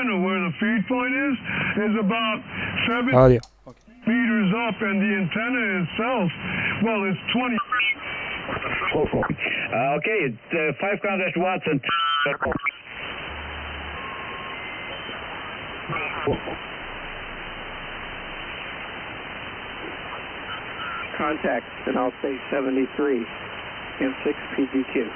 antenna where the feed point is about 7 Audio. Okay. meters up, and the antenna itself, well, it's 20. Okay, it's 500 watts and... Contact, and I'll say 73 and 6 PGQ.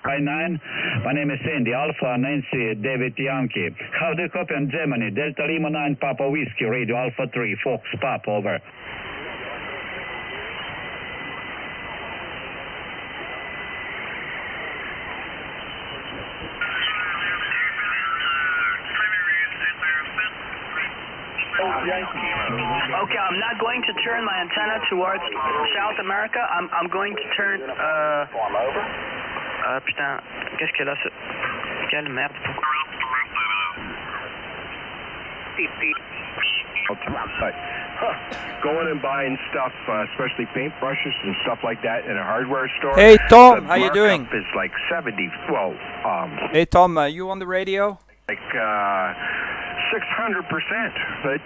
By 9, my name is Cindy, Alpha Nancy David Yankee. How do you copy on Germany? Delta Lima 9 Papa Whiskey, Radio Alpha 3, Fox Pop, over. Okay, I'm not going to turn my antenna towards South America. I'm going to turn. Putain, qu'est-ce que là c'est? Quelle merde. Going and buying stuff, especially paintbrushes and stuff like that in a hardware store. Hey Tom, the how you doing? markup is like 70. Well, Hey Tom, you on the radio? like 600%. But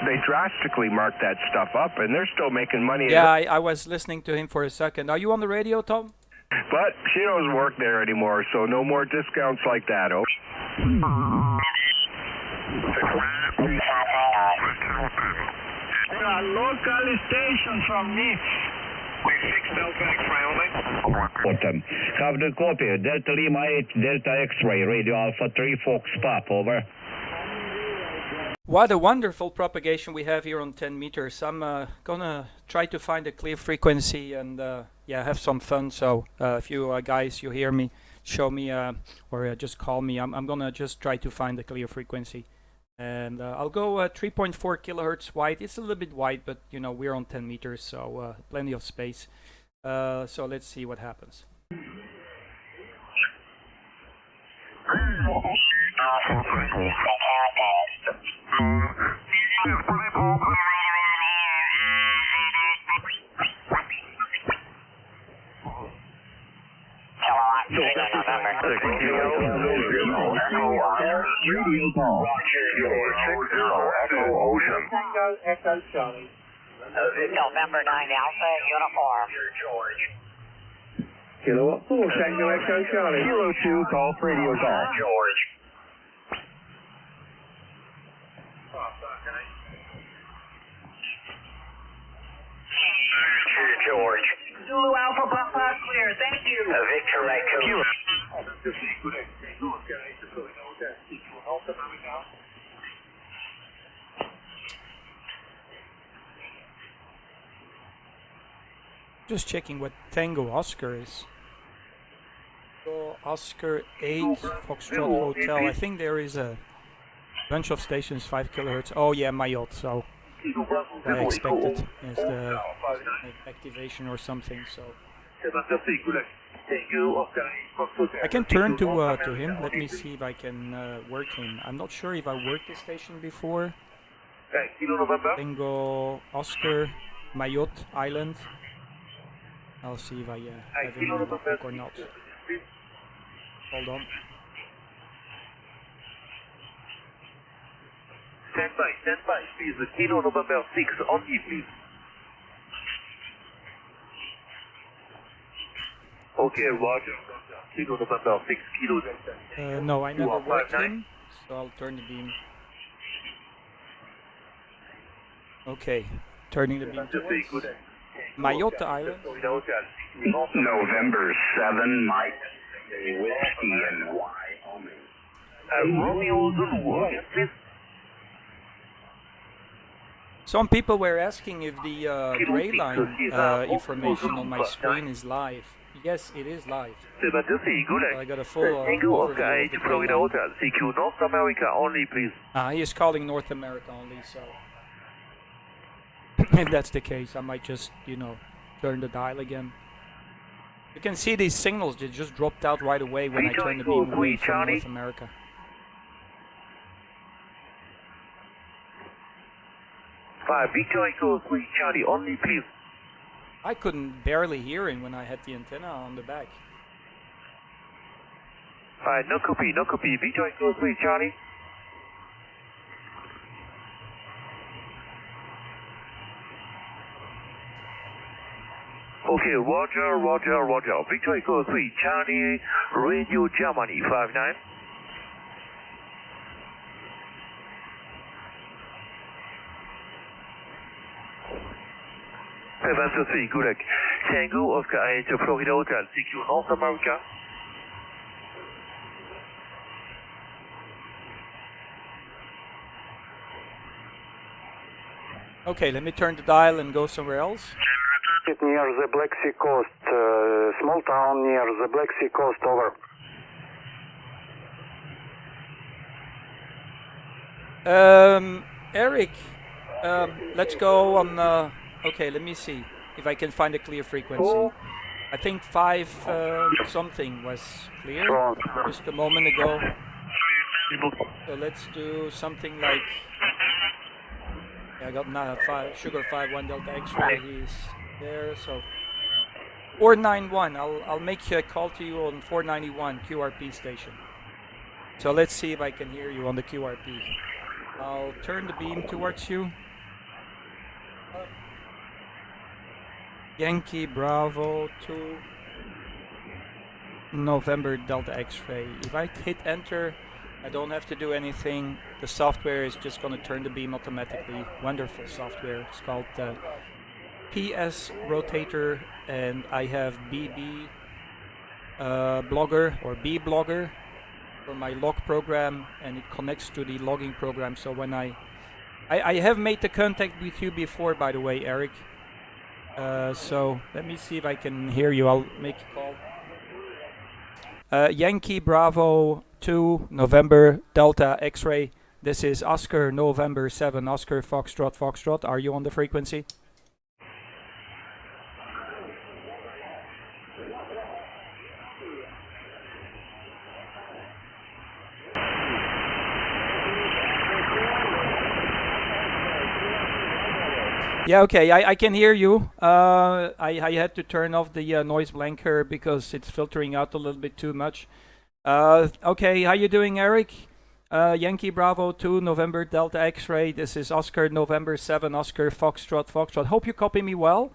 they drastically marked that stuff up, and they're still making money. Yeah, I was listening to him for a second. Are you on the radio, Tom? But she doesn't work there anymore, so no more discounts like that. Oh. Local station from me. Bottom. Have the copy, Delta Lima 8, Delta X-ray, Radio Alpha 3, Fox Pop, over. What a wonderful propagation we have here on 10 meters. I'm gonna try to find a clear frequency and yeah, have some fun. So if you guys, you hear me, show me or just call me. I'm gonna just try to find a clear frequency. And I'll go 3.4 kilohertz wide. It's a little bit wide, but you know, we're on 10 meters, so plenty of space. So let's see what happens. Radio call. Tango Echo Charlie. November 9 Alpha Uniform. Kilowatt 4, Tango Echo Charlie. Kilo 2, call for radio call. George. George. Zulu Alpha Papa clear. Thank you. Victor Echo. Just checking what Tango Oscar is. Tango Oscar 8 Foxtrot Hotel. I think there is a bunch of stations 5 kilohertz. Oh yeah, Mayotte. So I expected is the activation or something. So I can turn to him. Let me see if I can work him. I'm not sure if I worked this station before. Tango Oscar Mayotte Island. I'll see if I have him in the book or not. Hold on. Stand by, please. Kilo November 6, on me, please. Okay, Roger. Kilo November 6, Kilo Delta. No, I never worked him, so I'll turn the beam. Okay, turning the beam towards Mayotte Island. November 7, Mike, Whiskey and Wyoming. Romeo Zulu, please. Some people were asking if the gray line information on my screen is live. Yes, it is live. 74 good So I luck. got a full Tango overview Oscar of 8 the Florida plane. Hotel, CQ North America only, please. He is calling North America only, so if that's the case, I might just, turn the dial again. You can see these signals, they just dropped out right away when I turned the beam away from North America. Victor Echo 3 Charlie only, please. I couldn't barely hear him when I had the antenna on the back. No copy, Victor Echo 3 Charlie. Okay, Roger. Victor Echo 3 Charlie, Radio Germany 59. Three, good luck. Tango Oscar 8 Florida Hotel, CQ North America. Okay, let me turn the dial and go somewhere else. Near the Black Sea coast, small town near the Black Sea coast, over. Eric, let's go on, okay, let me see if I can find a clear frequency. I think 5 something was clear just a moment ago. So let's do something like, I got now Sugar 5-1 Delta X-ray, he's there, so 491, I'll make a call to you on 491 QRP station. So let's see if I can hear you on the QRP. I'll turn the beam towards you. Yankee Bravo 2 November Delta X-ray. If I hit enter, I don't have to do anything. The software is just going to turn the beam automatically. Wonderful software. It's called PS Rotator, and I have BB Blogger or B Blogger for my log program, and it connects to the logging program. So when I have made the contact with you before, by the way, Eric. So let me see if I can hear you. I'll make a call. Yankee Bravo 2 November Delta X-ray. This is Oscar November 7 Oscar Foxtrot. Are you on the frequency? Yeah, okay, I can hear you. I had to turn off the noise blanker because it's filtering out a little bit too much. Okay, how you doing, Eric? Yankee Bravo 2 November Delta X-ray. This is Oscar November 7 Oscar Foxtrot. Hope you copy me well.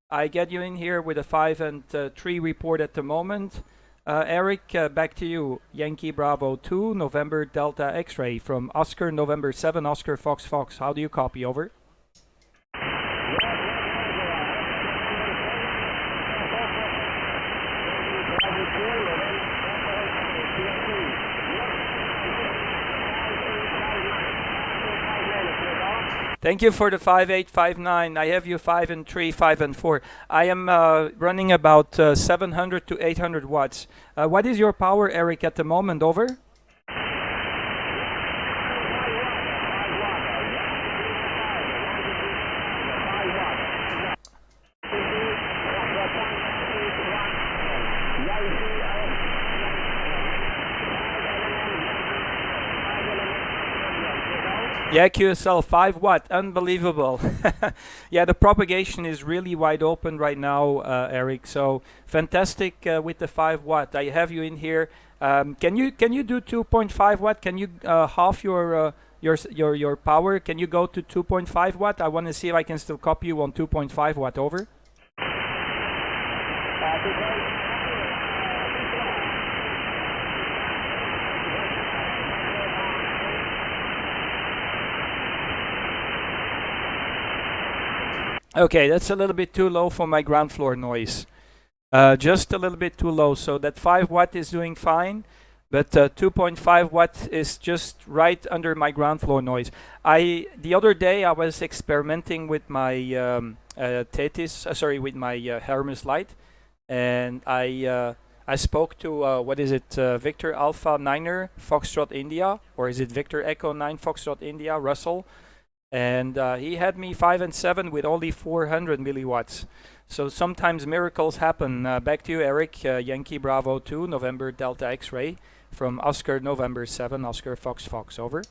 I get you in here with a 5 and 3 report at the moment. Eric, back to you. Yankee Bravo 2 November Delta X-ray from Oscar November 7 Oscar Fox. How do you copy? Over. Thank you for the 5859. I have you 5 and 3, 5 and 4. I am running about 700 to 800 watts. What is your power, Eric, at the moment? Over. Yeah, QSL 5 watt, unbelievable. Yeah, the propagation is really wide open right now, Eric. So fantastic with the 5 watt. I have you in here. Can you do 2.5 watt? Can you half your power? Can you go to 2.5 watt? I want to see if I can still copy you on 2.5 watt. Over. Okay, that's a little bit too low for my ground floor noise. Just a little bit too low. So that 5 watt is doing fine, but 2.5 watt is just right under my ground floor noise. The other day I was experimenting with my with my Hermes Lite, and I spoke to what is it, Victor Alpha 9er Foxtrot India, or is it Victor Echo 9 Foxtrot India, Russell, and he had me 5 and 7 with only 400 milliwatts. So sometimes miracles happen. Back to you, Eric. Yankee Bravo 2, November Delta X-ray from Oscar November 7, Oscar Fox Fox. Over.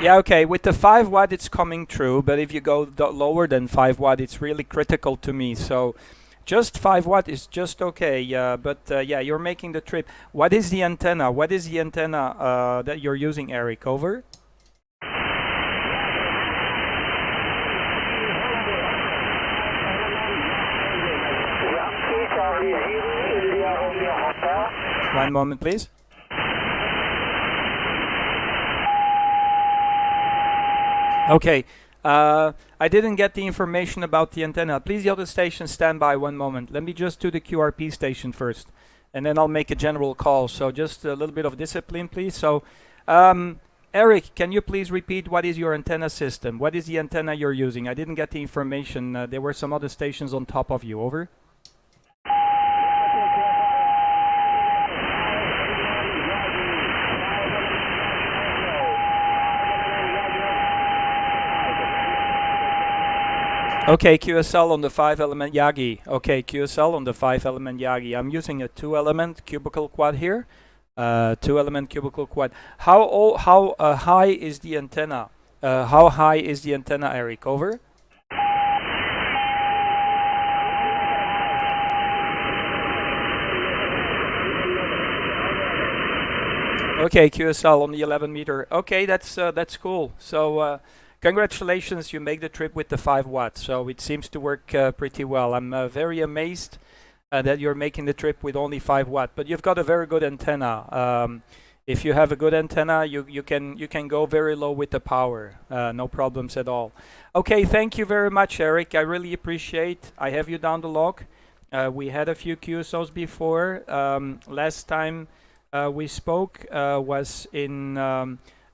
Yeah, okay, with the 5 watt it's coming through, but if you go lower than 5 watt it's really critical to me. So just 5 watt is just okay, but yeah, you're making the trip. What is the antenna? What is the antenna that you're using, Eric? Over? One moment, please. Okay, I didn't get the information about the antenna. Please, the other station, stand by 1 moment. Let me just do the QRP station first, and then I'll make a general call. So just a little bit of discipline, please. So, Eric, can you please repeat what is your antenna system? What is the antenna you're using? I didn't get the information. There were some other stations on top of you. Over. Okay, QSL on the 5-element Yagi. Okay, QSL on the 5-element Yagi. I'm using a 2-element cubicle quad here. 2-element cubicle quad. How high is the antenna? How high is the antenna, Eric? Over. Okay, QSL on the 11 meter. Okay, that's cool. So. Congratulations, you make the trip with the 5 watts, so it seems to work pretty well. I'm very amazed that you're making the trip with only 5 watt, but you've got a very good antenna. If you have a good antenna, you can go very low with the power, no problems at all. Okay, thank you very much, Eric. I really appreciate. I have you down the log. We had a few QSOs before. Last time we spoke was in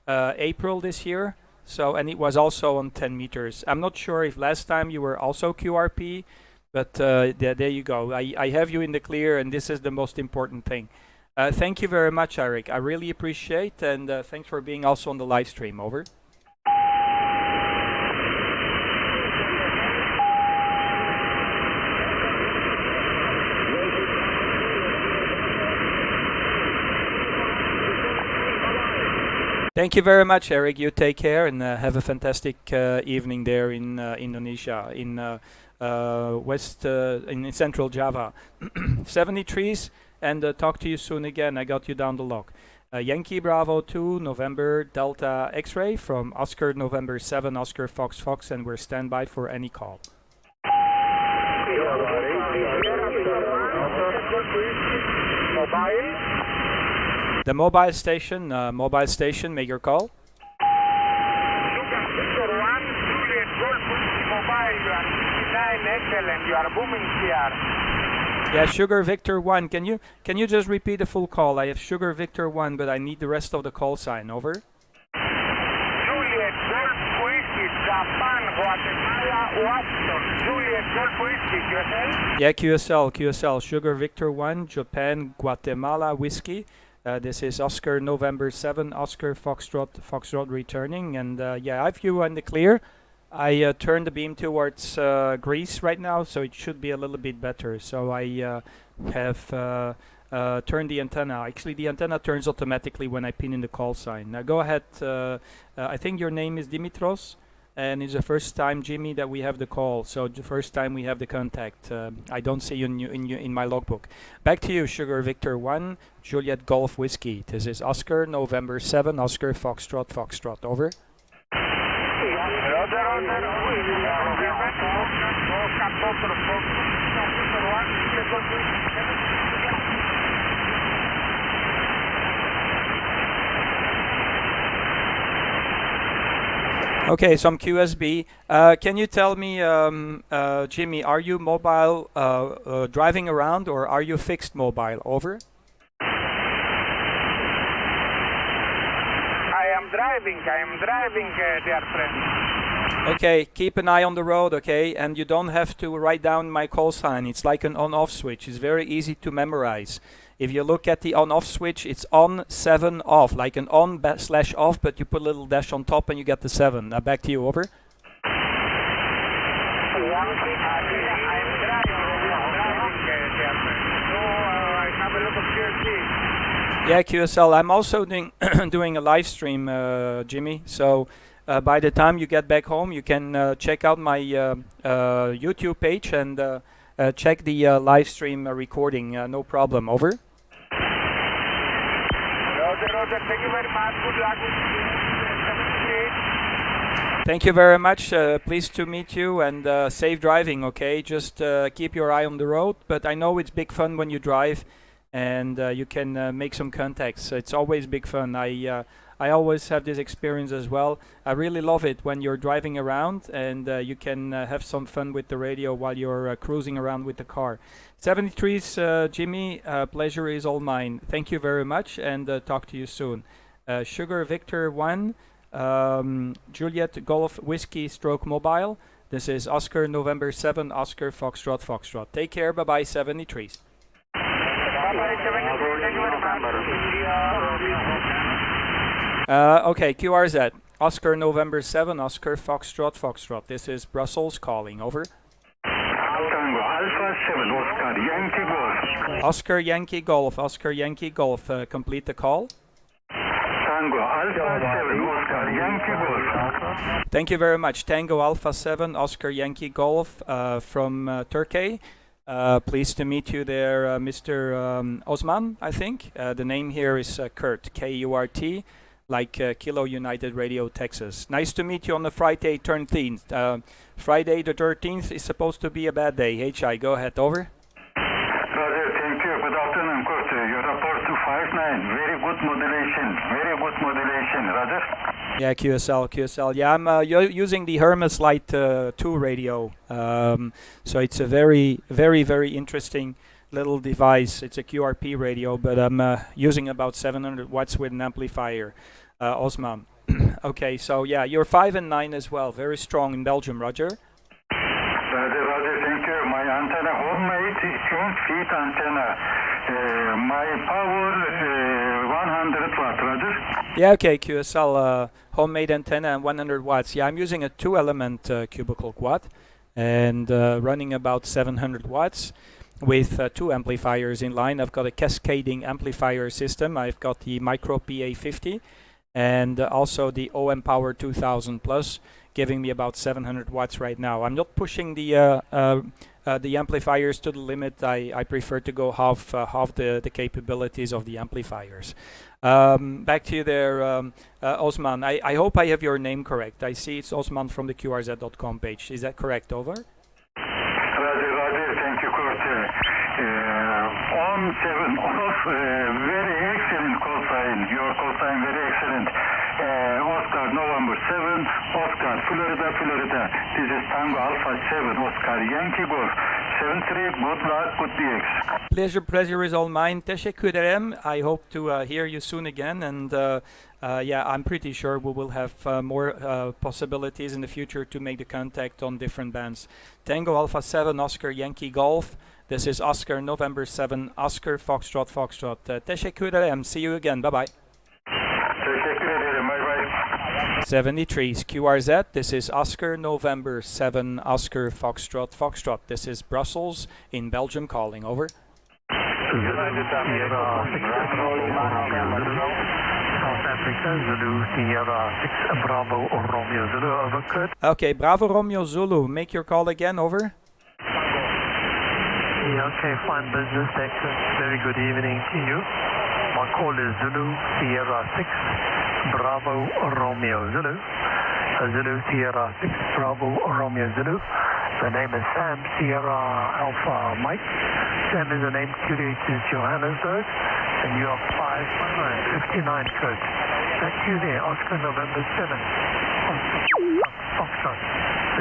April this year. So, and it was also on 10 meters. I'm not sure if last time you were also QRP, but there you go. I have you in the clear, and this is the most important thing. Thank you very much, Eric. I really appreciate, and thanks for being also on the live stream. Over. Thank you very much, Eric. You take care and have a fantastic evening there in Indonesia, in in Central Java. 73s, and talk to you soon again. I got you down the log. Yankee Bravo 2, November Delta X-ray from Oscar November 7, Oscar Fox Fox, and we're standby for any call. The mobile station, make your call. Yeah, Sugar Victor 1. Can you just repeat the full call? I have Sugar Victor 1, but I need the rest of the call sign. Over. Juliet Golf Whiskey, Japan, Guatemala, Washington. Juliet Golf Whiskey, QSL? Yeah, QSL. Sugar Victor 1, Japan, Guatemala, Whiskey. This is Oscar November 7, Oscar Foxtrot returning, and yeah, I have you in the clear. I turned the beam towards Greece right now, so it should be a little bit better. So I have turned the antenna. Actually, the antenna turns automatically when I pin in the call sign. Now go ahead. I think your name is Dimitros, and it's the first time, Jimmy, that we have the call. So the first time we have the contact. I don't see you in my logbook. Back to you, Sugar Victor 1, Juliet Golf Whiskey. This is Oscar November 7, Oscar Foxtrot. Over. Okay, some QSB. Can you tell me, Jimmy, are you mobile driving around or are you fixed mobile? Over. I am driving, dear friend. Okay, keep an eye on the road, okay? And you don't have to write down my call sign. It's like an on-off switch. It's very easy to memorize. If you look at the on-off switch, it's on, 7, off. Like an on/off, but you put a little dash on top and you get the 7. Now back to you, over. Yeah, QSL. I'm also doing a live stream, Jimmy. So by the time you get back home, you can check out my YouTube page and check the live stream recording. No problem. Over. Roger, thank you very much. Good luck with 73. Thank you very much. Pleased to meet you and safe driving, okay? Just keep your eye on the road. But I know it's big fun when you drive and you can make some contacts. It's always big fun. I always have this experience as well. I really love it when you're driving around and you can have some fun with the radio while you're cruising around with the car. 73's Jimmy, pleasure is all mine. Thank you very much and talk to you soon. Sugar Victor 1, Juliet Golf Whiskey Stroke Mobile. This is Oscar November 7, Oscar Foxtrot Foxtrot. Take care, bye-bye 73's. Okay, QRZ, Oscar November 7, Oscar Foxtrot Foxtrot. This is Brussels calling, over. Tango Alpha 7, Oscar Yankee Golf. Oscar Yankee Golf, Oscar Yankee Golf, complete the call. Tango Alpha 7, Oscar Yankee Golf. Thank you very much. Tango Alpha 7, Oscar Yankee Golf from Turkey. Pleased to meet you there, Mr. Osman, I think. The name here is Kurt, K-U-R-T, like Kilo United Radio, Texas. Nice to meet you on the Friday 13th. Friday the 13th is supposed to be a bad day. HI, go ahead, over. Roger, thank you. Good afternoon, Kurt. Your report to 59. Very good modulation. Roger. Yeah, QSL. Yeah, I'm using the Hermes Lite 2 radio. So it's a very, very, very interesting little device. It's a QRP radio, but I'm using about 700 watts with an amplifier. Osman. Okay, so yeah, you're 5 and 9 as well. Very strong in Belgium, Roger. Roger, thank you. My antenna, homemade 10-feet antenna. My power 100 watt, Roger. Yeah, okay, QSL, homemade antenna and 100 watts. Yeah, I'm using a 2-element cubicle quad and running about 700 watts with 2 amplifiers in line. I've got a cascading amplifier system. I've got the Micro PA50 and also the OM Power 2000 Plus, giving me about 700 watts right now. I'm not pushing the amplifiers to the limit. I prefer to go half the capabilities of the amplifiers. Back to you there, Osman. I hope I have your name correct. I see it's Osman from the QRZ.com page. Is that correct? Over. Roger, thank you, Kurt. On 7 off, very excellent call sign. Your call sign very excellent. Oscar November 7, Oscar Florida. This is Tango Alpha 7, Oscar Yankee Golf. 73, good luck, good DX. Pleasure is all mine. Teşekkür ederim. I hope to hear you soon again. And yeah, I'm pretty sure we will have more possibilities in the future to make the contact on different bands. Tango Alpha 7, Oscar Yankee Golf. This is Oscar November 7, Oscar Foxtrot Foxtrot. Teşekkür ederim. See you again. Bye-bye. 73's QRZ. This is Oscar November 7, Oscar Foxtrot Foxtrot. This is Brussels in Belgium calling. Over. Okay, Bravo Romeo Zulu. Make your call again. Over. Yeah, okay, fine business. Excellent. Very good evening to you. My call is Zulu Sierra 6 Bravo Romeo Zulu. Zulu Sierra 6 Bravo Romeo Zulu. The name is Sam Sierra Alpha Mike. Sam is the name, QDH is Johannesburg, and you are 59 Kurt. Back to you there, Oscar November 7. Foxtrot,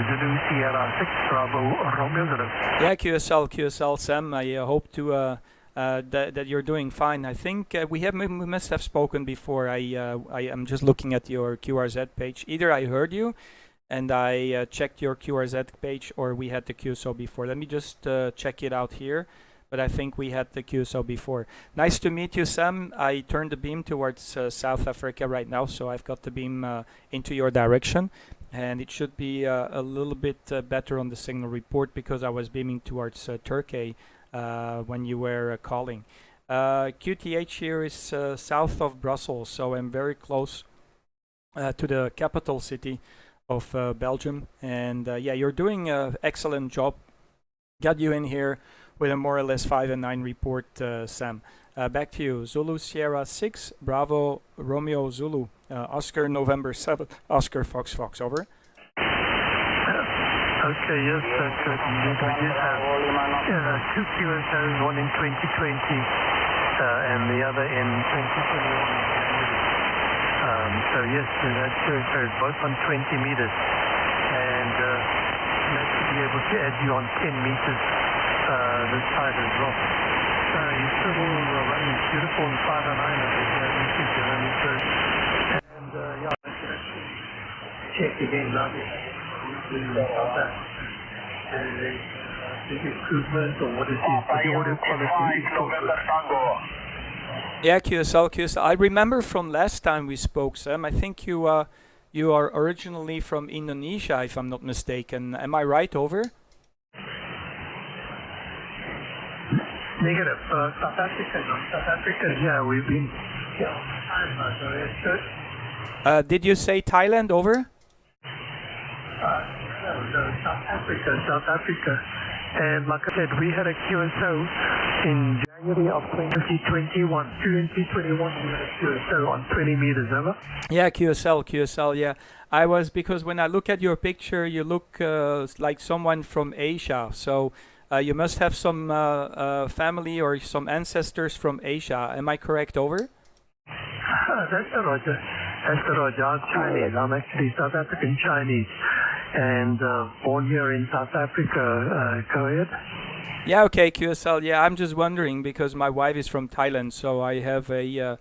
Zulu Sierra 6 Bravo Romeo Zulu. Yeah, QSL, Sam. I hope to that you're doing fine. I think we must have spoken before. I am just looking at your QRZ page. Either I heard you, and I checked your QRZ page, or we had the QSO before. Let me just check it out here. But I think we had the QSO before. Nice to meet you, Sam. I turned the beam towards South Africa right now, so I've got the beam into your direction. And it should be a little bit better on the signal report because I was beaming towards Turkey when you were calling. QTH here is south of Brussels, so I'm very close to the capital city of Belgium. And yeah, you're doing an excellent job. Got you in here with a more or less 5 and 9 report, Sam. Back to you. Zulu Sierra 6, Bravo Romeo Zulu, Oscar November 7, Oscar Fox Fox, over. Okay, yes, that's good. Indeed, we did have 2 QSOs, one in 2020 and the other in 2021. So yes, that QSO is both on 20 meters. And glad to be able to add you on 10 meters this side as well. So you're still running beautiful in 5 and 9 over here into Germany first. And yeah, check again, lovely. Big improvement or what is it? The audio quality is so good. Yeah, QSL. I remember from last time we spoke, Sam. I think you are originally from Indonesia, if I'm not mistaken. Am I right, over? Negative. South Africa, yeah, we've been. Did you say Thailand, over? No, South Africa. And like I said, we had a QSO in January of 2021. 2021, we had a QSO on 20 meters, over. Yeah, QSL, yeah. Because when I look at your picture, you look like someone from Asia. So you must have some family or some ancestors from Asia. Am I correct, over? That's the Roger. I'm Chinese. I'm actually South African Chinese. And born here in South Africa, go ahead. Yeah, okay, QSL. Yeah, I'm just wondering because my wife is from Thailand, so I have a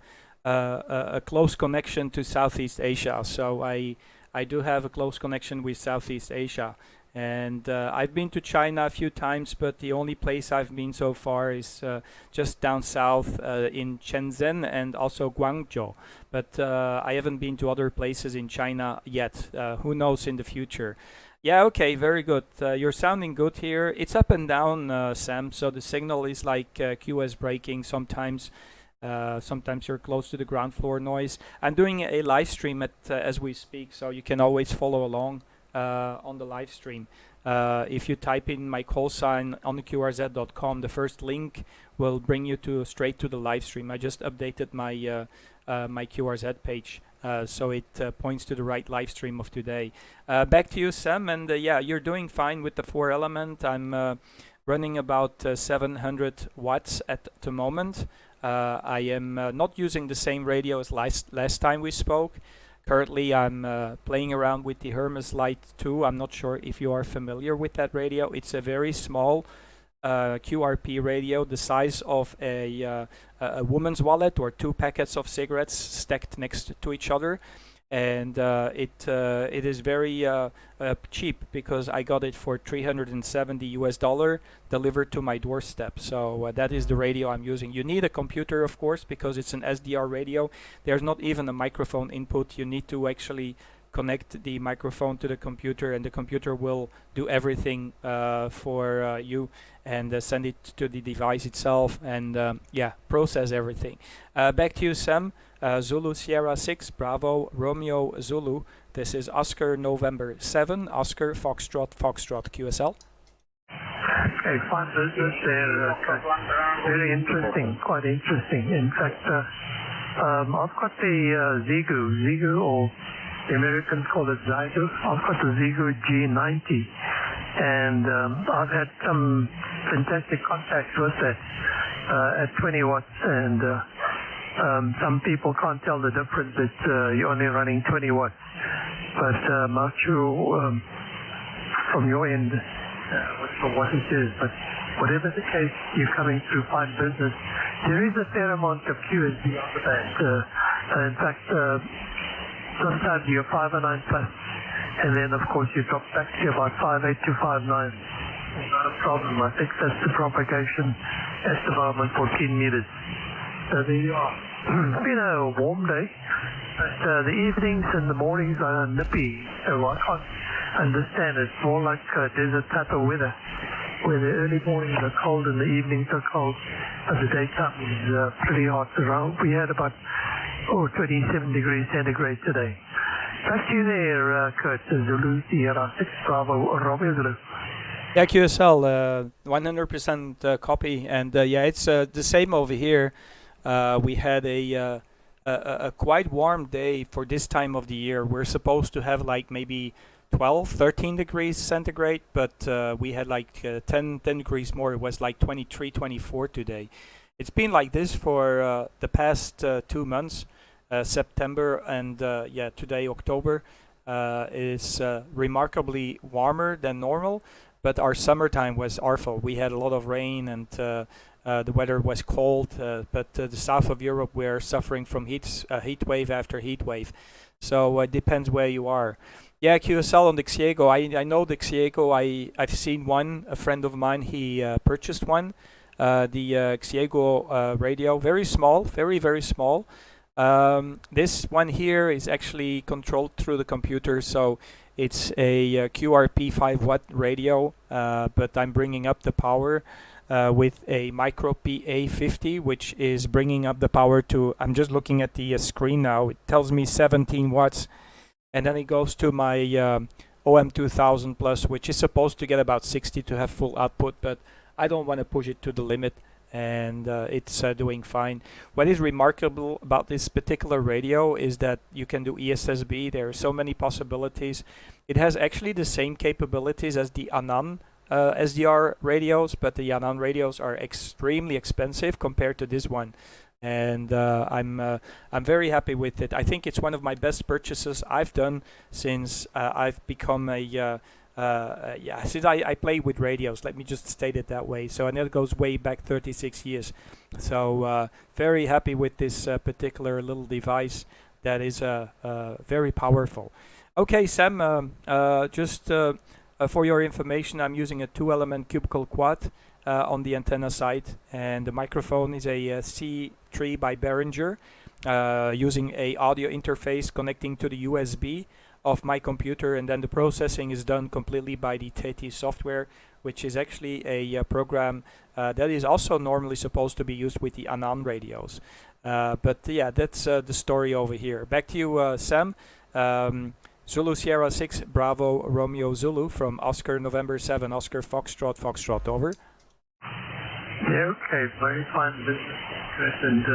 close connection to Southeast Asia. So I do have a close connection with Southeast Asia. And I've been to China a few times, but the only place I've been so far is just down south in Shenzhen and also Guangzhou. But I haven't been to other places in China yet. Who knows in the future? Yeah, okay, very good. You're sounding good here. It's up and down, Sam, so the signal is like QS breaking sometimes. Sometimes you're close to the ground floor noise. I'm doing a live stream as we speak, so you can always follow along on the live stream. If you type in my call sign on the QRZ.com, the first link will bring you straight to the live stream. I just updated my my QRZ page, so it points to the right live stream of today. Back to you, Sam, and yeah, you're doing fine with the 4-element. I'm running about 700 watts at the moment. I am not using the same radio as last time we spoke. Currently, I'm playing around with the Hermes Lite 2. I'm not sure if you are familiar with that radio. It's a very small QRP radio, the size of a woman's wallet or 2 packets of cigarettes stacked next to each other. And it is very cheap because I got it for $370 delivered to my doorstep. So that is the radio I'm using. You need a computer, of course, because it's an SDR radio. There's not even a microphone input. You need to actually connect the microphone to the computer, and the computer will do everything for you and send it to the device itself and yeah, process everything. Back to you, Sam. Zulu Sierra 6, Bravo Romeo Zulu. This is Oscar November 7, Oscar Foxtrot QSL. Okay, fine business there. Very interesting, quite interesting. In fact, I've got the Zigu, or the Americans call it Zygo. I've got the Zigu G90, and I've had some fantastic contacts with that at 20 watts, and some people can't tell the difference that you're only running 20 watts. But I'm not sure from your end what it is. But whatever the case, you're coming through fine business. There is a fair amount of QSB on the band. In fact, sometimes you're 5 or 9 plus, and then of course you drop back to about 5.8 to 5.9. Not a problem. I think that's the propagation at the moment, 14 meters. So there you are. It's been a warm day, but the evenings and the mornings are nippy, so I can't understand. It's more like desert type of weather, where the early mornings are cold and the evenings are cold, but the daytime is pretty hot. Around we had about 27 degrees centigrade today. Back to you there, Kurt. Zulu Sierra 6 Bravo Romeo Zulu. Yeah, QSL, 100% copy, and yeah, it's the same over here. We had a quite warm day for this time of the year. We're supposed to have like maybe 12, 13 degrees centigrade, but we had like 10 degrees more. It was like 23, 24 today. It's been like this for the past 2 months, September and yeah, today October is remarkably warmer than normal, but our summertime was awful. We had a lot of rain and the weather was cold, but the south of Europe we're suffering from heat wave after heat wave. So it depends where you are. Yeah, QSL on the Xiego. I know the Xiego. I've seen one. A friend of mine, he purchased one. The Xiego radio, very small, very, very small. This one here is actually controlled through the computer, so it's a QRP 5-watt radio, but I'm bringing up the power with a micro PA50, which is bringing up the power to, I'm just looking at the screen now, it tells me 17 watts, and then it goes to my OM2000 Plus, which is supposed to get about 60 to have full output, but I don't want to push it to the limit, and it's doing fine. What is remarkable about this particular radio is that you can do ESSB. There are so many possibilities. It has actually the same capabilities as the Anan SDR radios, but the Anan radios are extremely expensive compared to this one, and I'm very happy with it. I think it's one of my best purchases I've done since I've become a yeah, since I play with radios, let me just state it that way. So, and it goes way back 36 years. So, very happy with this particular little device that is very powerful. Okay, Sam, just for your information, I'm using a 2-element cubical quad on the antenna side, and the microphone is a C3 by Behringer, using a audio interface connecting to the USB of my computer, and then the processing is done completely by the TT software, which is actually a program that is also normally supposed to be used with the Anan radios. But yeah, that's the story over here. Back to you, Sam. Zulu Sierra 6 Bravo Romeo Zulu from Oscar November 7 Oscar Foxtrot Foxtrot, over. Yeah, okay, very fine business, Chris, and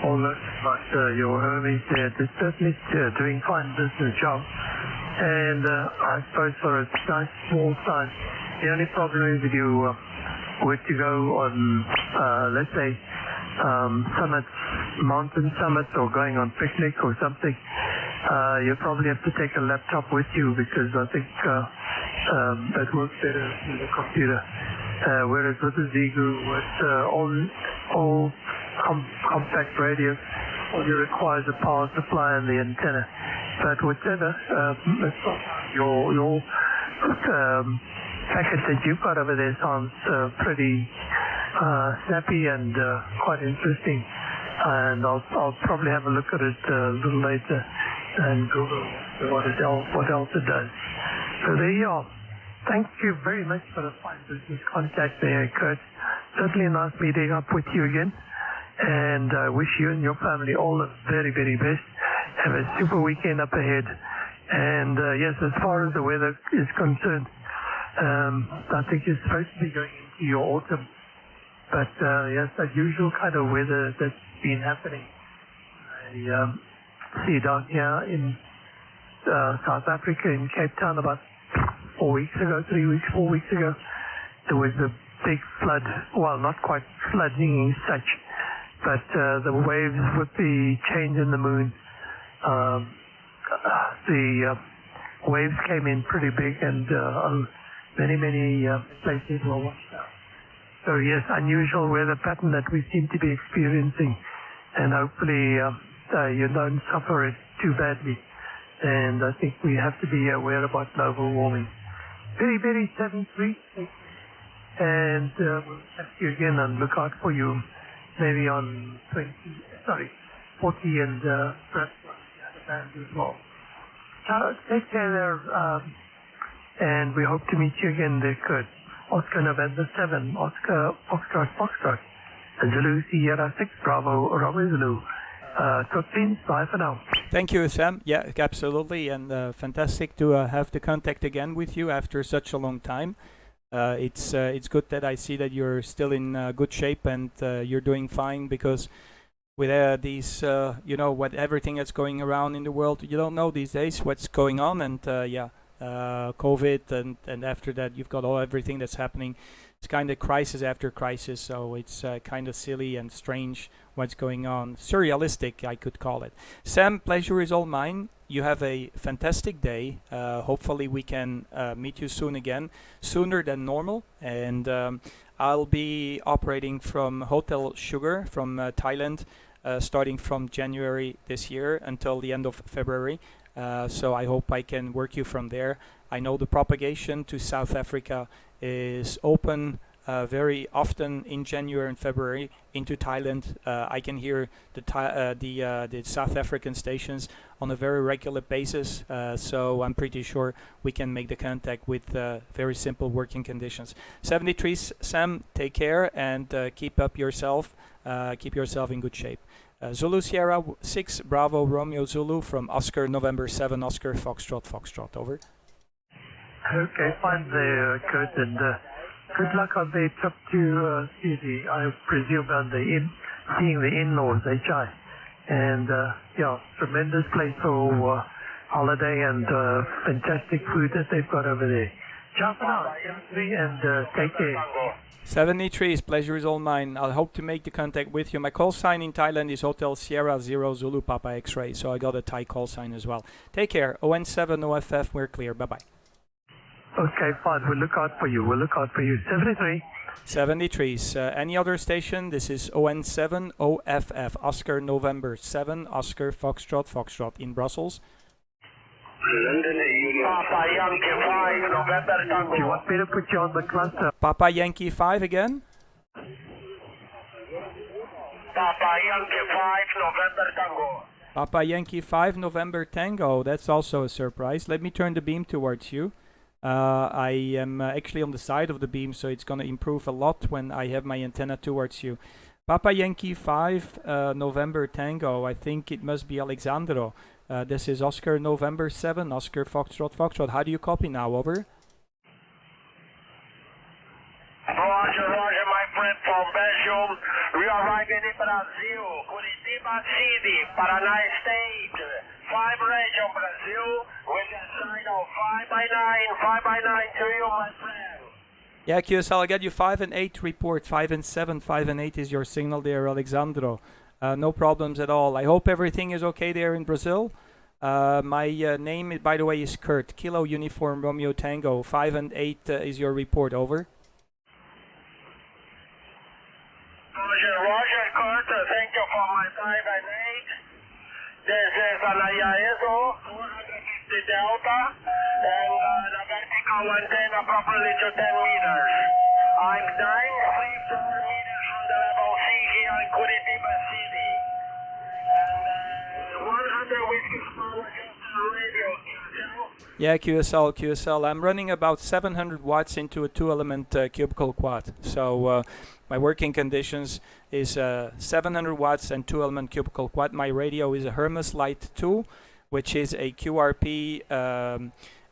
all that about your Hermes there. They're certainly doing fine business job, and I suppose for a nice small size, the only problem is if you were to go on, let's say, summits, mountain summits, or going on picnic or something, you probably have to take a laptop with you, because I think that works better in the computer. Whereas with the Zigu, with all compact radio, all you require is a power supply and the antenna. But whatever, your packet that you've got over there sounds pretty snappy and quite interesting. And I'll probably have a look at it a little later and Google what else it does. So there you are. Thank you very much for the fine business contact there, Kurt. Certainly nice meeting up with you again. And I wish you and your family all the very, very best. Have a super weekend up ahead. And yes, as far as the weather is concerned, I think you're supposed to be going into your autumn. But yes, that usual kind of weather that's been happening. I see down here in South Africa, in Cape Town, about 4 weeks ago, 4 weeks ago, there was a big flood. Well, not quite flooding as such, but the waves with the change in the moon, the waves came in pretty big, and many places were washed out. So yes, unusual weather pattern that we seem to be experiencing, and hopefully you don't suffer it too badly. And I think we have to be aware about global warming. Very 7-3, and we'll have you again and look out for you maybe on 40 and perhaps the other bands as well. Take care there, and we hope to meet you again there, Kurt. Oscar November 7, Oscar Foxtrot, Zulu Sierra 6, Bravo, Romeo Zulu. Talk soon, bye for now. Thank you, Sam. Yeah, absolutely, and fantastic to have the contact again with you after such a long time. It's good that I see that you're still in good shape and you're doing fine, because with these, what everything that's going around in the world, you don't know these days what's going on, and COVID, and after that you've got everything that's happening. It's kind of crisis after crisis, so it's kind of silly and strange what's going on. Surrealistic, I could call it. Sam, pleasure is all mine. You have a fantastic day. Hopefully we can meet you soon again, sooner than normal. And I'll be operating from Hotel Sugar from Thailand, starting from January this year until the end of February. So I hope I can work you from there. I know the propagation to South Africa is open very often in January and February into Thailand. I can hear the South African stations on a very regular basis, so I'm pretty sure we can make the contact with very simple working conditions. 73, Sam, take care and keep yourself in good shape. Zulu Sierra 6, Bravo, Romeo Zulu from Oscar November 7, Oscar Foxtrot, over. Okay, fine there, Kurt, and good luck on the trip to see I presume, on seeing the in-laws, HI. And tremendous place for holiday and fantastic food that they've got over there. Ciao for now, and take care. 73, pleasure is all mine. I'll hope to make the contact with you. My call sign in Thailand is Hotel Sierra 0 Zulu Papa X-Ray, so I got a Thai call sign as well. Take care. ON7 OFF, we're clear. Bye-bye. Okay, fine. We'll look out for you. 73. 73. Any other station? This is ON7 OFF, Oscar November 7, Oscar Foxtrot in Brussels. Papa Yankee 5, November Tango. Do you want me to put you on the cluster? Papa Yankee 5 again? Papa Yankee 5, November Tango. Papa Yankee 5, November Tango. That's also a surprise. Let me turn the beam towards you. I am actually on the side of the beam, so it's going to improve a lot when I have my antenna towards you. Papa Yankee 5, November Tango. I think it must be Alexandro. This is Oscar November 7, Oscar Foxtrot. How do you copy now? Over. Roger, my friend from Belgium. We are arriving in Brazil, Curitiba City, Paraná State. 5 region Brazil, with a sign of 5x9 to you, my friend. Yeah, QSL, I'll get you 5 and 8 report. 5 and 7, 5 and 8 is your signal there, Alexandro. No problems at all. I hope everything is okay there in Brazil. My name, by the way, is Kurt. Kilo Uniform Romeo Tango. 5 and 8 is your report. Over. Roger, Kurt. Thank you for my 5 and 8. This is an IISO 450 Delta, and the vertical antenna properly to 10 meters. I'm 934 meters from the level C here in Curitiba City. And 100 whiskey power radio. Yeah, QSL. I'm running about 700 watts into a 2-element cubicle quad. So my working conditions is 700 watts and 2-element cubicle quad. My radio is a Hermes Lite 2, which is a QRP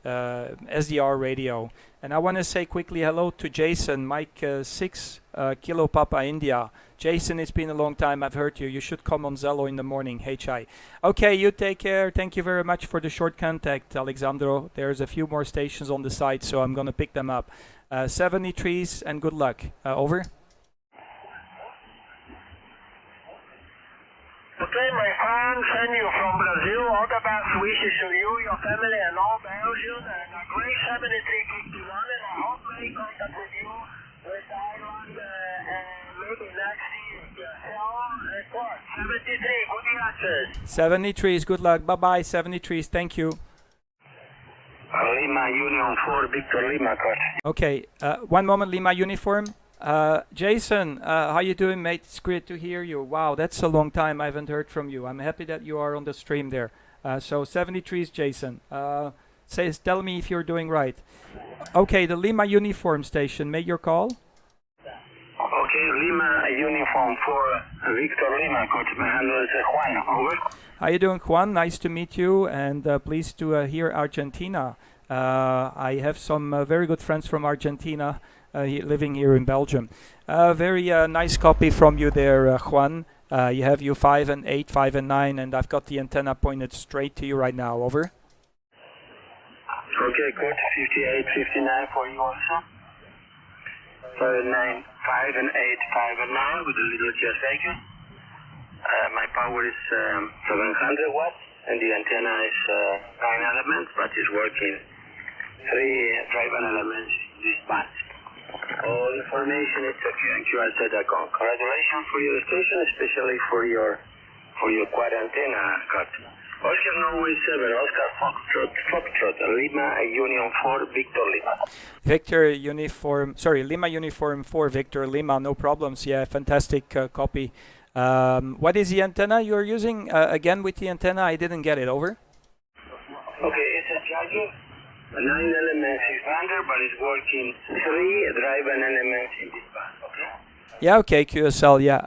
SDR radio. And I want to say quickly hello to Jason, Mike 6 Kilo Papa India. Jason, it's been a long time. I've heard you. You should come on Zello in the morning. HI. Okay, you take care. Thank you very much for the short contact, Alexandro. There's a few more stations on the site, so I'm going to pick them up. 73s and good luck. Over. Okay, my friend, send you from Brazil. All the best wishes to you, your family, and all Belgium. And a great 7351. And I hope to make contact with you with Ireland and maybe next year. Report 73. Good answers. 73s, good luck. Bye-bye, 73s. Thank you. Lima Union 4 Victor Lima, coach. Okay, one moment, Lima uniform. Jason, how you doing, mate? It's great to hear you. Wow, that's a long time I haven't heard from you. I'm happy that you are on the stream there. So 73s, Jason. Tell me if you're doing right. Okay, the Lima uniform station. Make your call. Okay, Lima Uniform 4 Victor Lima, coach. My handle is Juan. Over. How you doing, Juan? Nice to meet you, and pleased to hear Argentina. I have some very good friends from Argentina living here in Belgium. Very nice copy from you there, Juan. You have you 5 and 8, 5 and 9, and I've got the antenna pointed straight to you right now. Over. Okay, coach. 58, 59 for you also. 5 and 9, 5 and 8, 5 and 9 with a little just vacuum. My power is 700 watts, and the antenna is 9 elements, but it's working 3 driver elements this band. All information is secure and QRZ.com. Congratulations for your station, especially for your quad antenna cut. Oscar Norway 7, Oscar Foxtrot, Lima Union 4, Victor Lima. Lima Uniform 4, Victor Lima, no problems. Yeah, fantastic copy. What is the antenna you're using? Again, with the antenna, I didn't get it. Over. Okay, it's a charger, a 9-element 600, but it's working 3 drive-in elements in this band. Okay. Yeah. Okay. QSL. Yeah,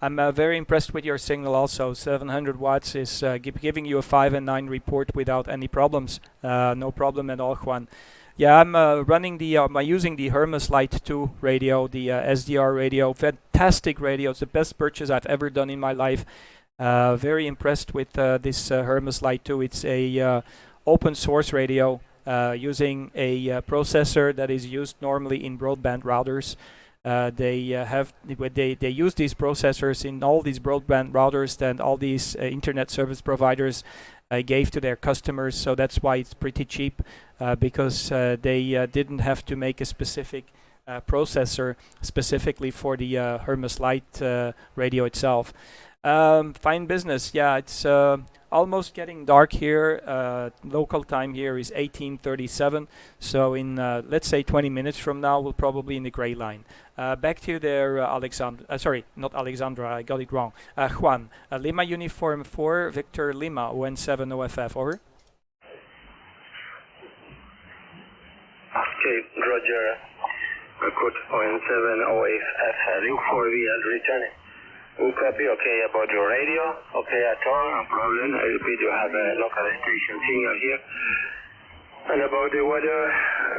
I'm very impressed with your signal. Also, 700 watts is giving you a 5 and 9 report without any problems. No problem at all, Juan. Yeah, I'm using the Hermes Lite 2 radio, the SDR radio. Fantastic radio. It's the best purchase I've ever done in my life. Very impressed with this Hermes Lite 2. It's a open source radio using a processor that is used normally in broadband routers. They use these processors in all these broadband routers and all these internet service providers gave to their customers. So that's why it's pretty cheap, because they didn't have to make a specific processor specifically for the Hermes Lite radio itself. Fine business. Yeah, it's almost getting dark here. Local time here is 18:37. So in let's say 20 minutes from now, we'll probably in the gray line. Back to you there, Alexandra. Sorry, not Alexandra. I got it wrong. Juan, Lima Uniform 4, Victor Lima, ON7 OFF. Over. Okay, Roger. Good. ON7 OFF. Link 4 via returning. We'll copy. Okay, about your radio. Okay, at all, no problem. I repeat, you have a local station signal here. And about the weather,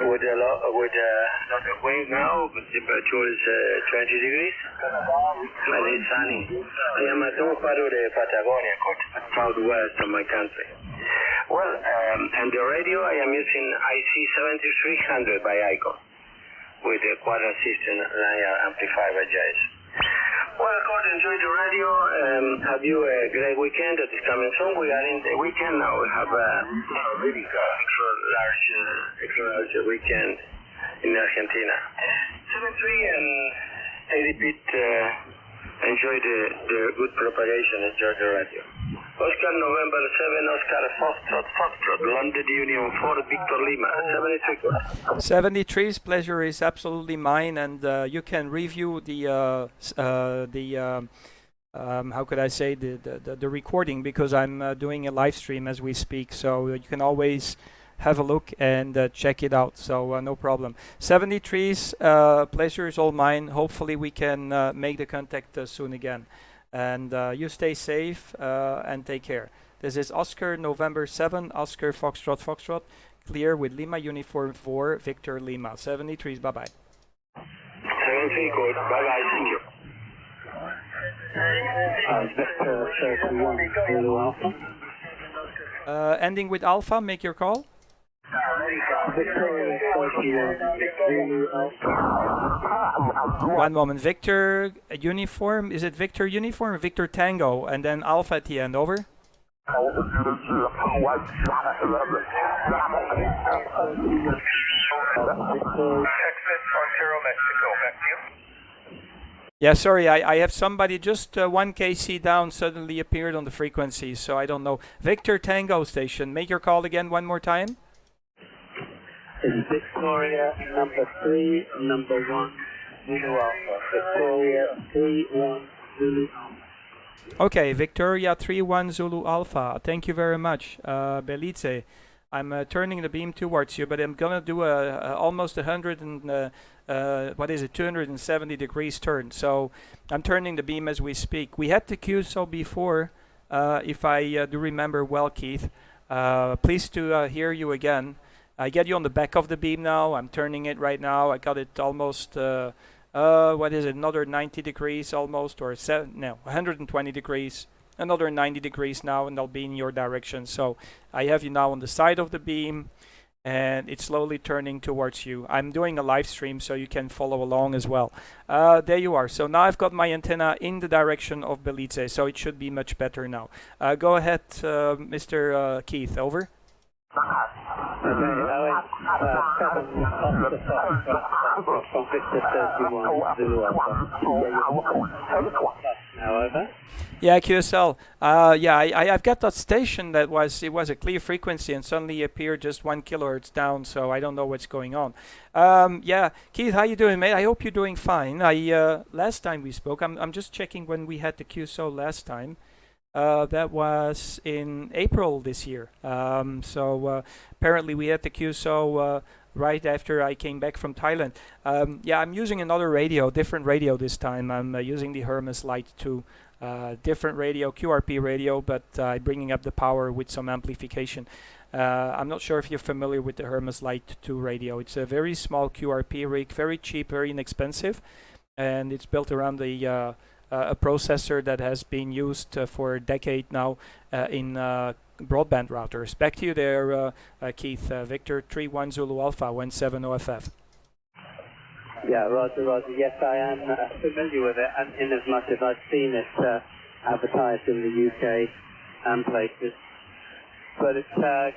with a lot of wind now, the temperature is 20 degrees. And it's sunny. I am at one part of the Patagonia, southwest of my country. Well, and the radio, I am using IC 7300 by Icon with a quad assistant linear amplifier JS. Well, of course, enjoy the radio. Have you a great weekend that is coming soon. We are in the weekend now. We have a really extra large weekend in Argentina. 7-3 and 80-bit. Enjoy the good propagation. Enjoy the radio. Oscar November 7, Oscar Foxtrot, London Union 4, Victor Lima, 73. 73's pleasure is absolutely mine, and you can review the how could I say the recording, because I'm doing a live stream as we speak, so you can always have a look and check it out. So no problem. 73's pleasure is all mine. Hopefully we can make the contact soon again. And you stay safe and take care. This is Oscar November 7, Oscar Foxtrot, clear with Lima Uniform 4, Victor Lima. 73s, bye-bye. 73, good. Bye-bye, thank you. Ending with Alpha, make your call. Victor 41, Zulu Alpha. One moment. Victor Uniform. Is it Victor Uniform or Victor Tango? And then Alpha at the end. Over. Texas, Ontario, Mexico. Back to you. Yeah, sorry, I have somebody just 1 kc down suddenly appeared on the frequency, so I don't know. Victor Tango Station, make your call again one more time. It's Victoria number 3, number 1, Zulu Alpha. Victoria 3-1 Zulu Alpha. Okay, Victoria 3-1 Zulu Alpha. Thank you very much, Belize. I'm turning the beam towards you, but I'm gonna do a almost 100 and 270 degrees turn. So I'm turning the beam as we speak. We had the QSO before, if I do remember well, Keith. Pleased to hear you again. I get you on the back of the beam now. I'm turning it right now. I got it almost another 90 degrees almost, or 120 degrees. Another 90 degrees now, and I'll be in your direction. So I have you now on the side of the beam, and it's slowly turning towards you. I'm doing a live stream, so you can follow along as well. There you are. So now I've got my antenna in the direction of Belize, so it should be much better now. Go ahead, Mr. Keith. Over. Yeah, QSL. I've got that station that was a clear frequency and suddenly appeared just 1 kilohertz down, so I don't know what's going on. Yeah, Keith, how you doing, mate? I hope you're doing fine. Last time we spoke, I'm just checking when we had the QSO last time. That was in April this year. Apparently we had the QSO right after I came back from Thailand. I'm using another radio, different radio this time. I'm using the Hermes Lite 2. Different radio, QRP radio, but bringing up the power with some amplification. I'm not sure if you're familiar with the Hermes Lite 2 radio. It's a very small QRP rig, very cheap, very inexpensive, and it's built around a processor that has been used for a decade now in broadband routers. Back to you there, Keith. Victor 3-1 Zulu Alpha 17 OFF. Yeah, Roger. Yes, I am familiar with it, and in as much as I've seen it advertised in the UK and places. But it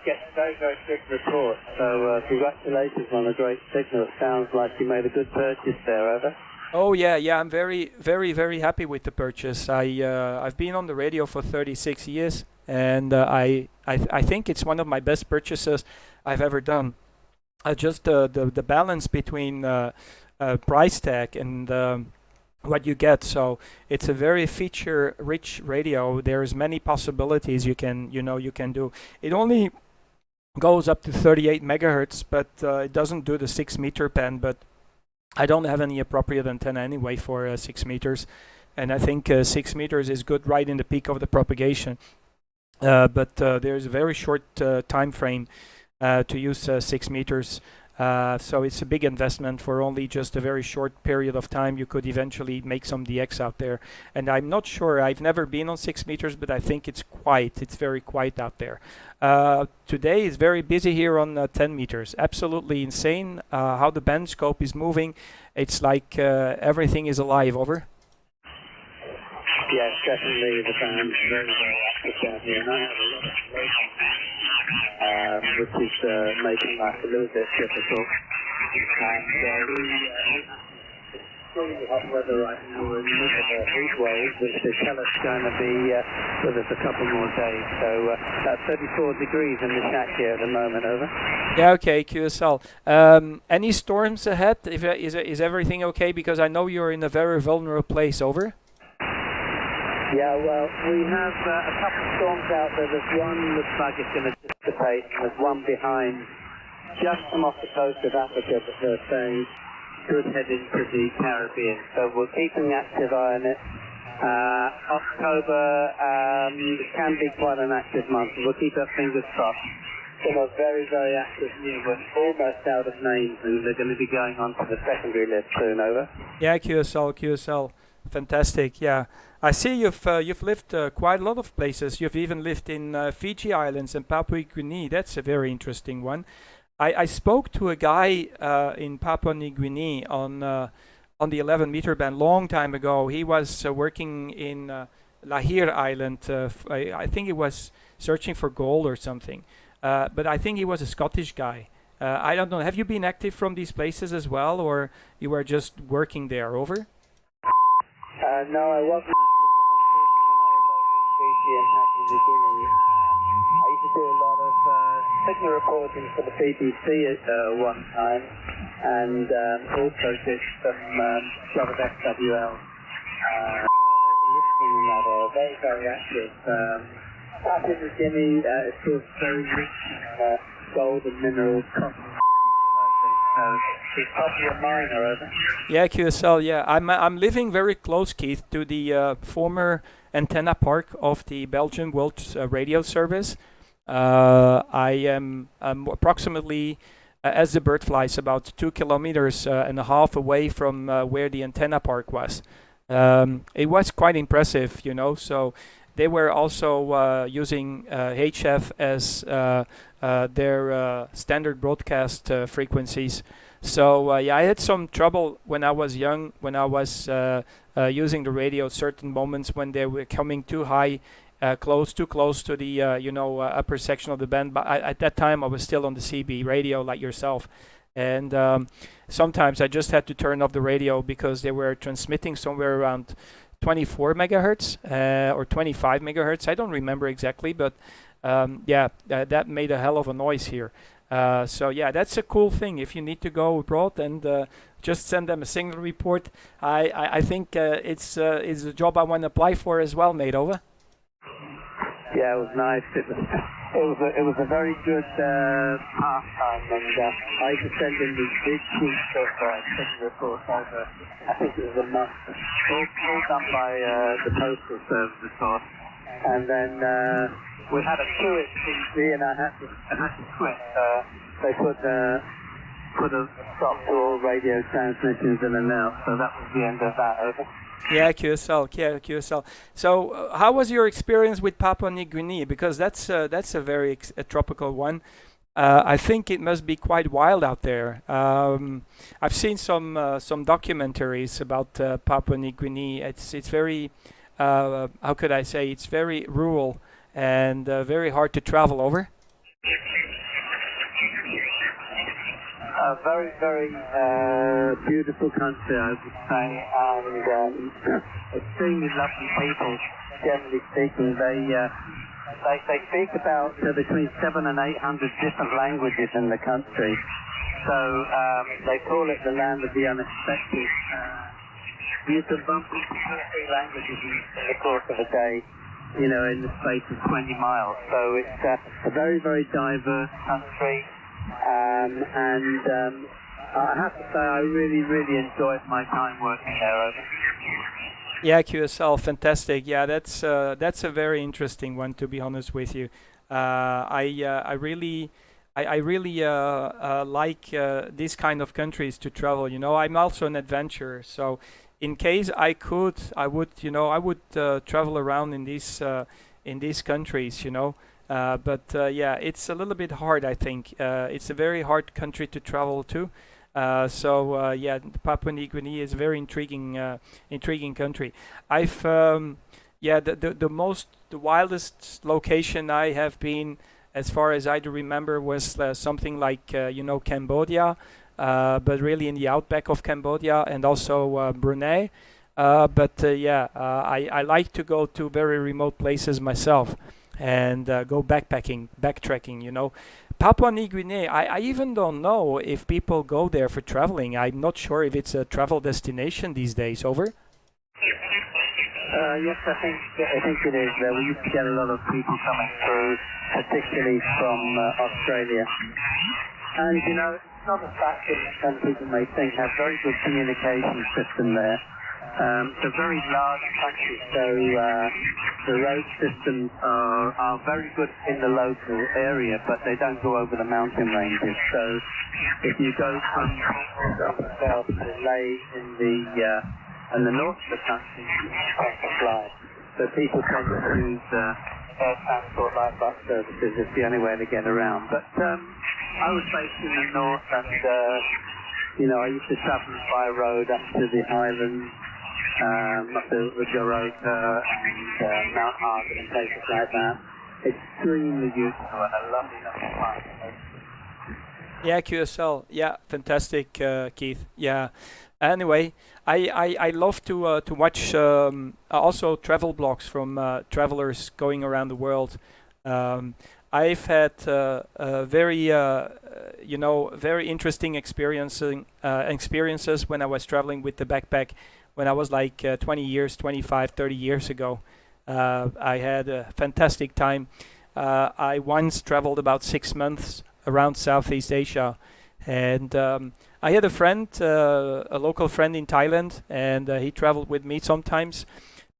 gets very, very good reports. So congratulations on a great signal. It sounds like you made a good purchase there, over. Oh yeah, I'm very, very, very happy with the purchase. I've been on the radio for 36 years, and I think it's one of my best purchases I've ever done. Just the balance between price tag and what you get. So it's a very feature-rich radio. There's many possibilities you can do. It only goes up to 38 megahertz, but it doesn't do the 6-meter band. But I don't have any appropriate antenna anyway for 6 meters, and I think 6 meters is good right in the peak of the propagation. But there's a very short time frame to use 6 meters. So it's a big investment for only just a very short period of time. You could eventually make some DX out there. And I'm not sure, I've never been on 6 meters, but I think it's very quiet out there. Today is very busy here on 10 meters. Absolutely insane how the band scope is moving. It's like everything is alive. Over. Yes, definitely the band's very, very active down here. And I have a lot of which is making life a little bit difficult. And extremely hot weather right now. We're in the middle of a heat wave, which they tell us is going to be with us a couple more days. So that's 34 degrees in the shack here at the moment. Over. Yeah, okay, QSL. Any storms ahead? Is everything okay? Because I know you're in a very vulnerable place. Over. Yeah, well, we have a couple of storms out there. There's one looks like it's going to dissipate, and there's one behind, just from off the coast of Africa, that they're saying could head into the Caribbean. So we're keeping an active eye on it. October can be quite an active month, and we'll keep our fingers crossed. Some are very, very active here. We're almost out of names, and they're going to be going on to the secondary list soon. Over. Yeah, QSL. Fantastic, yeah. I see you've lived quite a lot of places. You've even lived in Fiji Islands and Papua New Guinea. That's a very interesting one. I spoke to a guy in Papua New Guinea on on the 11-meter band long time ago. He was working in Lahir Island. I think he was searching for gold or something. But I think he was a Scottish guy. I don't know. Have you been active from these places as well, or you were just working there? Over? No, I wasn't active, unfortunately, when I was over in Fiji and Papua New Guinea. I used to do a lot of signal reporting for the BBC at one time, and also did some job of SWL. Listening in that very, very active. Papua New Guinea is still very rich in gold and minerals, copper. It's probably a miner, over. Yeah, QSL. Yeah, I'm living very close, Keith, to the former antenna park of the Belgian World Radio Service. I am approximately, as the bird flies, about 2 kilometers and a half away from where the antenna park was. It was quite impressive, you know. So they were also using HF as their standard broadcast frequencies. So yeah, I had some trouble when I was young, when I was using the radio. Certain moments when they were coming too high, too close to the upper section of the band. But at that time, I was still on the CB radio, like yourself. And sometimes I just had to turn off the radio because they were transmitting somewhere around 24 megahertz or 25 megahertz. I don't remember exactly, but that made a hell of a noise here. So yeah, that's a cool thing. If you need to go abroad and just send them a signal report, I think it's a job I want to apply for as well, mate. Over. Yeah, it was nice. It was a very good pastime, and I used to send in these big sheets of signal reports over. I think it was a month, all done by the postal service, of course. And then we had a Suez TV, and I had to quit. They put a stop to all radio transmissions in and out, so that was the end of that. Over. Yeah, QSL. So, how was your experience with Papua New Guinea? Because that's a very tropical one. I think it must be quite wild out there. I've seen some documentaries about Papua New Guinea. It's very how could I say? It's very rural and very hard to travel over. A very, very beautiful country, I would say, and extremely lovely people. Generally speaking, they speak about between 700 and 800 different languages in the country. So they call it the land of the unexpected. You can bump into 2 or 3 languages in the course of a day, you know, in the space of 20 miles. So it's a very, very diverse country. And I have to say I really, really enjoyed my time working there. Over. Yeah, QSL, fantastic. Yeah, that's a very interesting one, to be honest with you. I really like these kind of countries to travel. You know, I'm also an adventurer, so in case I would travel around in these countries. You know. But yeah, it's a little bit hard, I think. It's a very hard country to travel to. Yeah, Papua New Guinea is a very intriguing country. I've the wildest location I have been, as far as I do remember, was something like Cambodia, but really in the outback of Cambodia, and also Brunei. I like to go to very remote places myself. And go backtracking, you know. Papua New Guinea, I even don't know if people go there for traveling. I'm not sure if it's a travel destination these days. Over? Yes, I think it is. We used to get a lot of people coming through, particularly from Australia. And, you know, it's not a fact that some people may think have very good communication system there. It's a very large country, so the road systems are very good in the local area, but they don't go over the mountain ranges. So if you go from south to Leh in the north of the country, you can't fly. So people tend to use air transport like bus services. It's the only way to get around. But I was based in the north, and I used to travel by road up to the Highlands, up to Europa and Mount Harbour and places like that. Extremely useful and a lovely place. Yeah, QSL. Yeah, fantastic, Keith. Yeah. Anyway, I love to watch also travel blogs from travelers going around the world. I've had very very interesting experiences when I was traveling with the backpack when I was like 20 years, 25, 30 years ago. I had a fantastic time. I once traveled about 6 months around Southeast Asia, and I had a friend, a local friend in Thailand, and he traveled with me sometimes.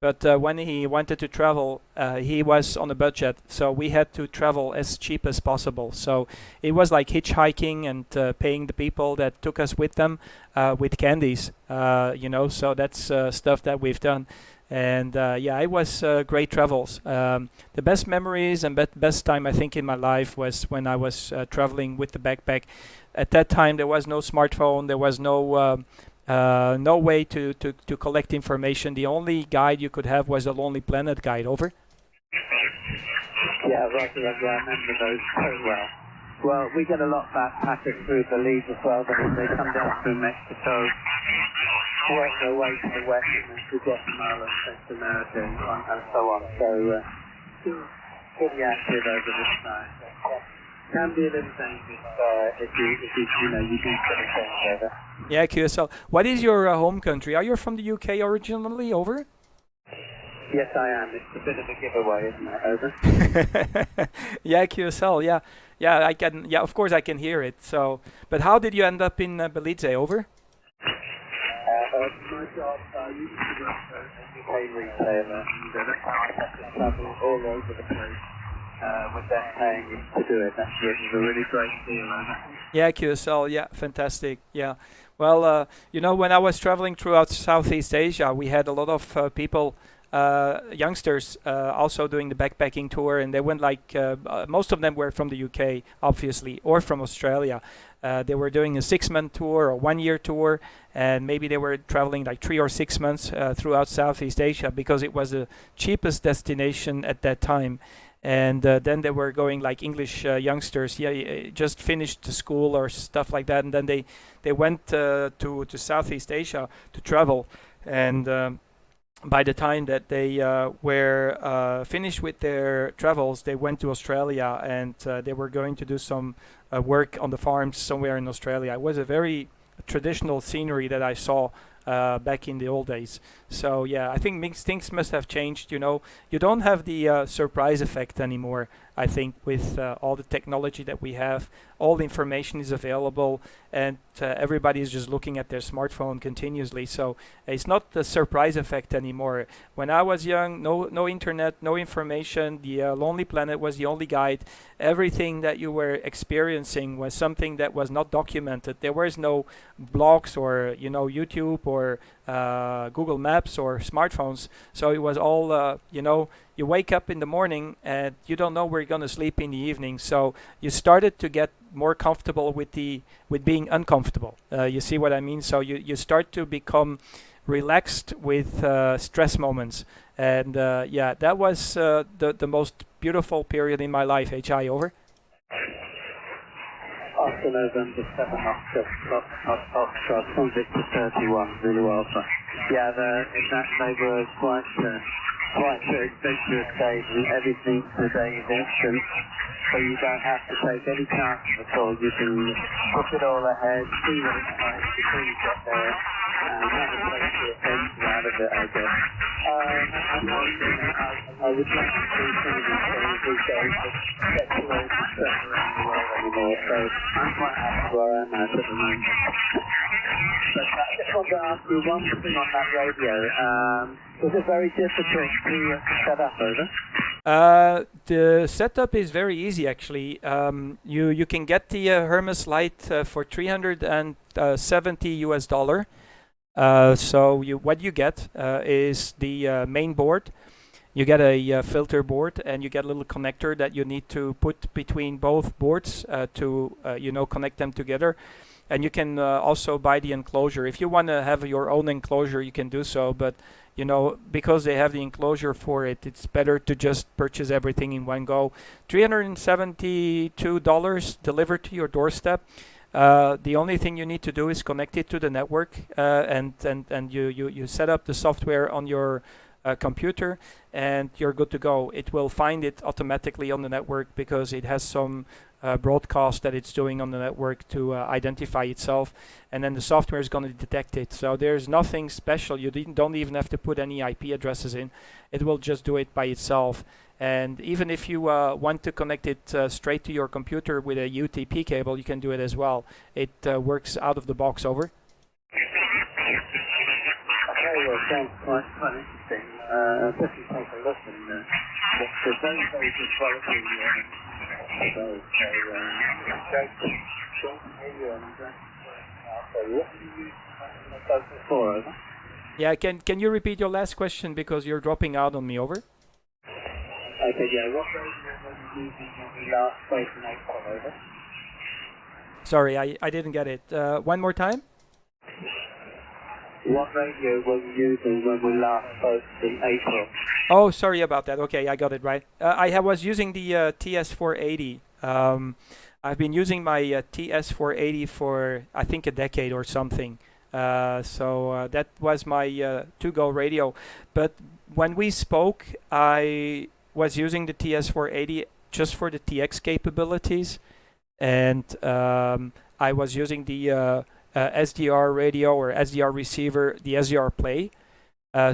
But when he wanted to travel, he was on a budget, so we had to travel as cheap as possible. So it was like hitchhiking and paying the people that took us with them with candies, So that's stuff that we've done. And it was great travels. The best memories and best time I think in my life was when I was traveling with the backpack. At that time, there was no smartphone. There was no way to collect information. The only guide you could have was the Lonely Planet guide. Over. Yeah, right. I remember those very well. Well, we get a lot of backpackers through Belize as well. They come down through Mexico, work their way to the west and to Guatemala and Central America and so on. So, pretty active over this time. Can be a little dangerous if you do silly things over. Yeah, QSL. What is your home country? Are you from the UK originally? Over. Yes, I am. It's a bit of a giveaway, isn't it? Over. Yeah, QSL. Yeah, I can. Yeah, of course I can hear it. So, but how did you end up in Belize? Over. My job, I used to work for a UK retailer, and that's how I had to travel all over the place. With them paying to do it. That's a really great deal. Yeah, QSL. Yeah, fantastic. Yeah. Well, when I was traveling throughout Southeast Asia, we had a lot of people, youngsters, also doing the backpacking tour, and they went like most of them were from the UK, obviously, or from Australia. They were doing a 6-month tour or 1-year tour, and maybe they were traveling like 3 or 6 months throughout Southeast Asia because it was the cheapest destination at that time. And then they were going like English youngsters, just finished school or stuff like that, and then they went to Southeast Asia to travel. And by the time that they were finished with their travels, they went to Australia, and they were going to do some work on the farms somewhere in Australia. It was a very traditional scenery that I saw back in the old days. So yeah, I think things must have changed. You don't have the surprise effect anymore. I think with all the technology that we have, all the information is available, and everybody is just looking at their smartphone continuously. So it's not the surprise effect anymore. When I was young, no internet, no information. The Lonely Planet was the only guide. Everything that you were experiencing was something that was not documented. There was no blogs or YouTube or Google Maps or smartphones. So it was all you wake up in the morning and you don't know where you're going to sleep in the evening. So you started to get more comfortable with being uncomfortable. You see what I mean? So you start to become relaxed with stress moments. And that was the most beautiful period in my life. HI, over. After November 7 Oxford, Victor 31, really well. So, yeah, they were quite adventurous days, and everything today is instant, so you don't have to take any chances at all. You can book it all ahead, see what it's like before you get there, and have a take the attention out of it, I guess. I would like to see some of these things these days that get to know the stress around the world anymore, so I'm quite happy where I'm at the moment. But I just want to ask you one thing on that radio. Was it very difficult to set up, over? The setup is very easy, actually. You can get the Hermes Lite for $370 US. So what you get is the main board. You get a filter board, and you get a little connector that you need to put between both boards to connect them together. and you can also buy the enclosure. If you want to have your own enclosure, you can do so, but you know, because they have the enclosure for it, it's better to just purchase everything in one go. $372 delivered to your doorstep. The only thing you need to do is connect it to the network, and you set up the software on your computer, and you're good to go. It will find it automatically on the network because it has some broadcast that it's doing on the network to identify itself, and then the software is going to detect it. So there's nothing special. You don't even have to put any IP addresses in. It will just do it by itself. And even if you want to connect it straight to your computer with a UTP cable, you can do it as well. It works out of the box. Over. Okay, well, sounds quite interesting. Definitely take a look, and it's a very, very good quality. Yeah, can you repeat your last question because you're dropping out on me? Over. Okay, yeah, what radio were you using when we last spoke in April? Over. Sorry, I didn't get it. One more time. What radio were you using when we last spoke in April? Oh, sorry about that. Okay, I got it right. I was using the TS480. I've been using my TS480 for, I think, a decade or something. So that was my to-go radio. But when we spoke, I was using the TS480 just for the TX capabilities. And I was using the SDR radio or SDR receiver, the SDR Play.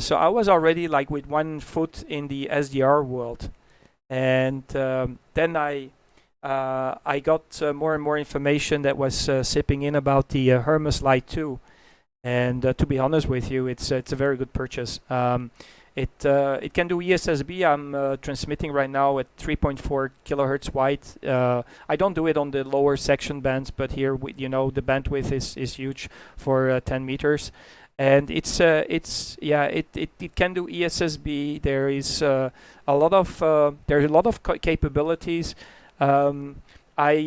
So I was already like with 1 foot in the SDR world. And then I got more and more information that was sipping in about the Hermes Lite 2. And to be honest with you, it's a very good purchase. It can do ESSB. I'm transmitting right now at 3.4 kilohertz wide. I don't do it on the lower section bands, but here, you know, the bandwidth is huge for 10 meters, and it can do ESSB. There is a lot of capabilities. I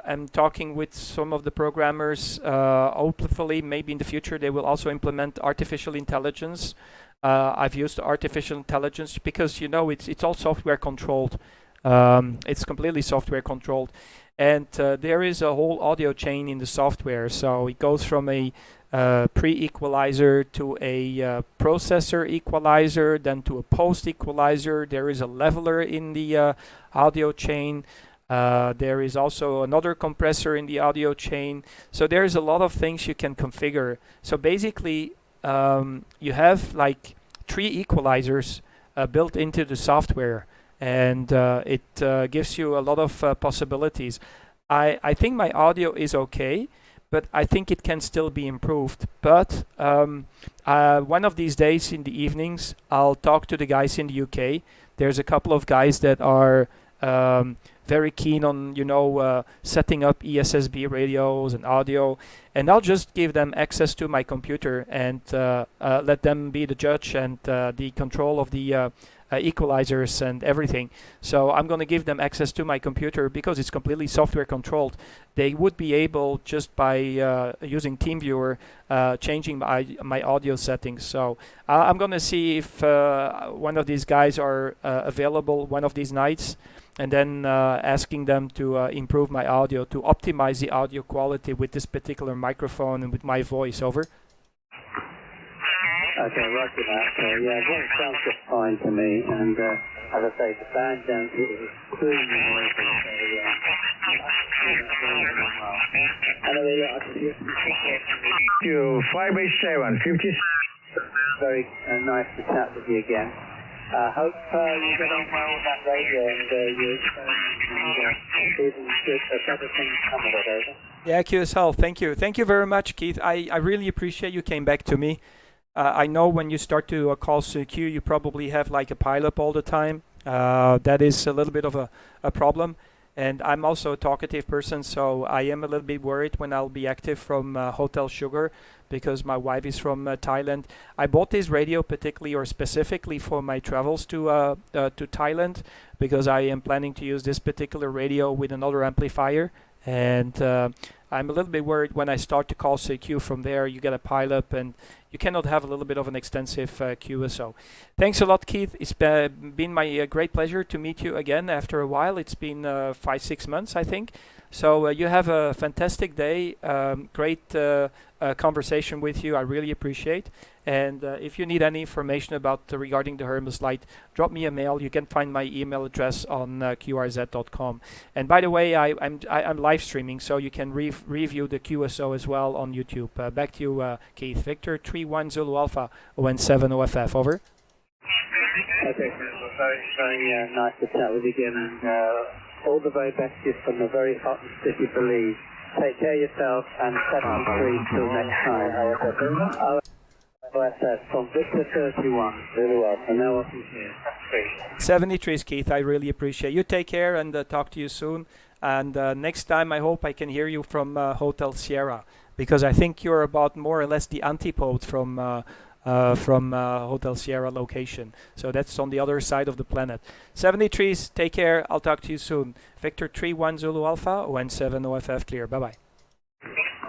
am talking with some of the programmers. Hopefully, maybe in the future they will also implement artificial intelligence. I've used artificial intelligence because, you know, it's all software controlled. It's completely software controlled, and there is a whole audio chain in the software. So it goes from a pre-equalizer to a processor equalizer, then to a post-equalizer. There is a leveler in the audio chain. There is also another compressor in the audio chain. So there's a lot of things you can configure. So basically, you have like 3 equalizers built into the software, and it gives you a lot of possibilities. I think my audio is okay, but I think it can still be improved. But one of these days in the evenings, I'll talk to the guys in the UK. There's a couple of guys that are very keen on, you know, setting up ESSB radios and audio, and I'll just give them access to my computer and let them be the judge and the control of the equalizers and everything. So I'm going to give them access to my computer because it's completely software controlled. They would be able, just by using TeamViewer, changing my audio settings. So I'm going to see if one of these guys are available one of these nights, and then asking them to improve my audio, to optimize the audio quality with this particular microphone and with my voice. Over. Okay, right with that. Yeah, voice sounds just fine to me, and as I say, the band down here is extremely noisy, so anyway, yeah, I can hear You 587 50. Very nice to chat with you again. Hope you get on well with that radio, and you're even better things coming over. Yeah, QSL, thank you. Thank you very much, Keith. I really appreciate you came back to me. I know when you start to call CQ, you probably have like a pile-up all the time. That is a little bit of a problem. And I'm also a talkative person, so I am a little bit worried when I'll be active from Hotel Sugar, because my wife is from Thailand. I bought this radio particularly or specifically for my travels to Thailand, because I am planning to use this particular radio with another amplifier. And I'm a little bit worried when I start to call CQ from there, you get a pileup and you cannot have a little bit of an extensive QSO. Thanks a lot, Keith. It's been my great pleasure to meet you again after a while. It's been 5-6 months, I think. So you have a fantastic day. Great conversation with you. I really appreciate. And if you need any information about regarding the Hermes Lite, drop me a mail. You can find my email address on qrz.com. And by the way, I'm live streaming, so you can review the QSO as well on YouTube. Back to you, Keith. Victor 31 Zulu Alpha ON7 OFF. Over. Okay, well, very nice to chat with you again, and all the very best to you from the very hot and sticky Belize. Take care of yourself, and 73 till next time. OSS from Victor 31. Really well. And now welcome here. 73, Keith. I really appreciate you. Take care and talk to you soon. And next time, I hope I can hear you from Hotel Sierra, because I think you're about more or less the antipode from Hotel Sierra location. So that's on the other side of the planet. 73s, take care. I'll talk to you soon. Victor 31 Zulu Alpha, ON7 OFF clear. Bye-bye.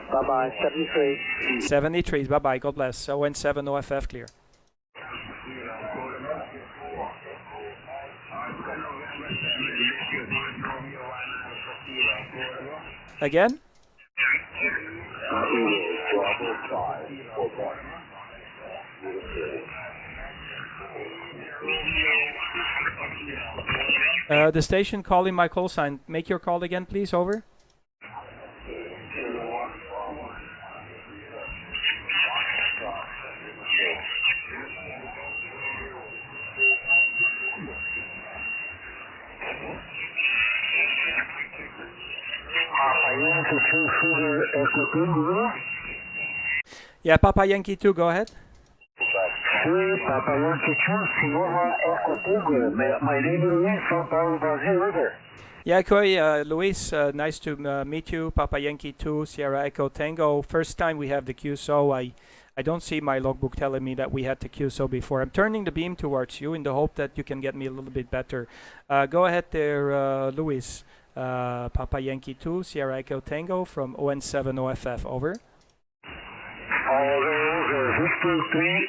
Bye-bye. 73. 73s, bye-bye. God bless. ON7 OFF clear. Again? The station calling my call sign. Make your call again, please. Over. Yeah, Papa Yankee 2, go ahead. Papa Yankee 2, Sierra Echo Tango. My name is Luis from Brazil River. Yeah, Koi, Luis, nice to meet you. Papa Yankee 2, Sierra Echo Tango. First time we have the QSO. I don't see my logbook telling me that we had the QSO before. I'm turning the beam towards you in the hope that you can get me a little bit better. Go ahead there, Luis. Papa Yankee 2, Sierra Echo Tango from ON7 OFF. Over. Victor 3,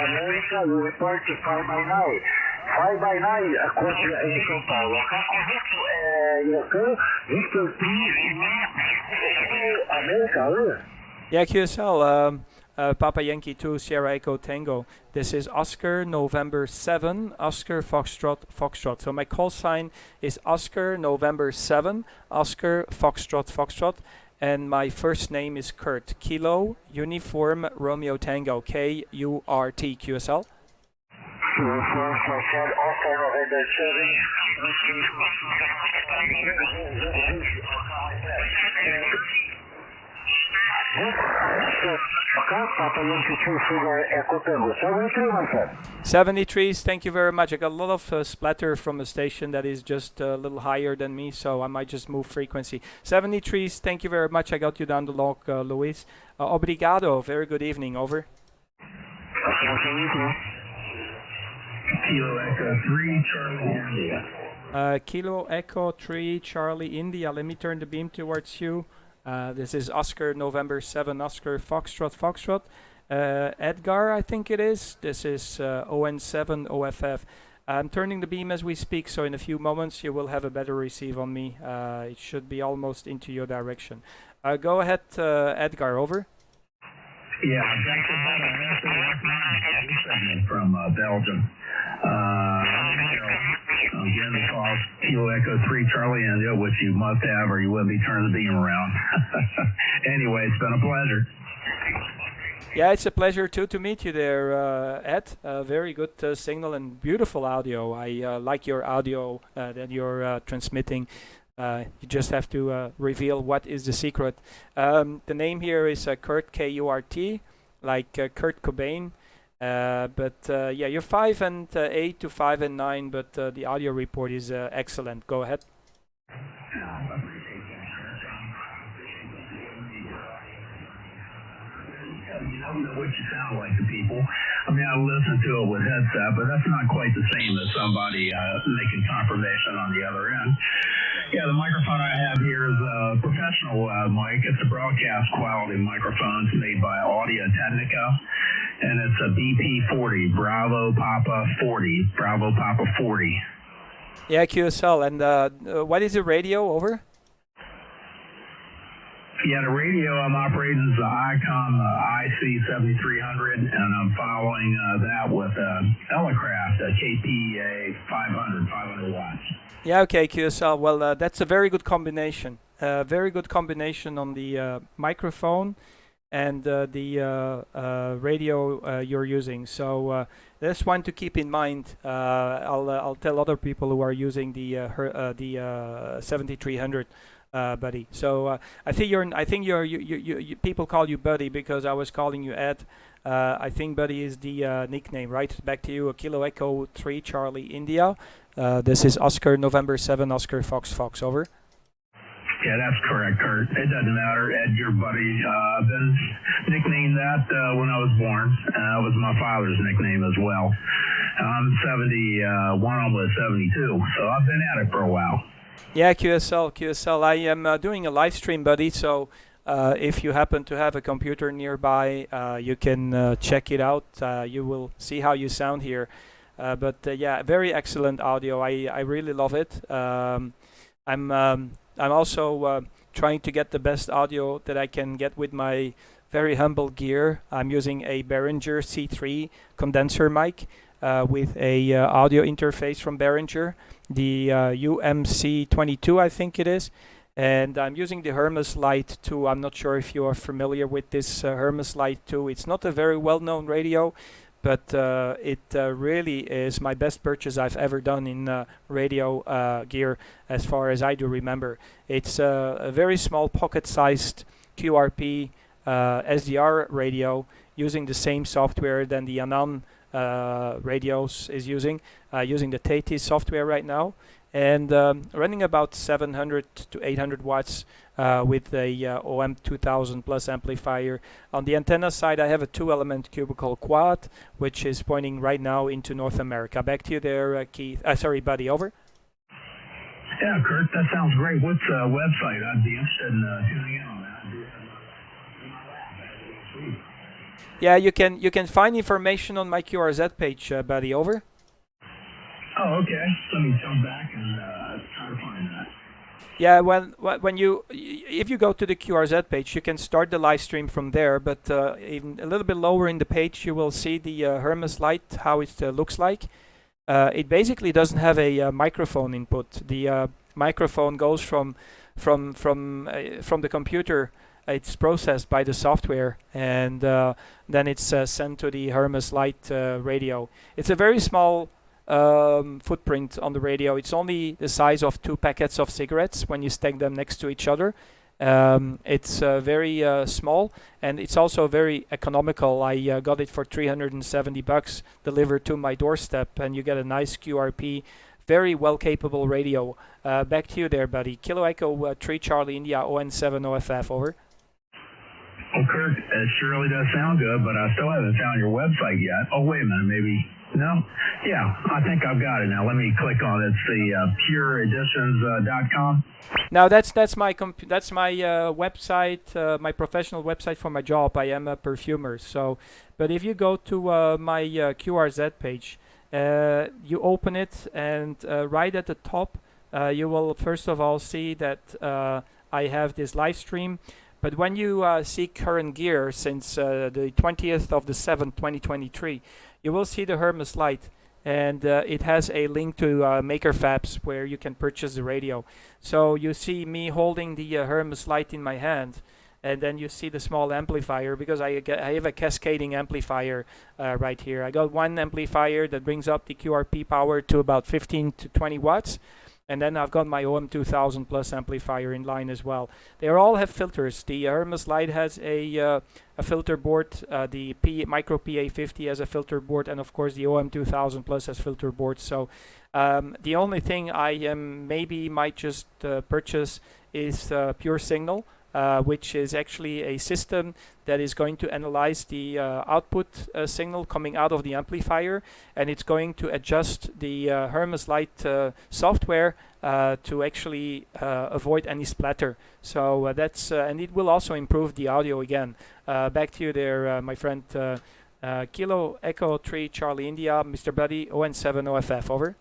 America, we report to 5 by 9. 5 by 9, according to São Paulo. Victor 3, America, yeah, QSL, Papa Yankee 2, Sierra Echo Tango. This is Oscar November 7, Oscar Foxtrot, Foxtrot. So my call sign is Oscar November 7, Oscar Foxtrot, Foxtrot. And my first name is Kurt. Kilo Uniform Romeo Tango. K-U-R-T. QSL. Papa Yankee 2, Sugar Echo Tango. 73, my friend. 73s, thank you very much. I got a lot of splatter from a station that is just a little higher than me, so I might just move frequency. 73s, thank you very much. I got you down the log, Luis. Obrigado. Very good evening. Over. Kilo Echo 3, Charlie India. Kilo Echo 3, Charlie India. Let me turn the beam towards you. This is Oscar November 7, Oscar Foxtrot, Foxtrot. Edgar, I think it is. This is ON7 OFF. I'm turning the beam as we speak, so in a few moments you will have a better receive on me. It should be almost into your direction. Go ahead, Edgar, over. Yeah, from Belgium. Again, the call Kilo Echo 3 Charlie India, which you must have or you wouldn't be turning the beam around. Anyway, it's been a pleasure. Yeah, it's a pleasure too to meet you there, Ed. Very good signal and beautiful audio. I like your audio that you're transmitting. You just have to reveal what is the secret. The name here is Kurt, K-U-R-T, like Kurt Cobain. Yeah, you're 5 and 8 to 5 and 9, but the audio report is excellent. Go ahead. You don't know what you sound like to people. I mean, I listen to it with headset, but that's not quite the same as somebody making confirmation on the other end. Yeah, the microphone I have here is a professional mic. It's a broadcast quality microphone. It's made by Audio Technica, and it's a BP40, Bravo Papa 40, Bravo Papa 40. Yeah, QSL. And what is the radio? Over? Yeah, the radio I'm operating is the ICOM IC7300, and I'm following that with Elecraft, a KPA 500 watts. Yeah, okay, QSL. Well, that's a very good combination. Very good combination on the microphone and the radio you're using. So that's one to keep in mind. I'll tell other people who are using the 7300. Buddy. So I think you people call you Buddy because I was calling you Ed. I think Buddy is the nickname, right? Back to you. Kilo Echo 3 Charlie India. This is Oscar November 7 Oscar Fox Fox. Over. Yeah, that's correct, Kurt. It doesn't matter. Ed, your buddy. I've been nicknamed that when I was born. That was my father's nickname as well. I'm 71, almost 72, so I've been at it for a while. Yeah, QSL. I am doing a live stream, buddy. So if you happen to have a computer nearby, you can check it out. You will see how you sound here. But yeah, very excellent audio. I really love it. I'm also trying to get the best audio that I can get with my very humble gear. I'm using a Behringer C3 condenser mic with a audio interface from Behringer. The UMC22, I think it is, and I'm using the Hermes Lite 2. I'm not sure if you are familiar with this Hermes Lite 2. It's not a very well-known radio, but it really is my best purchase I've ever done in radio gear, as far as I do remember. It's a very small pocket-sized QRP SDR radio using the same software than the Anan radios is using the Teti software right now, and running about 700 to 800 watts with a OM 2000 plus amplifier. On the antenna side, I have a 2-element cubicle quad, which is pointing right now into North America. Back to you there, Keith. Sorry, Buddy. Over. Yeah, Kurt, that sounds great. What's the website? I'd be interested in tuning in on that. Yeah, you can find information on my QRZ page, Buddy. Over. Oh, okay. Let me jump back and try to find that. Yeah, well, if you go to the QRZ page, you can start the live stream from there. But even a little bit lower in the page, you will see the Hermes Lite, how it looks like. It basically doesn't have a microphone input. The microphone goes from the computer. It's processed by the software, and then it's sent to the Hermes Lite radio. It's a very small footprint on the radio. It's only the size of 2 packets of cigarettes when you stack them next to each other. It's very small, and it's also very economical. I got it for $370 delivered to my doorstep, and you get a nice QRP, very well capable radio. Back to you there, buddy. Kilo Echo 3 Charlie India ON7 OFF. Over. Well, Kurt, it surely does sound good, but I still haven't found your website yet. Oh, wait a minute, maybe. No? Yeah, I think I've got it now. Let me click on it. It's the pureeditions.com. Now that's my website, my professional website for my job. I am a perfumer. So, but if you go to my QRZ page, you open it, and right at the top, you will first of all see that I have this live stream. But when you see current gear since the 20th of the 7th, 2023, you will see the Hermes Lite, and it has a link to Maker Fabs where you can purchase the radio. So you see me holding the Hermes Lite in my hand, and then you see the small amplifier, because I have a cascading amplifier right here. I got one amplifier that brings up the QRP power to about 15 to 20 watts. And then I've got my OM 2000 plus amplifier in line as well. They all have filters. The Hermes Lite has a filter board. The Micro PA50 has a filter board, and of course the OM 2000 plus has filter boards. So the only thing I might just purchase is pure signal. which is actually a system that is going to analyze the output signal coming out of the amplifier, and it's going to adjust the Hermes Lite software to actually avoid any splatter. So that's and it will also improve the audio again. Back to you there, my friend. Kilo Echo 3 Charlie India, Mr. Buddy, ON7 OFF, over.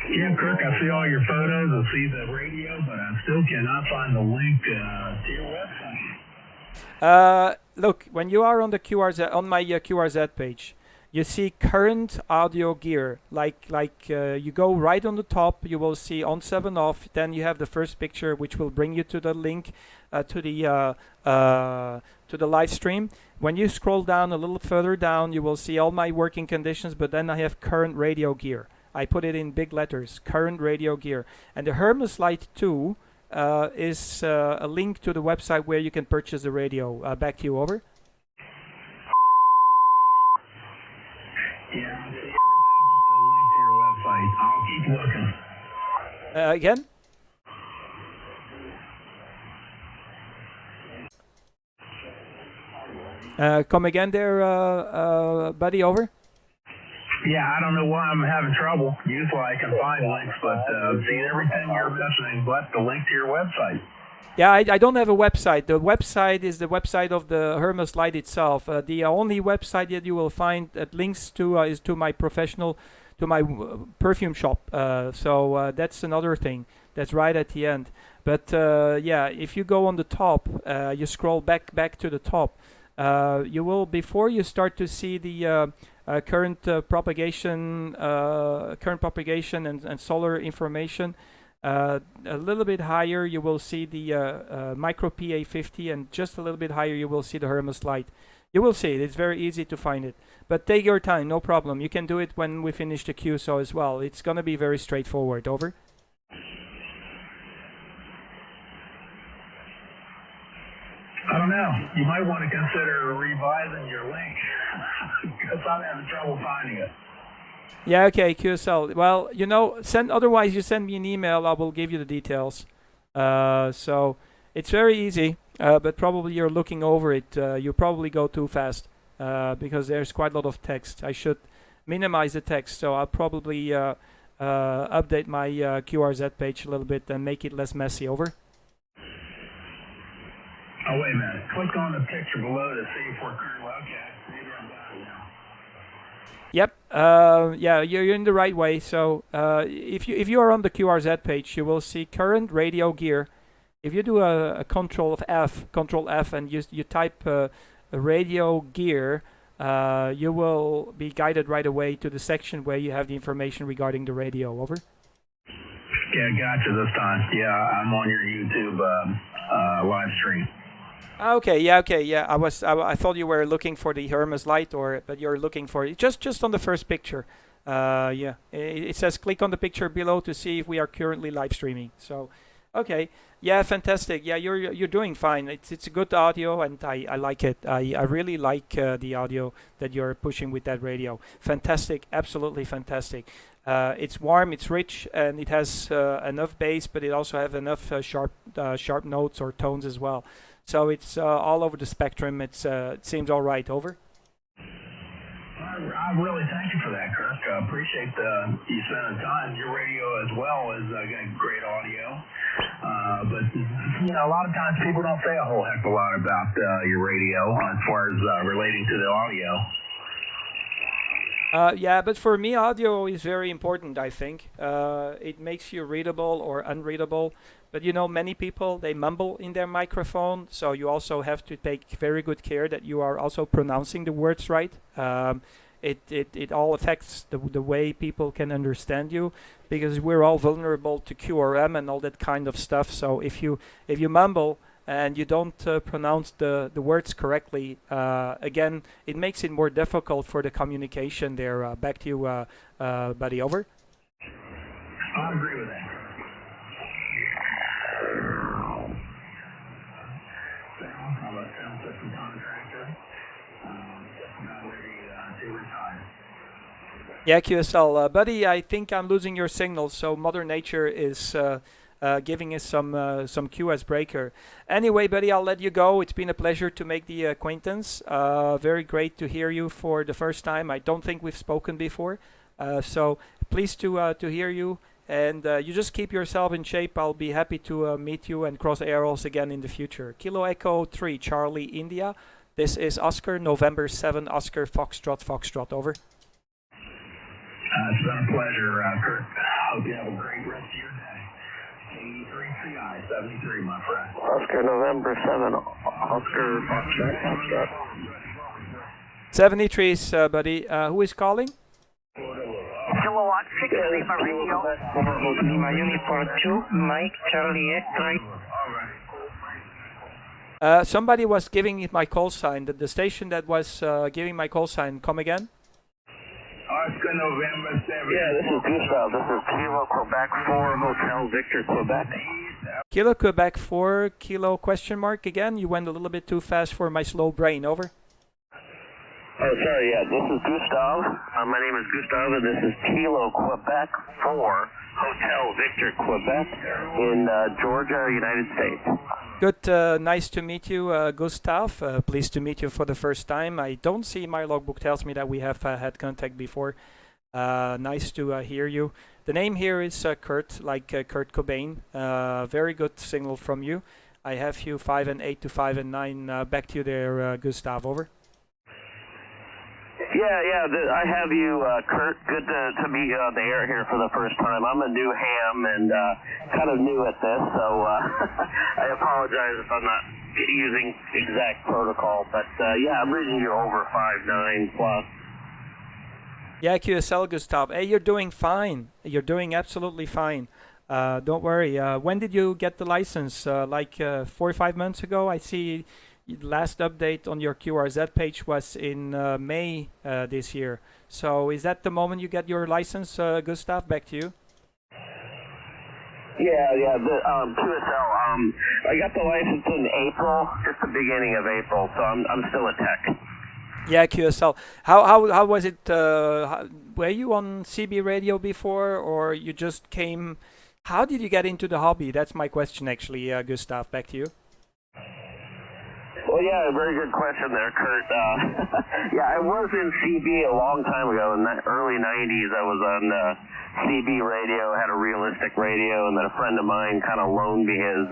Yeah, Kirk, I see all your photos, I see the radio, but I still cannot find the link to your website. Look, when you are on the QRZ, on my QRZ page, you see current audio gear. Like you go right on the top, you will see on 7 off. Then you have the first picture, which will bring you to the link to the live stream. When you scroll down a little further down, you will see all my working conditions. But then I have current radio gear. I put it in big letters, current radio gear. And the Hermes Lite 2 is a link to the website where you can purchase the radio. Back to you, over. Yeah, I see everything with the link to your website. I'll keep looking. Again? Come again there, buddy, over? Yeah, I don't know why I'm having trouble. Usually I can find links, but see everything you're mentioning but the link to your website. Yeah, I don't have a website. The website is the website of the Hermes Lite itself. The only website that you will find that links to is to my perfume shop. So that's another thing. That's right at the end. But yeah, if you go on the top, you scroll back to the top. You will, before you start to see the current propagation and solar information, a little bit higher you will see the micro PA50, and just a little bit higher you will see the Hermes Lite. You will see it. It's very easy to find it. But take your time, no problem. You can do it when we finish the QSO as well. It's going to be very straightforward. Over. I don't know. You might want to consider revising your link because I'm having trouble finding it. Yeah, okay, QSL. Well, you know, otherwise you send me an email, I will give you the details. So it's very easy, but probably you're looking over it. You probably go too fast because there's quite a lot of text. I should minimize the text, so I'll probably update my QRZ page a little bit and make it less messy. Over. Oh, wait a minute. Click on the picture below to see if we're currently. Okay, maybe I'm done now. Yep. Yeah, you're in the right way. So if you are on the QRZ page, you will see current radio gear. If you do a Control F, and you type a radio gear, you will be guided right away to the section where you have the information regarding the radio. Over. Yeah, gotcha this time. Yeah, I'm on your YouTube live stream. Okay, yeah. I thought you were looking for the Hermes Lite, but you're looking for it just on the first picture. Yeah, it says click on the picture below to see if we are currently live streaming. So, okay, yeah, fantastic. Yeah, you're doing fine. It's a good audio, and I like it. I really like the audio that you're pushing with that radio. Fantastic, absolutely fantastic. It's warm, it's rich, and it has enough bass, but it also has enough sharp notes or tones as well. So it's all over the spectrum. It seems all right. Over. I really thank you for that, Kirk. I appreciate you spending time. Your radio as well is great audio. But, you know, a lot of times people don't say a whole heck of a lot about your radio as far as relating to the audio. Yeah, but for me, audio is very important, I think. It makes you readable or unreadable. But, you know, many people, they mumble in their microphone. So you also have to take very good care that you are also pronouncing the words right. It all affects the way people can understand you, because we're all vulnerable to QRM and all that kind of stuff. So if you mumble and you don't pronounce the words correctly, again, it makes it more difficult for the communication there. Back to you, buddy. Over. I agree with that. I'm a sound system contractor. Just about ready to retire. Yeah, QSL. Buddy, I think I'm losing your signal, so Mother Nature is giving us some QS breaker. Anyway, buddy, I'll let you go. It's been a pleasure to make the acquaintance. Very great to hear you for the first time. I don't think we've spoken before, so pleased to hear you. And you just keep yourself in shape. I'll be happy to meet you and cross arrows again in the future. Kilo Echo 3, Charlie, India. This is Oscar, November 7, Oscar, Foxtrot, Foxtrot, over. It's been a pleasure, Kurt. Hope you have a great rest of your day. 83CI 73, my friend. Oscar, November 7, Oscar, Foxtrot, Foxtrot. 73 is, buddy. Who is calling? Kilowatt 6, Lima Radio. Lima Uniform 2, Mike, Charlie X-ray. Somebody was giving it my call sign. The station that was giving my call sign. Come again? Oscar, November 7. Yeah, this is Gustav. This is Kilo Quebec 4, Hotel Victor Quebec. Kilo Quebec 4, Kilo question mark again. You went a little bit too fast for my slow brain. Over. Oh, sorry, yeah, this is Gustav. My name is Gustav, and this is Kilo Quebec 4, Hotel Victor Quebec in Georgia, United States. Good, nice to meet you, Gustav. Pleased to meet you for the first time. I don't see my logbook tells me that we have had contact before. Nice to hear you. The name here is Kurt, like Kurt Cobain. Very good signal from you. I have you 5 and 8 to 5 and 9. Back to you there, Gustav. Over. Yeah, I have you, Kurt. Good to meet you on the air here for the first time. I'm a new ham and kind of new at this, so I apologize if I'm not using exact protocol. But yeah, I'm reading you over 5.9 plus. Yeah, QSL, Gustav. Hey, you're doing fine. You're doing absolutely fine. Don't worry. When did you get the license? Like 4 or 5 months ago? I see. Last update on your QRZ page was in May this year. So is that the moment you get your license, Gustav? Back to you. Yeah, the QSL. I got the license in April, just the beginning of April. So I'm still a tech. Yeah, QSL. How was it? Were you on CB radio before, or you just came? How did you get into the hobby? That's my question, actually, Gustav. Back to you. Well, yeah, very good question there, Kurt. Yeah, I was in CB a long time ago. In the early 90s, I was on CB radio, had a realistic radio, and then a friend of mine kind of loaned me his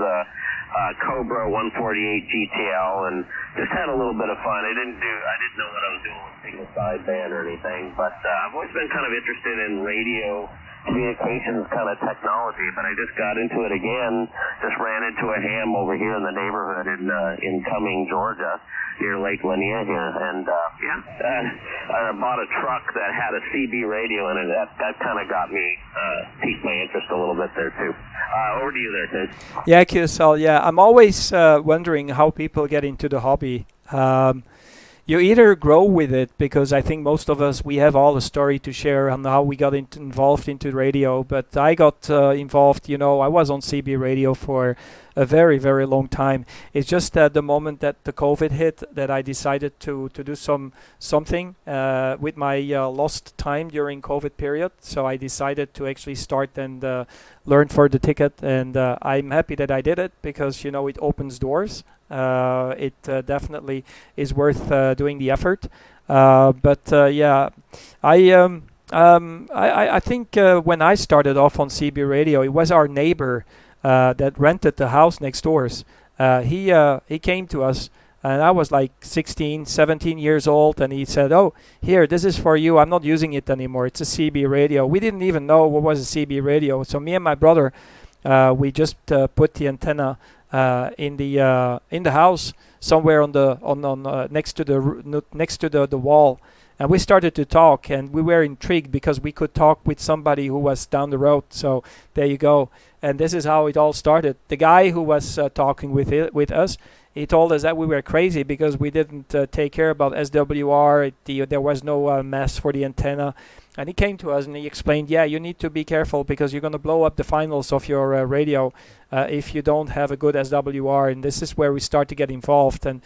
Cobra 148 GTL and just had a little bit of fun. I didn't know what I was doing with single sideband or anything, but I've always been kind of interested in radio communications kind of technology, but I just got into it again. Just ran into a ham over here in the neighborhood in Cumming, Georgia, near Lake Lanier here, and I bought a truck that had a CB radio in it. That kind of got me piqued my interest a little bit there too. Over to you there, Ted. Yeah, QSL. Yeah, I'm always wondering how people get into the hobby. You either grow with it, because I think most of us, we have all a story to share on how we got involved into radio. But I got involved, I was on CB radio for a very, very long time. It's just at the moment that the COVID hit that I decided to do something with my lost time during COVID period. So I decided to actually start and learn for the ticket. And I'm happy that I did it, because, it opens doors. It definitely is worth doing the effort. Yeah, I think when I started off on CB radio, it was our neighbor that rented the house next doors. He came to us, and I was like 16, 17 years old, and he said, "Oh, here, this is for you. I'm not using it anymore. It's a CB radio." We didn't even know what was a CB radio, so me and my brother, we just put the antenna in the house somewhere next to the wall, and we started to talk, and we were intrigued because we could talk with somebody who was down the road. So there you go, and this is how it all started. The guy who was talking with us, he told us that we were crazy because we didn't take care about SWR. There was no mass for the antenna. And he came to us and he explained, yeah, you need to be careful because you're going to blow up the finals of your radio if you don't have a good SWR. And this is where we start to get involved. And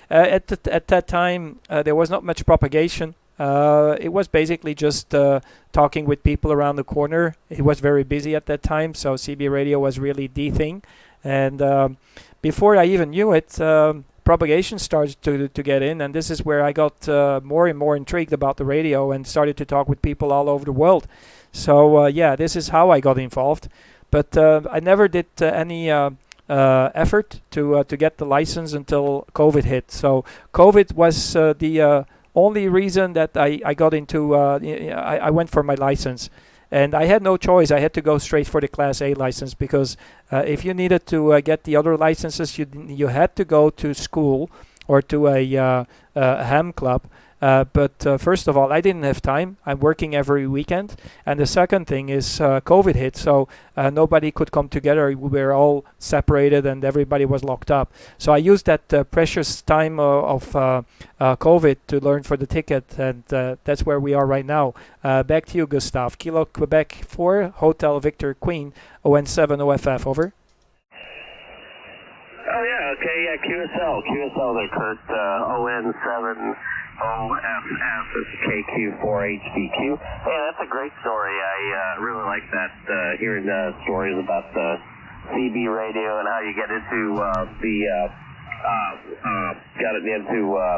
at that time, there was not much propagation. It was basically just talking with people around the corner. It was very busy at that time, so CB radio was really the thing. And before I even knew it, propagation started to get in, and this is where I got more and more intrigued about the radio and started to talk with people all over the world. So yeah, this is how I got involved. But I never did any effort to get the license until COVID hit. So COVID was the only reason that I got into, I went for my license. And I had no choice. I had to go straight for the Class A license because if you needed to get the other licenses, you had to go to school or to a ham club. But first of all, I didn't have time. I'm working every weekend. And the second thing is COVID hit, so nobody could come together. We were all separated and everybody was locked up. So I used that precious time of COVID to learn for the ticket, and that's where we are right now. Back to you, Gustav. Kilo Quebec 4, Hotel Victor Queen, ON7 OFF, over. Oh, yeah, okay, yeah, QSL there, Kurt, ON7 OFF, this is KQ4HBQ. Hey, that's a great story. I really like that, hearing stories about the CB radio and how you get into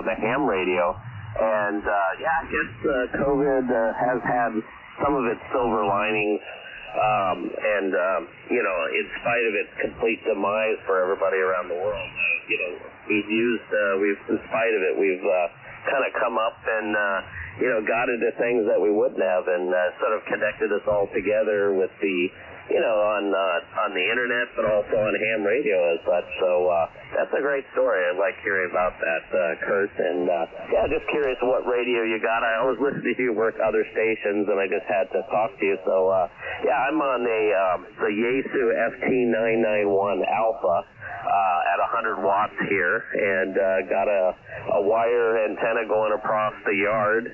the ham radio. And, yeah, I guess COVID has had some of its silver linings. In spite of its complete demise for everybody around the world, in spite of it, we've kind of come up and, got into things that we wouldn't have, and sort of connected us all together with the, on the internet, but also on ham radio as such. So that's a great story. I like hearing about that, Kurt. And yeah, just curious what radio you got. I always listen to you work other stations, and I just had to talk to you. So yeah, I'm on the Yaesu FT991 Alpha. At 100 watts here, and got a wire antenna going across the yard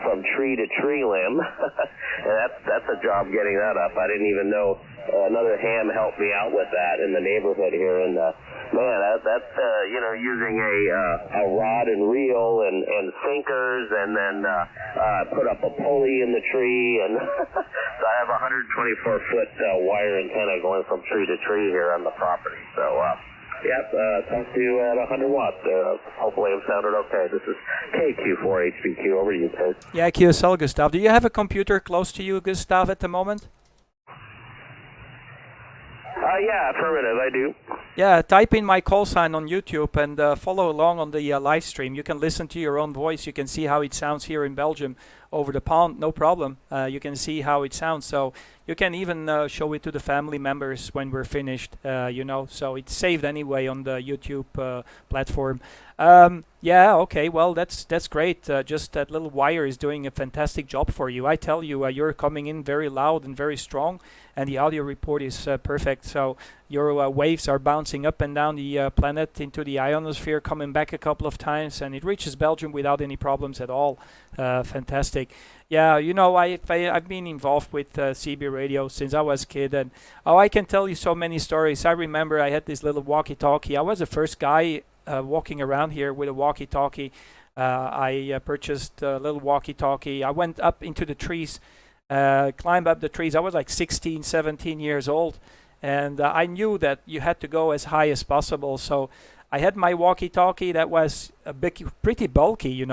from tree to tree limb. And that's a job getting that up. I didn't even know another ham helped me out with that in the neighborhood here. And man, that's using a rod and reel and sinkers, and then put up a pulley in the tree, and so I have a 124-foot wire antenna going from tree to tree here on the property. So talk to you at 100 watts. Hopefully it sounded okay. This is KQ4HBQ. Over to you, Kurt. Yeah, QSL, Gustav. Do you have a computer close to you, Gustav, at the moment? Yeah, affirmative, I do. Yeah, type in my call sign on YouTube and follow along on the live stream. You can listen to your own voice. You can see how it sounds here in Belgium over the pond, no problem. You can see how it sounds. So you can even show it to the family members when we're finished, So it's saved anyway on the YouTube platform. Yeah, okay, well, that's great. Just that little wire is doing a fantastic job for you. I tell you, you're coming in very loud and very strong, and the audio report is perfect. So your waves are bouncing up and down the planet into the ionosphere, coming back a couple of times, and it reaches Belgium without any problems at all. Fantastic. Yeah, I've been involved with CB radio since I was a kid, and I can tell you so many stories. I remember I had this little walkie-talkie. I was the first guy walking around here with a walkie-talkie. I purchased a little walkie-talkie. I went up into the trees, climbed up the trees. I was like 16, 17 years old, and I knew that you had to go as high as possible. So I had my walkie-talkie that was pretty bulky,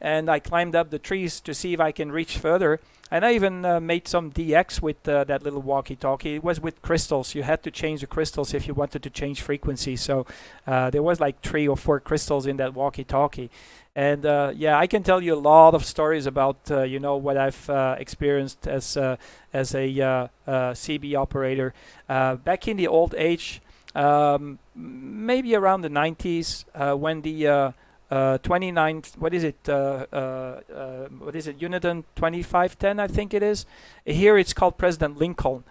and I climbed up the trees to see if I can reach further. And I even made some DX with that little walkie-talkie. It was with crystals. You had to change the crystals if you wanted to change frequency. So there was like 3 or 4 crystals in that walkie-talkie. And yeah, I can tell you a lot of stories about what I've experienced as a CB operator back in the old age, maybe around the 90s when the 29, what is it, Uniden 2510, I think it is. Here it's called President Lincoln.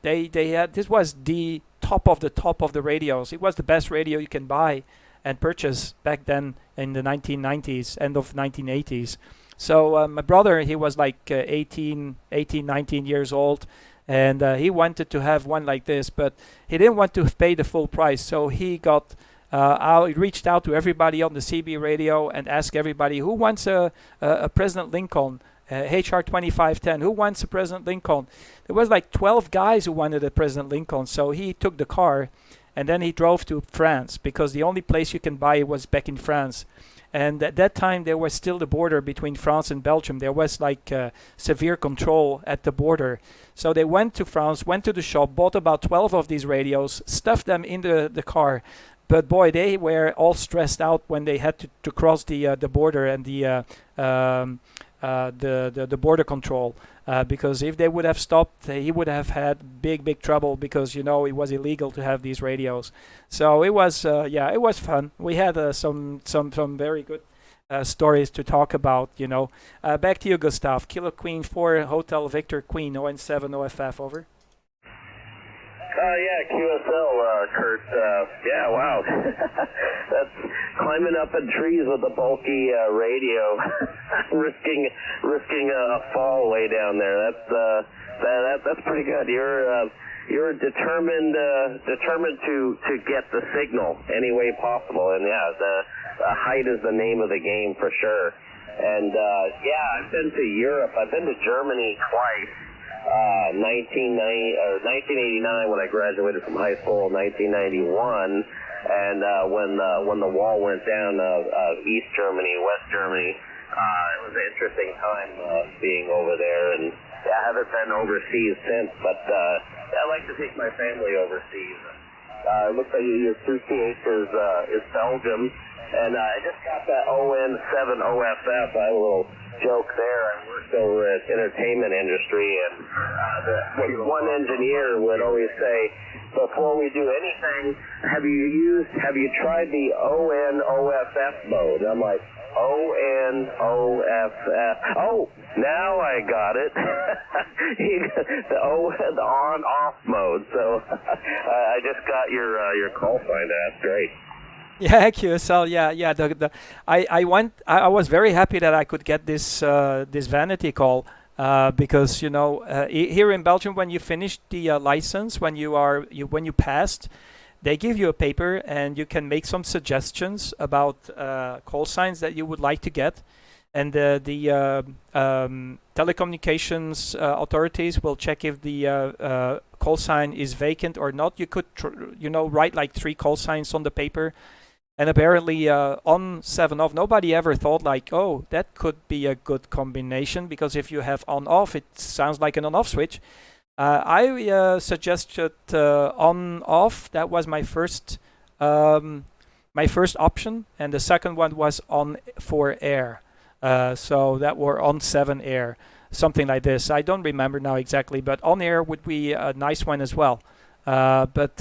They had, this was the top of the radios. It was the best radio you can buy and purchase back then in the 1990s, end of 1980s. So my brother, he was like 18, 19 years old, and he wanted to have one like this, but he didn't want to pay the full price, so he got I reached out to everybody on the CB radio and asked everybody who wants a President Lincoln. HR 2510, who wants a President Lincoln? There was like 12 guys who wanted a President Lincoln, so he took the car and then he drove to France because the only place you can buy it was back in France. And at that time there was still the border between France and Belgium. There was like severe control at the border. So they went to France, went to the shop, bought about 12 of these radios, stuffed them in the car. But boy, they were all stressed out when they had to cross the border and the border control, because if they would have stopped, he would have had big trouble, because it was illegal to have these radios. So it was it was fun. We had some very good stories to talk about. Back to you, Gustav. Kilo Queen 4 Hotel Victor Queen ON7 OFF, over. Yeah, QSL, Kurt. Yeah, wow. That's climbing up in trees with a bulky radio, risking a fall way down there. That's pretty good. You're determined to get the signal any way possible, and yeah, the height is the name of the game for sure. And I've been to Europe. I've been to Germany twice. 1989 when I graduated from high school, 1991, and when the wall went down, East Germany, West Germany, it was an interesting time being over there, and I haven't been overseas since, but I like to take my family overseas. It looks like your 3CH is Belgium, and I just got that ON7 OFF. I have a little joke there. I worked over at entertainment industry, and one engineer would always say, before we do anything, have you tried the ONOFF mode? I'm like, ONOFF. Oh, now I got it. the on-off mode. So I just got your call sign. That's great. Yeah, QSL. Yeah. I was very happy that I could get this vanity call, because here in Belgium, when you finish the license, when you passed, they give you a paper and you can make some suggestions about call signs that you would like to get, and the telecommunications authorities will check if the call sign is vacant or not. You could write like 3 call signs on the paper. And apparently on 7-off, nobody ever thought like, oh, that could be a good combination, because if you have on-off, it sounds like an on-off switch. I suggested on-off. That was my first option, and the second one was on for air. So that were on 7 air, something like this. I don't remember now exactly, but on air would be a nice one as well. But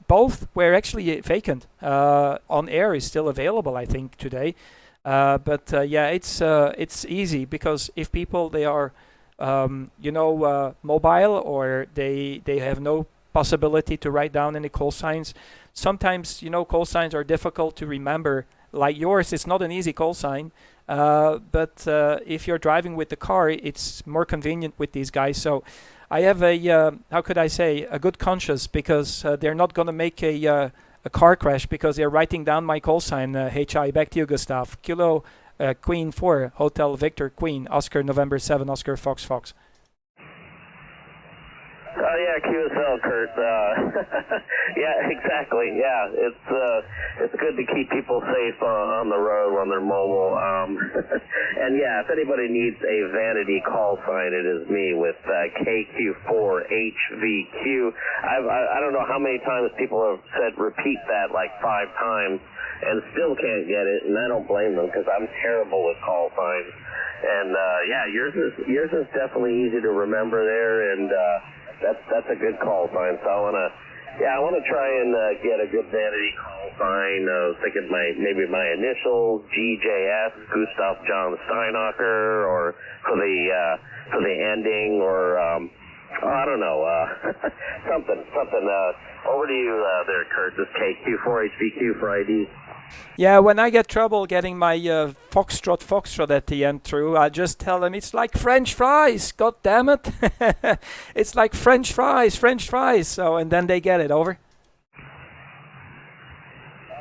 both were actually vacant. On air is still available, I think, today. But it's easy, because if people, they are mobile, or they have no possibility to write down any call signs. Sometimes call signs are difficult to remember. Like yours, it's not an easy call sign. But if you're driving with the car, it's more convenient with these guys. So I have a good conscience, because they're not going to make a car crash because they're writing down my call sign. HI, back to you, Gustav. Kilo Queen 4 Hotel Victor Queen Oscar November 7 Oscar Fox. Yeah, QSL, Kurt. Yeah, exactly. Yeah, it's good to keep people safe on the road when they're mobile. And yeah, if anybody needs a vanity call sign, it is me with KQ4HVQ. I don't know how many times people have said repeat that like 5 times and still can't get it, and I don't blame them, because I'm terrible with call signs. And yours is definitely easy to remember there, and that's a good call sign. So I want to try and get a good vanity call sign. I was thinking maybe my initials, GJS, Gustav John Steinacher, or for the ending, or I don't know, something. Over to you there, Kurt. This KQ4HVQ for ID. Yeah, when I get trouble getting my foxtrot at the end through, I just tell them it's like French fries. God damn it. It's like French fries. So, and then they get it. Over.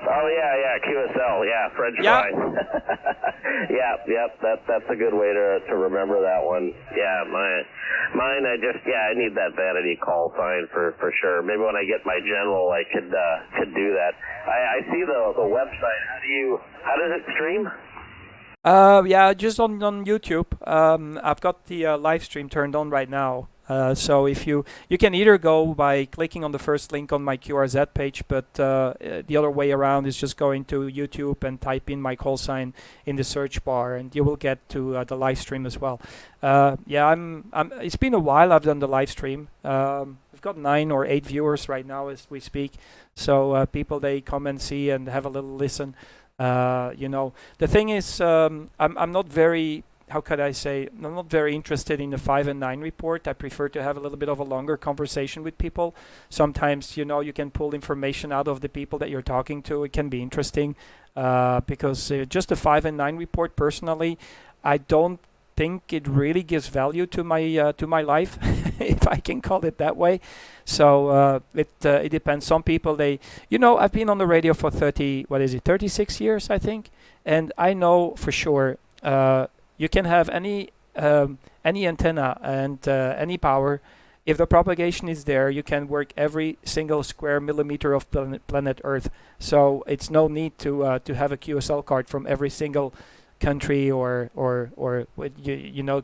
Oh yeah, QSL, yeah, French Yeah. fries. Yep, that's a good way to remember that one. Yeah, mine, I need that vanity call sign for sure. Maybe when I get my general, I could do that. I see the website. How does it stream? Yeah, just on YouTube. I've got the live stream turned on right now. So if you can either go by clicking on the first link on my QRZ page, but the other way around is just going to YouTube and type in my call sign in the search bar, and you will get to the live stream as well. Yeah, it's been a while I've done the live stream. We've got 9 or 8 viewers right now as we speak. So people, they come and see and have a little listen. The thing is, I'm not very, how could I say, I'm not very interested in the 5 and 9 report. I prefer to have a little bit of a longer conversation with people. Sometimes, you can pull information out of the people that you're talking to. It can be interesting because just the 5 and 9 report, personally, I don't think it really gives value to my life, if I can call it that way. So it depends. Some people, I've been on the radio for 36 years, I think, and I know for sure you can have any antenna and any power. If the propagation is there, you can work every single square millimeter of planet Earth. So it's no need to have a QSL card from every single country or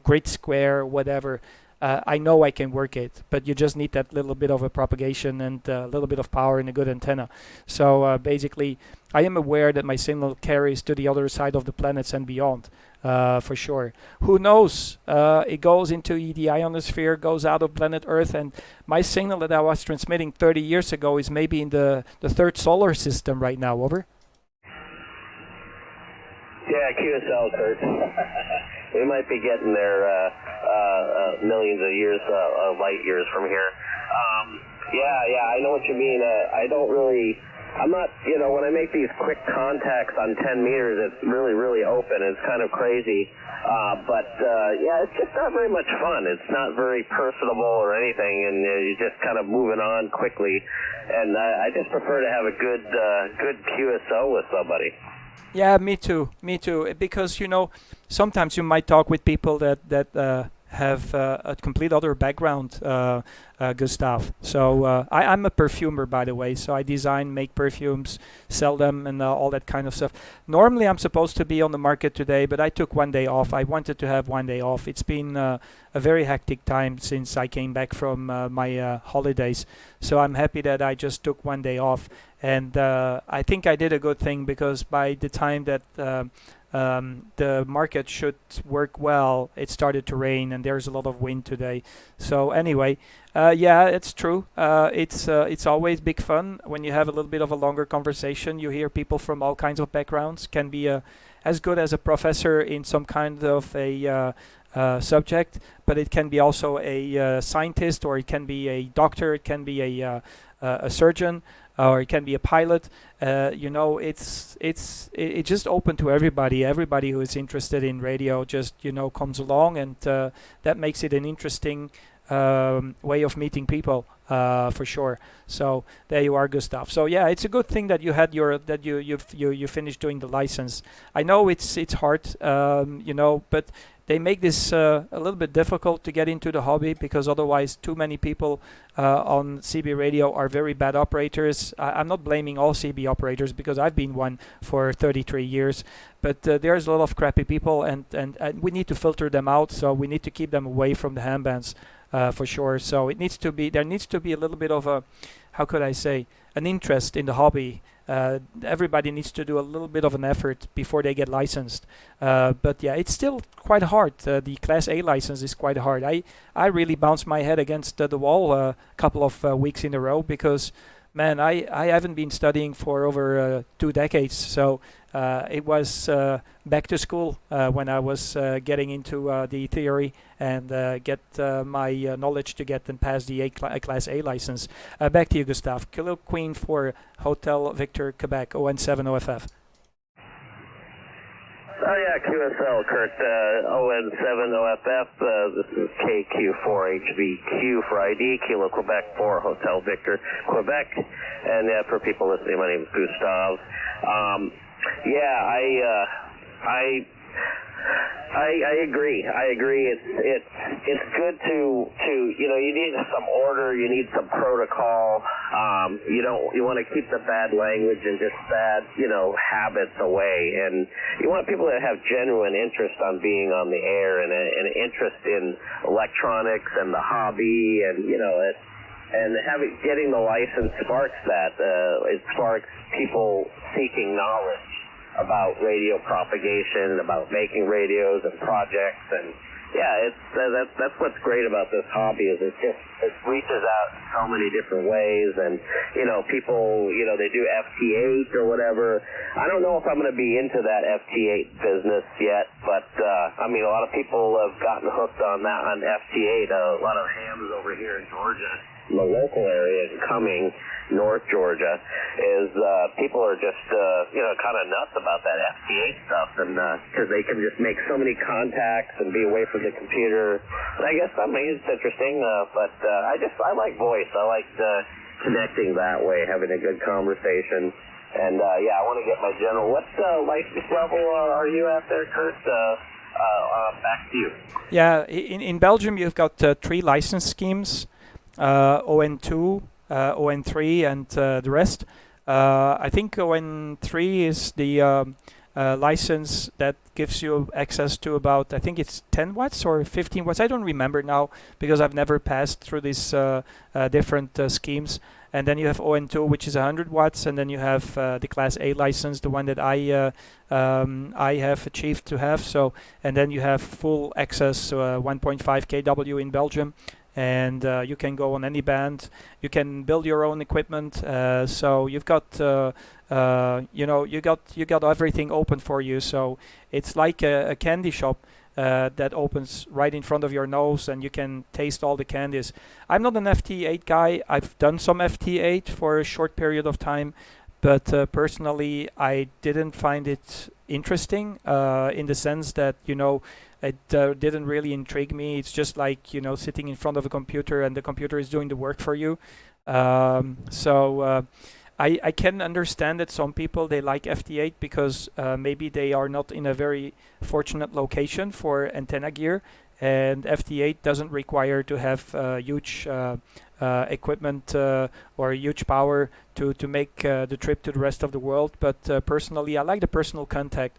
grid square, whatever. I know I can work it, but you just need that little bit of a propagation and a little bit of power in a good antenna. So basically, I am aware that my signal carries to the other side of the planets and beyond, for sure. Who knows? It goes into the ionosphere, goes out of planet Earth, and my signal that I was transmitting 30 years ago is maybe in the third solar system right now. Over. Yeah, QSL, Kurt. We might be getting there millions of years, light years from here. Yeah, I know what you mean. I'm not, when I make these quick contacts on 10 meters, it's really, really open. It's kind of crazy. Yeah, it's just not very much fun. It's not very personable or anything, and you're just kind of moving on quickly. And I just prefer to have a good QSO with somebody. Yeah, me too. Because sometimes you might talk with people that have a complete other background, Gustav. So I'm a perfumer, by the way. So I design, make perfumes, sell them, and all that kind of stuff. Normally, I'm supposed to be on the market today, but I took one day off. I wanted to have one day off. It's been a very hectic time since I came back from my holidays. So I'm happy that I just took one day off. And I think I did a good thing, because by the time that the market should work well, it started to rain, and there's a lot of wind today. So anyway, yeah, it's true. It's always big fun when you have a little bit of a longer conversation. You hear people from all kinds of backgrounds. Can be as good as a professor in some kind of a subject, but it can be also a scientist, or it can be a doctor, it can be a surgeon, or it can be a pilot. It's just open to everybody. Everybody who is interested in radio just comes along, and that makes it an interesting way of meeting people, for sure. So there you are, Gustav. So yeah, it's a good thing that you had you finished doing the license. I know it's hard, but they make this a little bit difficult to get into the hobby, because otherwise too many people on CB radio are very bad operators. I'm not blaming all CB operators, because I've been one for 33 years, but there's a lot of crappy people, and we need to filter them out. So we need to keep them away from the ham bands, for sure. So there needs to be a little bit of a, how could I say, an interest in the hobby. Everybody needs to do a little bit of an effort before they get licensed. But yeah, it's still quite hard. The Class A license is quite hard. I really bounced my head against the wall a couple of weeks in a row, because, man, I haven't been studying for over 2 decades. So it was back to school when I was getting into the theory and get my knowledge to get and pass the Class A license. Back to you, Gustav. Kilo Queen for Hotel Victor Quebec, ON7 OFF. Oh yeah, QSL, Kurt, ON7OFF, this is KQ4HVQ for ID, Kilo Quebec 4, Hotel Victor, Quebec, and for people listening, my name is Gustav. I agree. It's good to you need some order, you need some protocol. You want to keep the bad language and just bad habits away, and you want people that have genuine interest on being on the air and an interest in electronics and the hobby, and getting the license sparks that. It sparks people seeking knowledge about radio propagation, about making radios and projects, and that's what's great about this hobby is it reaches out in so many different ways, and people they do FT8 or whatever. I don't know if I'm going to be into that FT8 business yet, but a lot of people have gotten hooked on that on FT8. A lot of hams over here in Georgia, in the local area, coming North Georgia, is people are just kind of nuts about that FT8 stuff, and because they can just make so many contacts and be away from the computer. And I guess it's interesting, but I like voice. I like connecting that way, having a good conversation. And I want to get my general. What license level are you at there, Kurt? Back to you. Yeah, in Belgium you've got 3 license schemes, ON2. ON3 and the rest. I think ON3 is the license that gives you access to about, I think it's 10 watts or 15 watts. I don't remember now because I've never passed through these different schemes. And then you have ON2, which is 100 watts, and then you have the Class A license, the one that I have achieved to have. So, and then you have full access 1.5 kW in Belgium. And you can go on any band. You can build your own equipment. So you've got, you got everything open for you. So it's like a candy shop that opens right in front of your nose, and you can taste all the candies. I'm not an FT8 guy. I've done some FT8 for a short period of time, but personally, I didn't find it interesting in the sense that it didn't really intrigue me. It's just like, sitting in front of a computer and the computer is doing the work for you. I can understand that some people, they like FT8 because maybe they are not in a very fortunate location for antenna gear. And FT8 doesn't require to have huge equipment or huge power to make the trip to the rest of the world. But personally, I like the personal contact.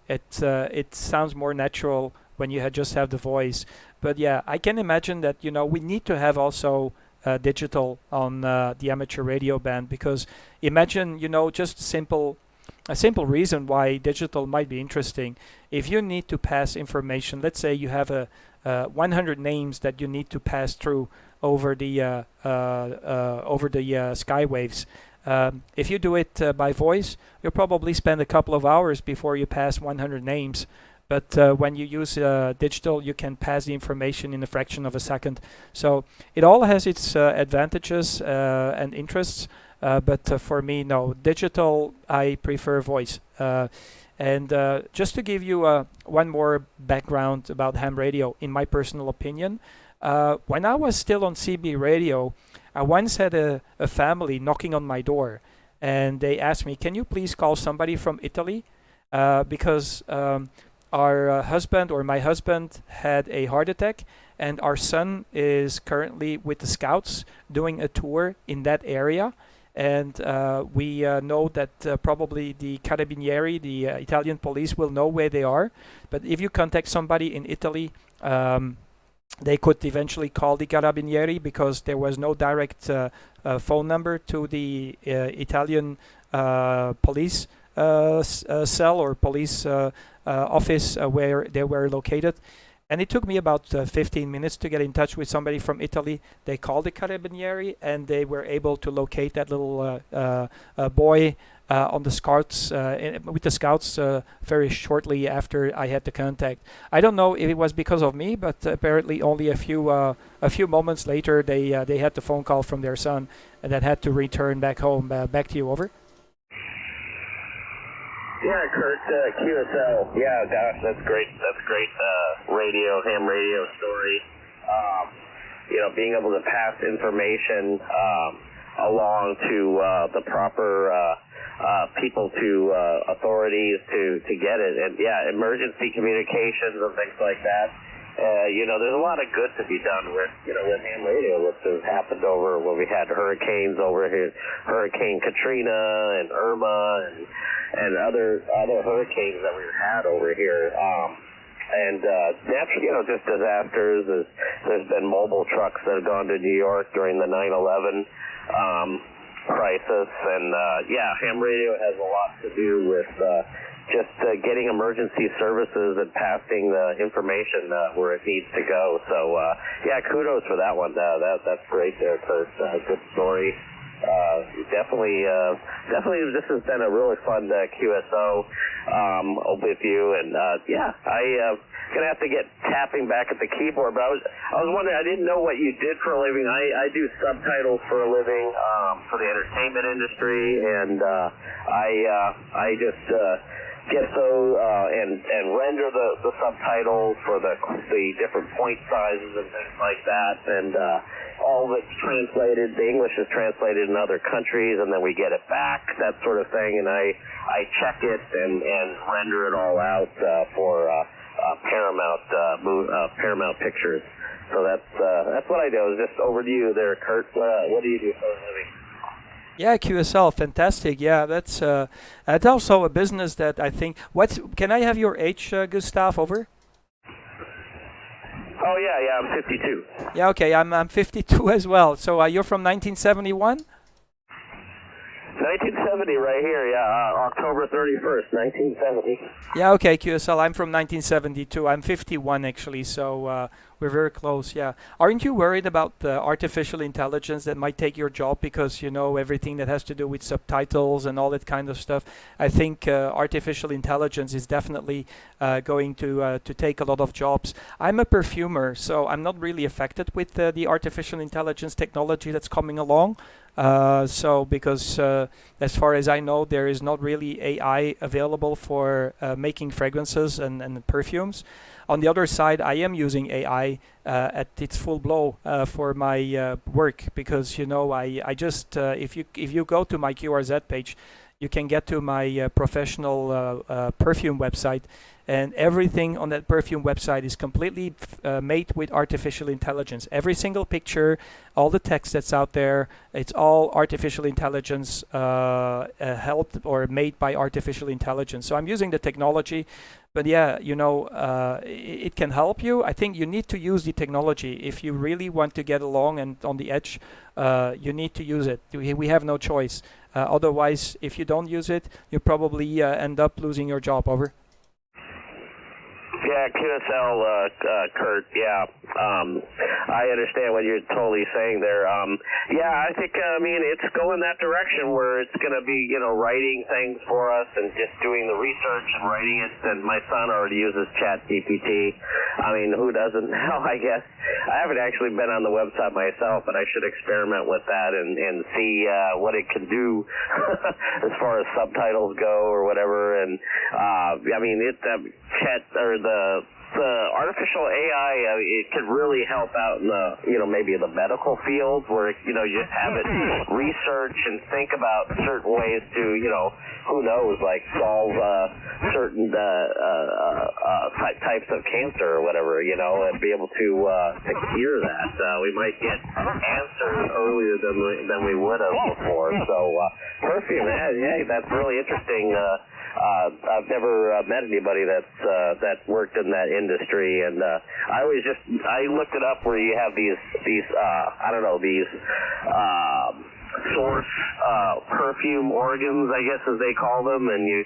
It sounds more natural when you just have the voice. But yeah, I can imagine that we need to have also digital on the amateur radio band, because imagine just a simple reason why digital might be interesting. If you need to pass information, let's say you have 100 names that you need to pass through over the skywaves. If you do it by voice, you'll probably spend a couple of hours before you pass 100 names. But when you use digital, you can pass the information in a fraction of a second. So it all has its advantages and interests. But for me, no. Digital, I prefer voice. And just to give you one more background about ham radio, in my personal opinion, when I was still on CB radio, I once had a family knocking on my door, and they asked me, "Can you please call somebody from Italy?" Because our husband, or my husband, had a heart attack, and our son is currently with the Scouts doing a tour in that area. And we know that probably the Carabinieri, the Italian police, will know where they are. But if you contact somebody in Italy, they could eventually call the Carabinieri, because there was no direct phone number to the Italian police cell or police office where they were located. And it took me about 15 minutes to get in touch with somebody from Italy. They called the Carabinieri, and they were able to locate that little boy on the Scouts, with the Scouts very shortly after I had the contact. I don't know if it was because of me, but apparently only a few moments later they had the phone call from their son, and that had to return back home. Back to you, over. Yeah, Kurt, QSL. Yeah, gosh, that's great. That's great radio, ham radio story. Being able to pass information along to the proper people, to authorities to get it. And, yeah, emergency communications and things like that. There's a lot of good to be done with ham radio, which has happened over when we had hurricanes over here, Hurricane Katrina and Irma and other hurricanes that we've had over here. And naturally, just disasters. There's been mobile trucks that have gone to New York during the 9/11 crisis. And, ham radio has a lot to do with just getting emergency services and passing the information where it needs to go. So, kudos for that one. That's great there, Kurt. Good story. Definitely, this has been a really fun QSO with you, and I'm gonna have to get tapping back at the keyboard. But I was wondering, I didn't know what you did for a living. I do subtitles for a living for the entertainment industry, and I just get those and render the subtitles for the different point sizes and things like that, and all of it's translated. The English is translated in other countries, and then we get it back, that sort of thing, and I check it and render it all out for Paramount Pictures. So that's what I do. Just over to you there, Kurt. What do you do for a living? Yeah, QSL, fantastic. Yeah, that's also a business that I think. Can I have your age, Gustav? Over. Oh yeah, I'm 52. Yeah, okay, I'm 52 as well. So you're from 1971? 1970 right here, yeah, October 31st, 1970. Yeah, okay, QSL, I'm from 1972. I'm 51 actually, so we're very close, yeah. Aren't you worried about artificial intelligence that might take your job because, everything that has to do with subtitles and all that kind of stuff? I think artificial intelligence is definitely going to take a lot of jobs. I'm a perfumer, so I'm not really affected with the artificial intelligence technology that's coming along. Because as far as I know, there is not really AI available for making fragrances and perfumes. On the other side, I am using AI at its full blow for my work because I just if you go to my QRZ page, you can get to my professional perfume website, and everything on that perfume website is completely made with artificial intelligence. Every single picture, all the text that's out there, it's all artificial intelligence helped or made by artificial intelligence. So I'm using the technology, but it can help you. I think you need to use the technology if you really want to get along and on the edge. You need to use it. We have no choice. Otherwise, if you don't use it, you probably end up losing your job. Over. Yeah, QSL, Kurt, yeah. I understand what you're totally saying there. I think, it's going that direction where it's going to be, writing things for us and just doing the research and writing it. And my son already uses ChatGPT. Who doesn't now, I guess? I haven't actually been on the website myself, but I should experiment with that and see what it can do as far as subtitles go or whatever. And, chat or the artificial AI, it could really help out in the, maybe the medical field where, you just have it research and think about certain ways to, who knows, like solve certain types of cancer or whatever, and be able to cure that. We might get answers earlier than we would have before. So, perfume, that's really interesting. I've never met anybody that worked in that industry, and I looked it up where you have these source perfume organs, I guess as they call them, and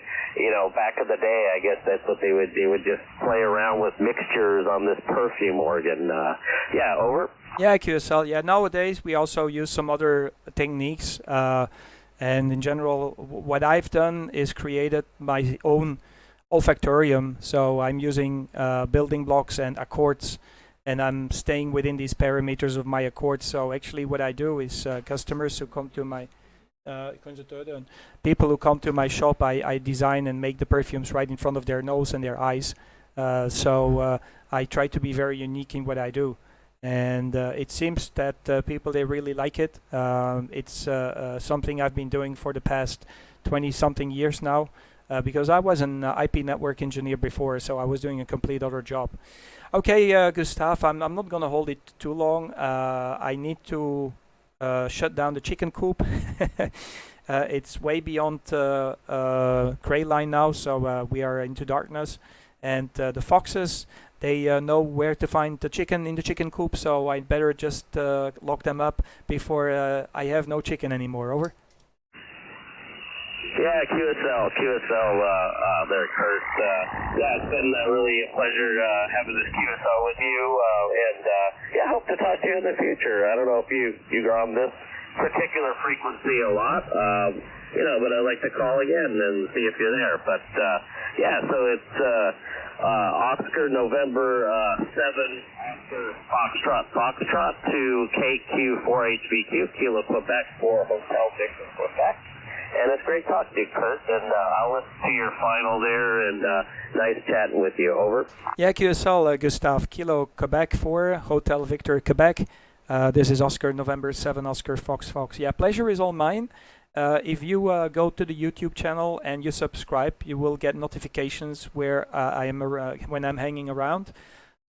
back in the day, I guess that's what they would just play around with mixtures on this perfume organ. Over. Yeah, QSL. Yeah, nowadays we also use some other techniques. And in general, what I've done is created my own olfactorium. So I'm using building blocks and accords, and I'm staying within these parameters of my accords. So actually what I do is customers who come to my consulteuren. People who come to my shop, I design and make the perfumes right in front of their nose and their eyes. So I try to be very unique in what I do. And it seems that people, they really like it. It's something I've been doing for the past 20-something years now, because I was an IP network engineer before, so I was doing a complete other job. Okay, Gustav, I'm not going to hold it too long. I need to shut down the chicken coop. It's way beyond gray line now, so we are into darkness. And the foxes, they know where to find the chicken in the chicken coop, so I'd better just lock them up before I have no chicken anymore. Over. Yeah, QSL there, Kurt. Yeah, it's been really a pleasure having this QSL with you, and yeah, I hope to talk to you in the future. I don't know if you go on this particular frequency a lot, but I'd like to call again and see if you're there. But yeah, so it's Oscar November 7 Foxtrot to KQ4HVQ, Kilo Quebec 4 Hotel Victor Quebec. And it's great talking to you, Kurt, and I'll listen to your final there, and nice chatting with you. Over. Yeah, QSL, Gustav, Kilo Quebec 4, Hotel Victor Quebec. This is Oscar November 7, Oscar Fox. Yeah, pleasure is all mine. If you go to the YouTube channel and you subscribe, you will get notifications where I am when I'm hanging around.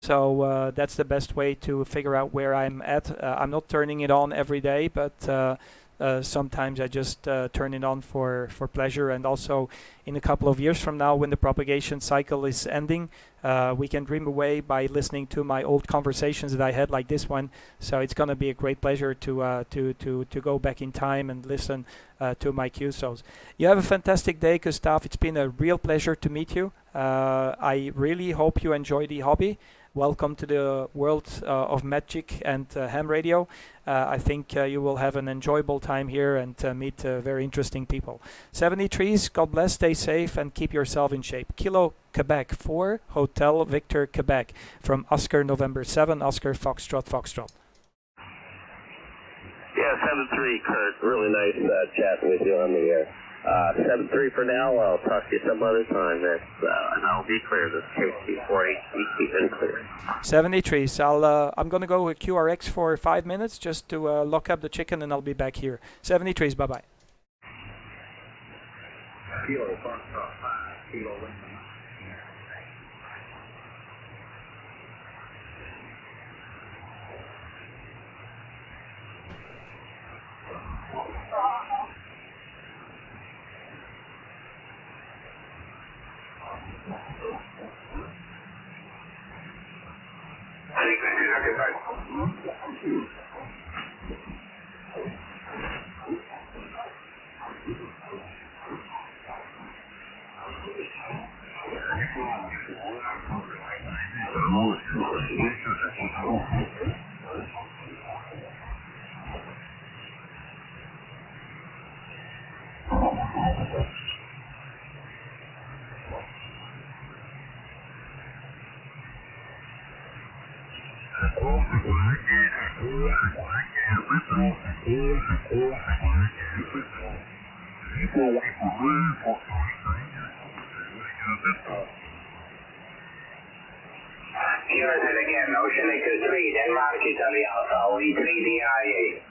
So that's the best way to figure out where I'm at. I'm not turning it on every day, but sometimes I just turn it on for pleasure. And also in a couple of years from now, when the propagation cycle is ending, we can dream away by listening to my old conversations that I had like this one. So it's going to be a great pleasure to go back in time and listen to my QSOs. You have a fantastic day, Gustav. It's been a real pleasure to meet you. I really hope you enjoy the hobby. Welcome to the world of magic and ham radio. I think you will have an enjoyable time here and meet very interesting people. 73s, God bless, stay safe and keep yourself in shape. Kilo Quebec 4, Hotel Victor Quebec, from Oscar November 7, Oscar Foxtrot. Yeah, 7-3, Kurt. Really nice chatting with you on the air. 7-3 for now. I'll talk to you some other time. And I'll be clear. This KQ4HVQ been clear. 73s. I'm going to go with QRX for 5 minutes just to lock up the chicken, and I'll be back here. 73s. Bye-bye. Kilo Foxtrot 5, Kilo Lima. Houston again, Ocean Echo 3, Denmark, Italy Alpha, OE3DIA.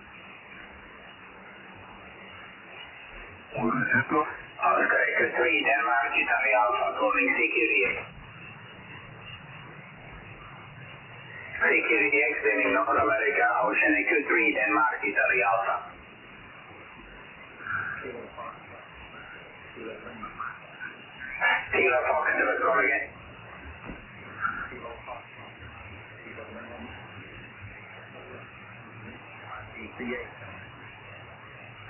Oscar Echo 3, Denmark, Italy Alpha, calling CQDX. CQDX, then in North America, Ocean Echo 3, Denmark, Italy Alpha. Kilo Fox, call again.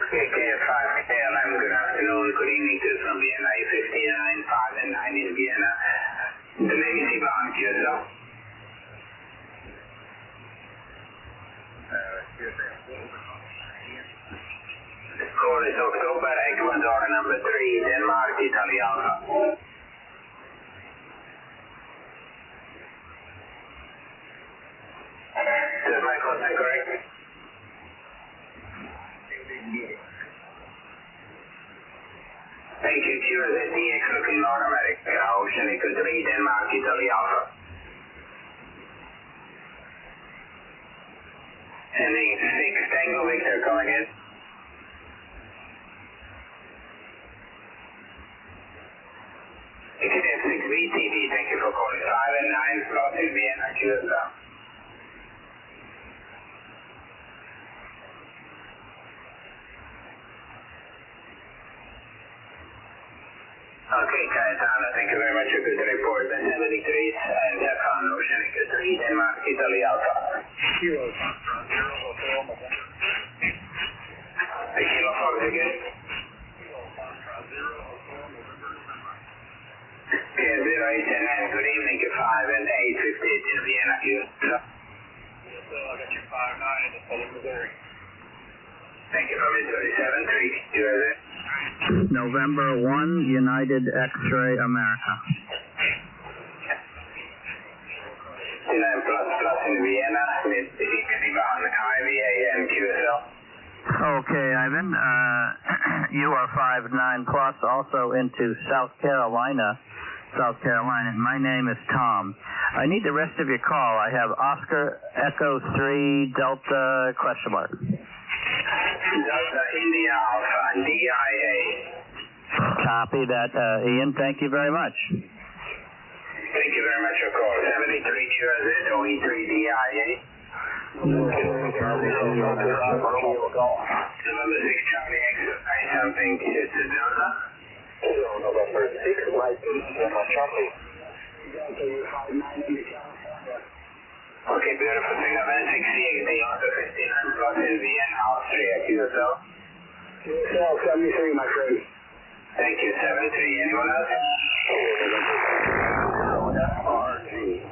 KF5 KLM, good afternoon, good evening to from Vienna, 59, 5 and 9 in Vienna. The name is Ivan, QSL. Call is October, Ecuador, number 3, Denmark, Italy Alpha. Is my contact correct? Thank you, QSDX looking North America, Oceanic 3, Denmark, Italy, Alpha. Ending 6, Tango Victor coming in. XF 6 VTV, thank you for calling 5 and 9, slot in Vienna, QSL. Okay, Cayetano, thank you very much for good report. The 73 and Japan, Oceanic 3, Denmark, Italy, Alpha. Kilo Foxtrot, 0 Hotel, November. The Kilo Fox again. Kilo Foxtrot, 0 Hotel, November. Okay, 0810, good evening, 5 and 8, 58 in Vienna, QSL. QSL, I got you 5-9 in the Southern Missouri. Thank you for Missouri 73, USA. November 1, United X-Ray America. 29 plus in Vienna, mid-Ivan, IVA and QSL. Okay, Ivan, you are 5-9 plus, also into South Carolina. My name is Tom. I need the rest of your call. I have Oscar Echo 3 Delta question mark. Delta India Alpha, DIA. Copy that, Ian. Thank you very much. Thank you very much for call. 73 QZ, OE3 DIA. November 6 Charlie X, something to Delta. November 6, Mike, Charlie. Okay, beautiful. Singapore 6CXD, also 59 plus in Vienna, Austria, QSL. QSL 73, my friend. Thank you, 73. Anyone else? FRG.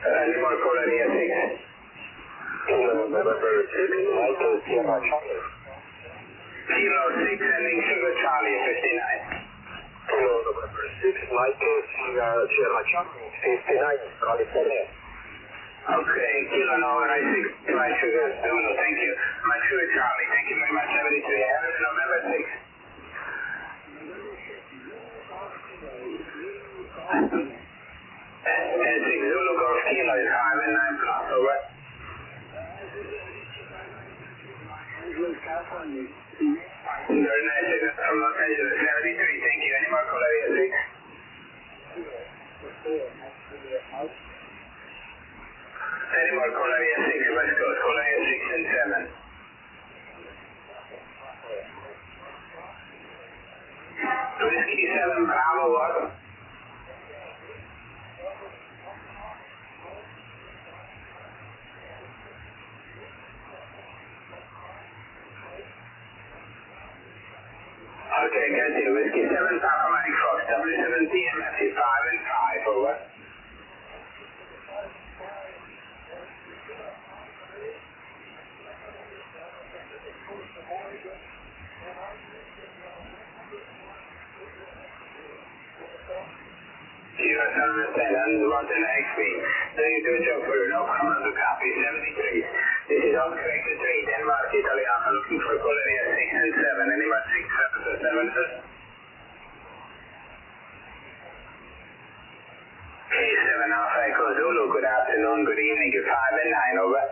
Any more call area 6? November 6, Michael, Sierra Charlie. Kilo 6, ending Sugar Charlie, 59. Kilo November 6, Michael, Sierra Charlie, 59, California. Okay, Kilo November 6, my Sugar, Zulu, thank you. My Sugar Charlie, thank you very much, 73. Hermes November 6. And 6 Zulu Golf Kilo is 5 and 9 plus, over. Very nice, from Los Angeles, 73, thank you. Any more call area 6? Any more call area 6, West Coast, call area 6 and 7. Whiskey 7, Bravo, what? Okay, got you. Whiskey 7, Papa Mike Fox, W7 TMF, 5 and 5, over. US understand, and want an XP. Then you do a job for you, no problem to copy. 73. This is Oscar Echo 3, Denmark, Italy, I'm looking for call area 6 and 7. Anyone 6 services? K7 Alpha Echo Zulu, good afternoon, good evening, 5 and 9, over.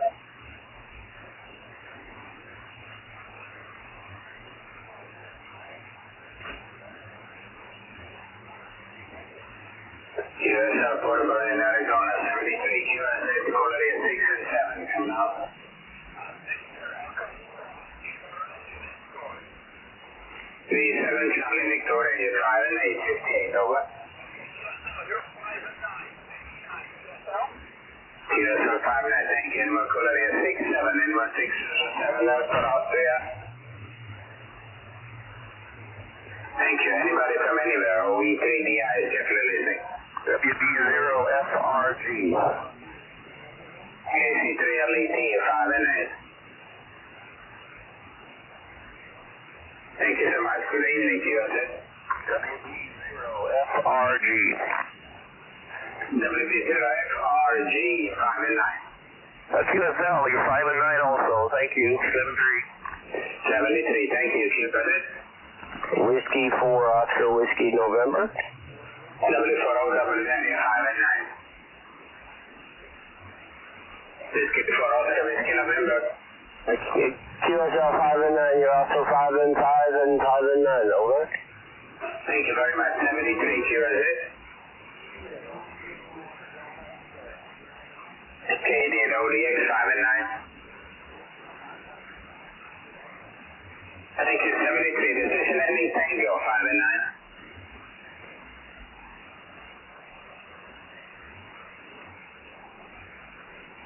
QSL portable in Arizona, 73, QSL, call area 6 and 7, coming out. V7 Charlie Victoria, you're 5 and 8, 58, over. QSL 5 and 8, thank you. Animal call area 6, 7, Animal 6, 7, that's for Austria. Thank you. Anybody from anywhere, OE3DI is definitely listening. WD0FRG. KC3LET, 5 and 8. Thank you so much. Good evening to you, WD0FRG. WD0FRG, 5 and 9. QSL, you're 5 and 9 also. Thank you. 73. 73, thank you. QSL. Whiskey 4 Oscar Whiskey November. W40W Daniel 5 and 9. Whiskey 4 Oscar Whiskey November. QSL 5 and 9, you're also 5 and 5 and 5 and 9, over. Thank you very much, 73 QSL. Canadian ODX 5 and 9. Thank you, 73, decision ending Tango 5 and 9.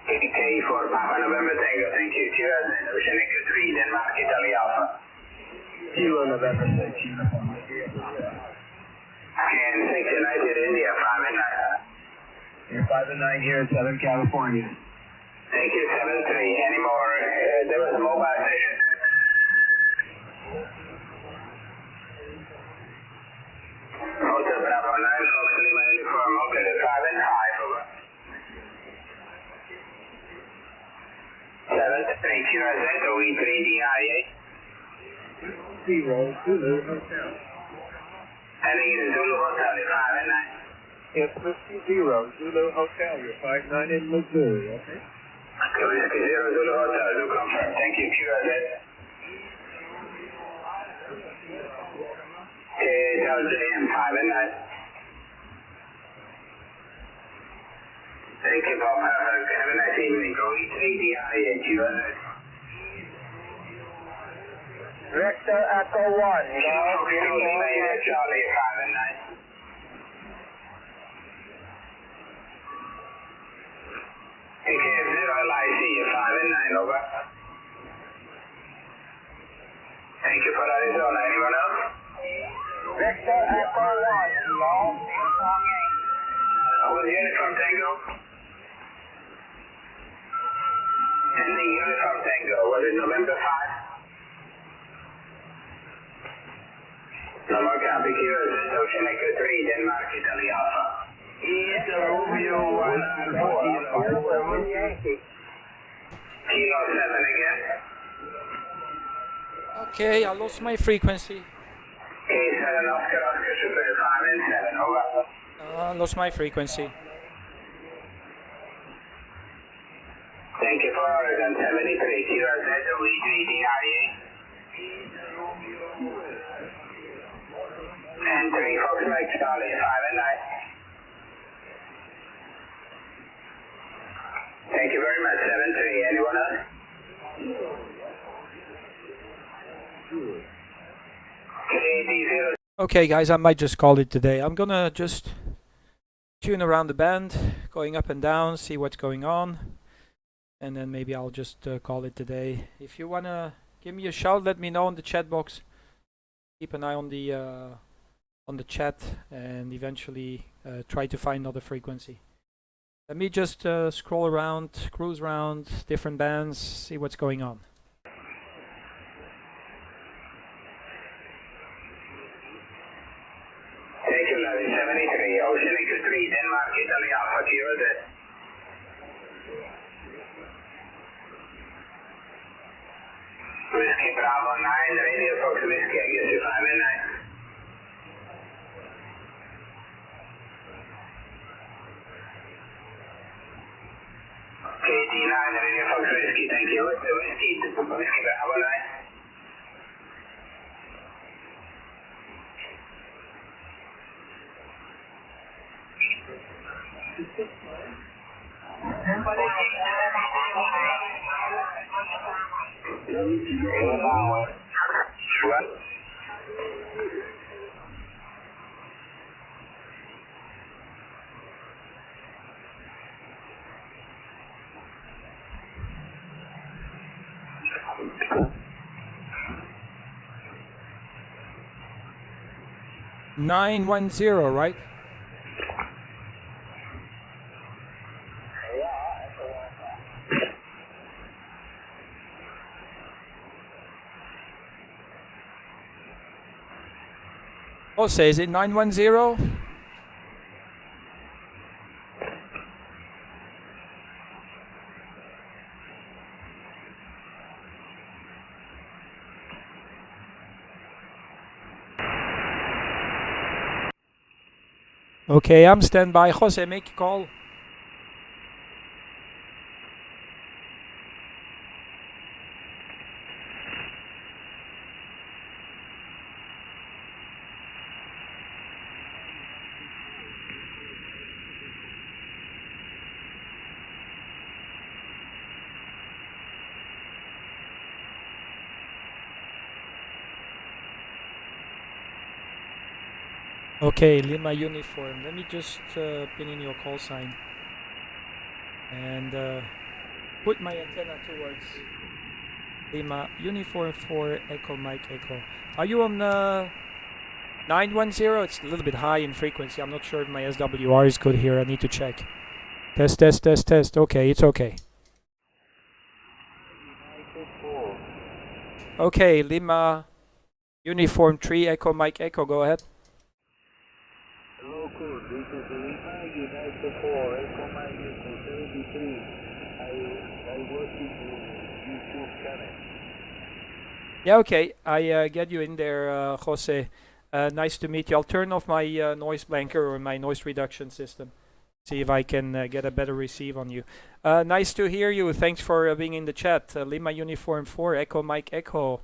KK for Papa November Tango, thank you. QSL, Ocean Echo 3, Denmark, Italy Alpha. Kilo November 6, Uniform. And 6 United India 5 and 9. You're 5 and 9 here in Southern California. Thank you, 7-3. Any more? There was a mobile station. Hotel Bravo 9, Fox Lima Uniform, open at 5 and 5, over. 7-3, QRZ, OE3 DIA. 0, Zulu Hotel. Heading in Zulu Hotel, 5 and 9. It's Whiskey 0, Zulu Hotel, you're 5-9 in Missouri, okay? Whiskey 0, Zulu Hotel, do confirm. Thank you, QRZ. KHLJM 5 and 9. Thank you, Bob. Have a nice evening. Go E3 DIA, QRZ. Victor Echo 1, Charlie 5 and 9. AKF 0 LIC, 5 and 9, over. Thank you for Arizona. Anyone else? Victor Echo 1, long, with Uniform Tango. Ending Uniform Tango, was it November 5? No more copy, QRZ, Ocean Echo 3, Denmark, Italy Alpha. East Romeo 1 Alpha, Kilo 7 again. Okay, I lost my frequency. K7 Oscar, Oscar Super 5 and 7, over. Lost my frequency. Thank you for Oregon, 73, QRZ, OE3 DIA. And 3 Fox Mike Charlie, 5 and 9. Thank you very much, 7-3. Anyone else? KD0. Okay, guys, I might just call it today. I'm gonna just tune around the band, going up and down, see what's going on, and then maybe I'll just call it today. If you wanna give me a shout, let me know in the chat box. Keep an eye on the chat, and eventually try to find another frequency. Let me just scroll around, cruise around different bands, see what's going on. Thank you, Larry. 73, Ocean Echo 3, Denmark, Italy Alpha, QRZ. Whiskey Bravo 9, Radio Fox Whiskey, I guess you're 5 and 9. KD9, Radio Fox Whiskey, thank you. Whiskey Bravo 9. Nine 910, right? Oh, say, is it 910? Okay, I'm standby. Jose, make a call. Okay, Lima uniform. Let me just pin in your call sign and put my antenna towards Lima uniform 4 Echo Mike Echo. Are you on 910? It's a little bit high in frequency. I'm not sure if my SWR is good here. I need to check. Test, test, test, test. Okay, it's okay. Okay, Lima uniform 3 Echo Mike Echo. Go ahead. Local, this is Lima United 4, Echo Mike Echo 73. I watch YouTube channel. Yeah, okay. I get you in there, Jose. Nice to meet you. I'll turn off my noise blanker or my noise reduction system. See if I can get a better receive on you. Nice to hear you. Thanks for being in the chat. Lima Uniform 4, Echo Mike Echo,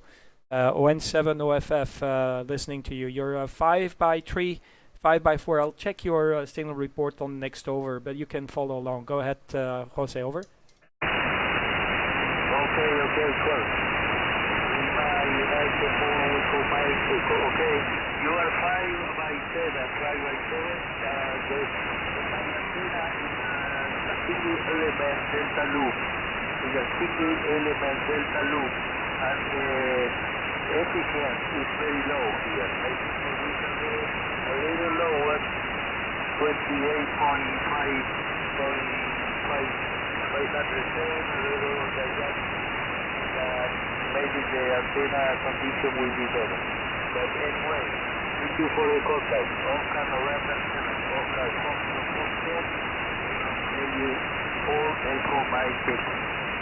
ON7 OFF, listening to you. You're 5x3, 5x4. I'll check your signal report on next over, but you can follow along. Go ahead, Jose, over. Okay, cool. Lima United 4, Echo Mike Echo. Okay, you are 5x7, 5x7. There's my antenna is a single element delta loop. It's a single element delta loop, and the efficiency is very low here. I think we can go a little lower, 507, a little like that. Maybe the antenna condition will be better. But anyway, thank you for the contact. Oscar November 7, Oscar Foxtrot, you 4 Echo Mike Echo.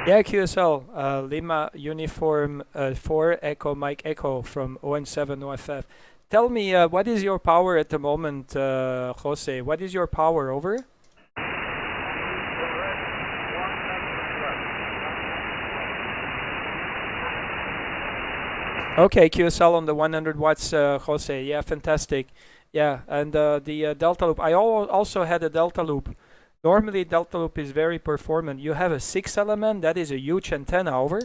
Yeah, QSL, Lima Uniform 4 Echo Mike Echo from ON7 OFF. Tell me, what is your power at the moment, Jose? What is your power, over? Okay, QSL on the 100 watts, Jose. Yeah, fantastic. Yeah, and the Delta Loop. I also had a Delta Loop. Normally, Delta Loop is very performant. You have a 6 element. That is a huge antenna, over.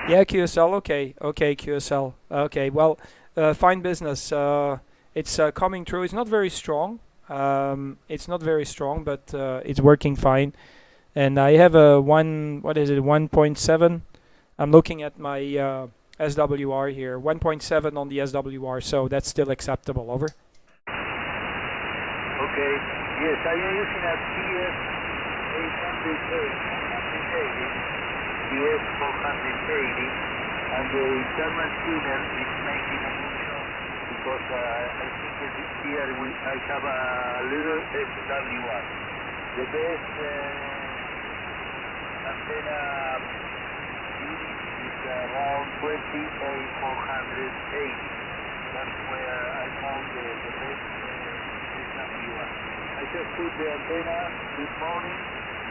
Yeah, QSL. Okay, QSL. Okay, well, fine business. It's coming through. It's not very strong. But it's working fine. And I have a 1.7. I'm looking at my SWR here. 1.7 on the SWR, so that's still acceptable. Over. Okay. Yes, I am using a TS 480, and the internal tuner is making a good job because I think that here I have a little SWR. The best antenna is around 28,480. That's where I found the best SWR. I just put the antenna this morning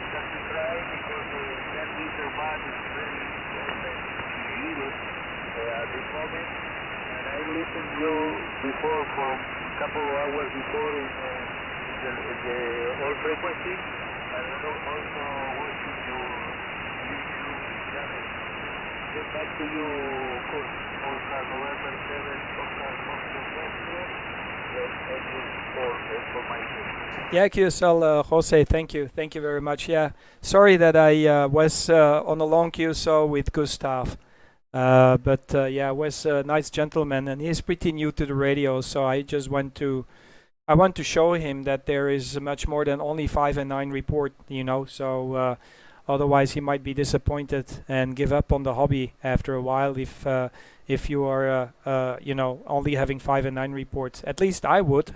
just to try because the 10-meter band is very expensive in euros at this moment. And I listened to you before for a couple of hours before in the all frequency. And also watching your YouTube channel. Get back to you, course. Oscar November 7, Oscar Foxtrot, for my team. Yeah, QSL, Jose, thank you very much. Yeah, sorry that I was on a long QSO with Gustav, but yeah, was a nice gentleman, and he's pretty new to the radio, so I want to show him that there is much more than only 5 and 9 report, so otherwise he might be disappointed and give up on the hobby after a while if if you are, you know, only having 5 and 9 reports. At least I would,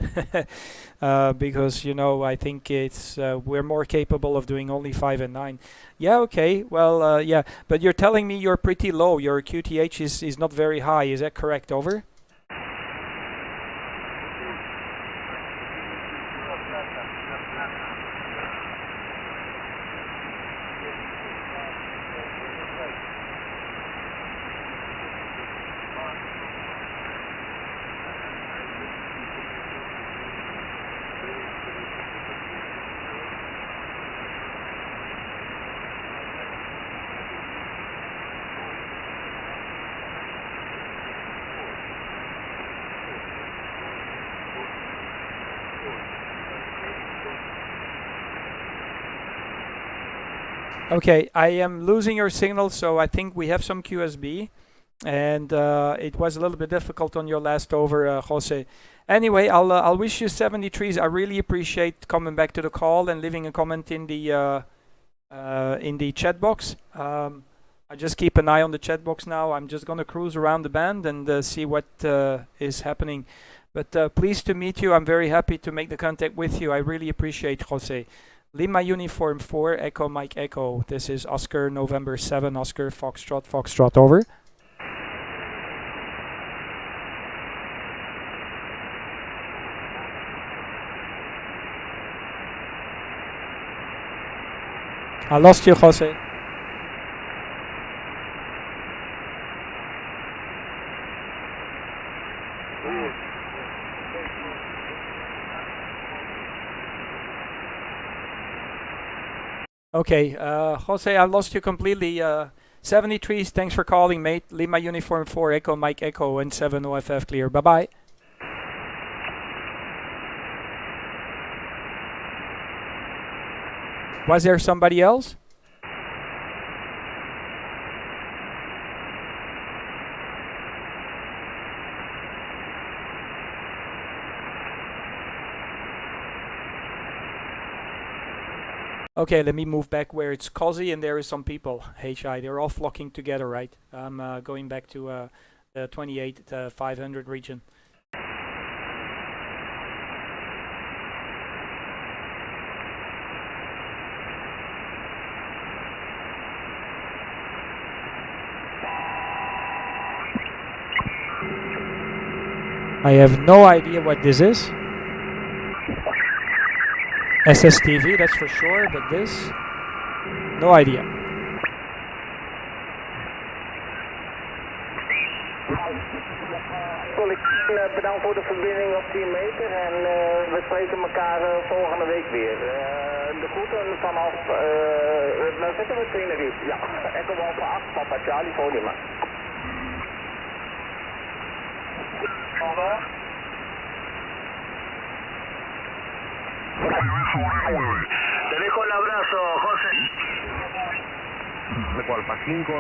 because, you know, I think it's we're more capable of doing only 5 and 9. Yeah, okay, well, yeah, but you're telling me you're pretty low. Your QTH is not very high. Is that correct? Over? Okay, I am losing your signal, so I think we have some QSB, and it was a little bit difficult on your last over, Jose. Anyway, I'll wish you 73s. I really appreciate coming back to the call and leaving a comment in the chat box. I just keep an eye on the chat box now. I'm just gonna cruise around the band and see what is happening. But pleased to meet you. I'm very happy to make the contact with you. I really appreciate Jose. Lima Uniform 4, Echo Mike Echo. This is Oscar November 7, Oscar Foxtrot, Foxtrot, over. I lost you, Jose. Okay, Jose, I lost you completely. 73s, thanks for calling, mate. Lima Uniform 4, Echo Mike Echo, and 7 OFF clear. Bye-bye. Was there somebody else? Okay, let me move back where it's cozy and there is some people. HI, they're all flocking together, right? I'm going back to the 500 region. I have no idea what this is. SSTV, that's for sure, but this, no idea. Bedankt voor de verbinding op 10 meter en we spreken elkaar volgende week weer. De groeten vanaf, nou zitten we Tenerife, ja, Echo Alpha 8, Papa Charlie, Volima. Te dejo un abrazo, José. ¿De cuál? ¿Para 5 o...?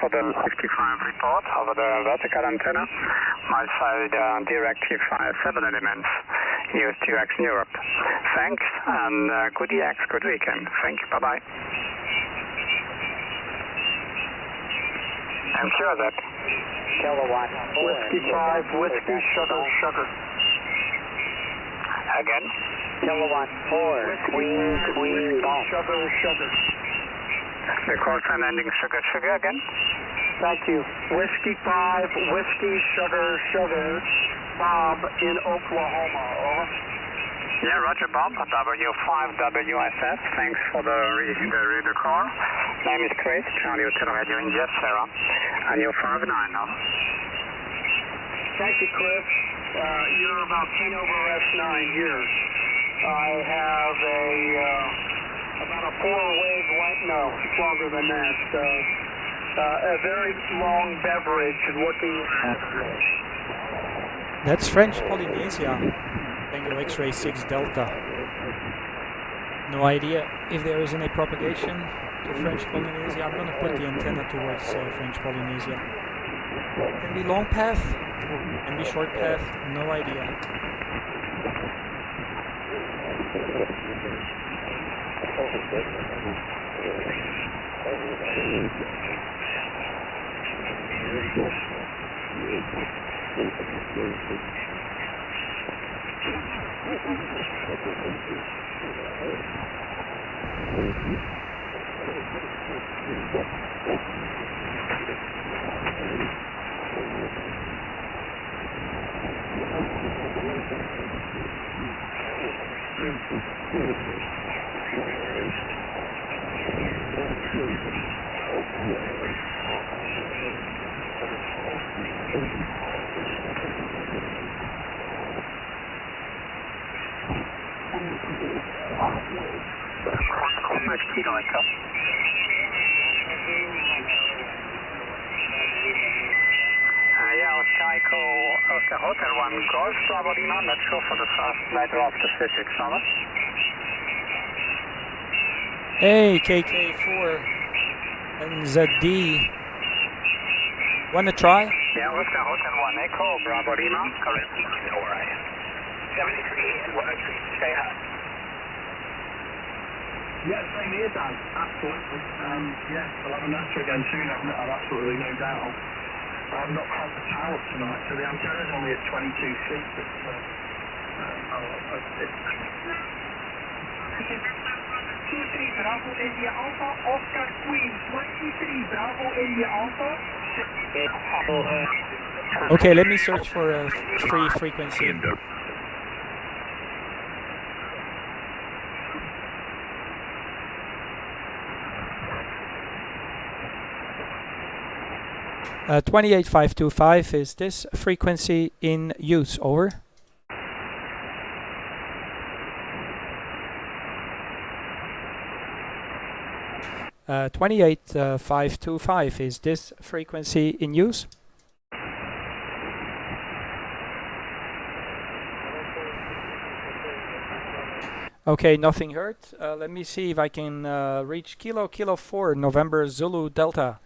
For the 55 report over the vertical antenna, my side directive 7 elements, use 2X in Europe. Thanks, and good EX, good weekend. Thank you, bye-bye. I'm sure that. Kilowatt 4. Whiskey 5, Whiskey, Sugar, Sugar. Again? Kilowatt 4, Queen, Queen, Golf. Sugar, Sugar. The call sign ending Sugar, Sugar again? Thank you. Whiskey 5, Whiskey, Sugar, Sugar, Bob in Oklahoma. Over. Yeah, Roger, Bob, W5WSF. Thanks for the radio call. Name is Chris, Charlie Hotel Radio India, Sarah, and you're 5-9 now. Thank you, Chris. You're about 10 over S9 here. I have about a 4-wave light. No, it's longer than that. A very long beverage looking at. That's French Polynesia. Tango X-ray 6 Delta. No idea if there is any propagation. to French Polynesia. I'm gonna put the antenna towards French Polynesia. Can be long path, can be short path, no idea. Oscar Hotel 1 Golf, Bravo Lima, not sure for the first letter of the physics, over. Hey, KK4 and ZD. Wanna try? Yeah, Oscar Hotel 1 Echo, Bravo Lima, correct. Alright. 73 and 103, say hi. Yeah, same here, Dan. Absolutely. Yeah, we'll have an answer again soon. I've absolutely no doubt. I've not had the power tonight, so the antenna's only at 22 feet. But, 23 Bravo India Alpha, Oscar Queen, 23 Bravo India Alpha. Okay, let me search for a free frequency. Uh, 28525, is this frequency in use? Over. Uh, 28525, is this frequency in use? Okay, nothing heard. Let me see if I can reach Kilo 4 November Zulu Delta.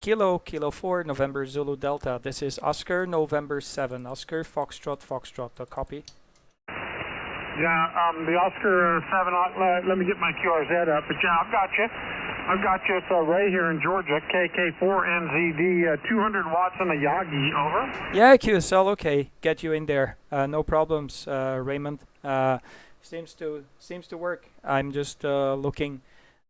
Kilo 4 November Zulu Delta. This is Oscar November 7. Oscar Foxtrot. A copy. Yeah, the Oscar 7. Let me get my QRZ up. But yeah, I've got you. It's Ray here in Georgia. KK4NZD. 200 watts on a Yagi. Over. Yeah, QSL. Okay, get you in there. No problems, Raymond. Seems to work. I'm just looking.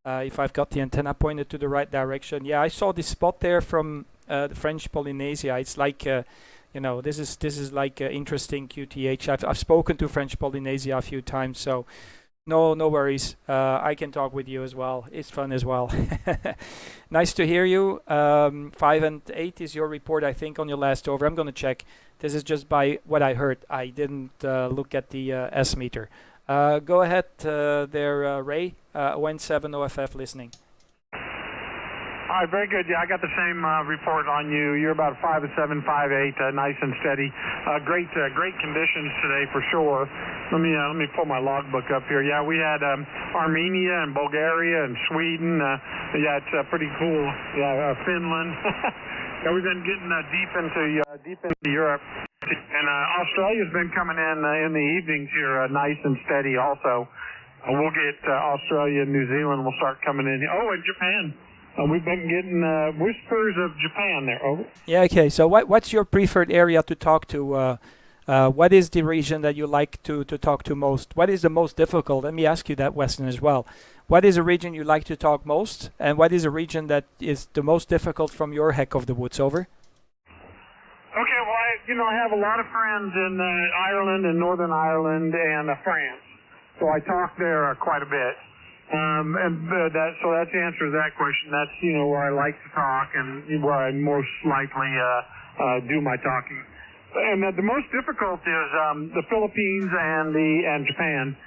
If I've got the antenna pointed to the right direction. Yeah, I saw this spot there from the French Polynesia. It's like, this is like interesting QTH. I've spoken to French Polynesia a few times, so no worries. I can talk with you as well. It's fun as well. Nice to hear you. 5 and 8 is your report, I think, on your last over. I'm going to check. This is just by what I heard. I didn't look at the S meter. Go ahead there, Ray. ON7 OFF listening. All right, very good. Yeah, I got the same report on you. You're about 5'7", 5'8", nice and steady. Great conditions today for sure. Let me pull my logbook up here. Yeah, we had Armenia and Bulgaria and Sweden. Yeah, it's pretty cool. Yeah, Finland. Yeah, we've been getting deep into Europe. And Australia's been coming in the evenings here, nice and steady also. We'll get Australia and New Zealand will start coming in. Oh, and Japan. We've been getting whispers of Japan there. Over. Yeah, okay. So what's your preferred area to talk to? What is the region that you like to talk to most? What is the most difficult? Let me ask you that, Weston, as well. What is a region you like to talk most? And what is a region that is the most difficult from your heck of the woods? Over. Okay, well, I have a lot of friends in Ireland and Northern Ireland and France, so I talk there quite a bit. So that's the answer to that question. That's where I like to talk and where I most likely do my talking. And the most difficult is the Philippines and Japan,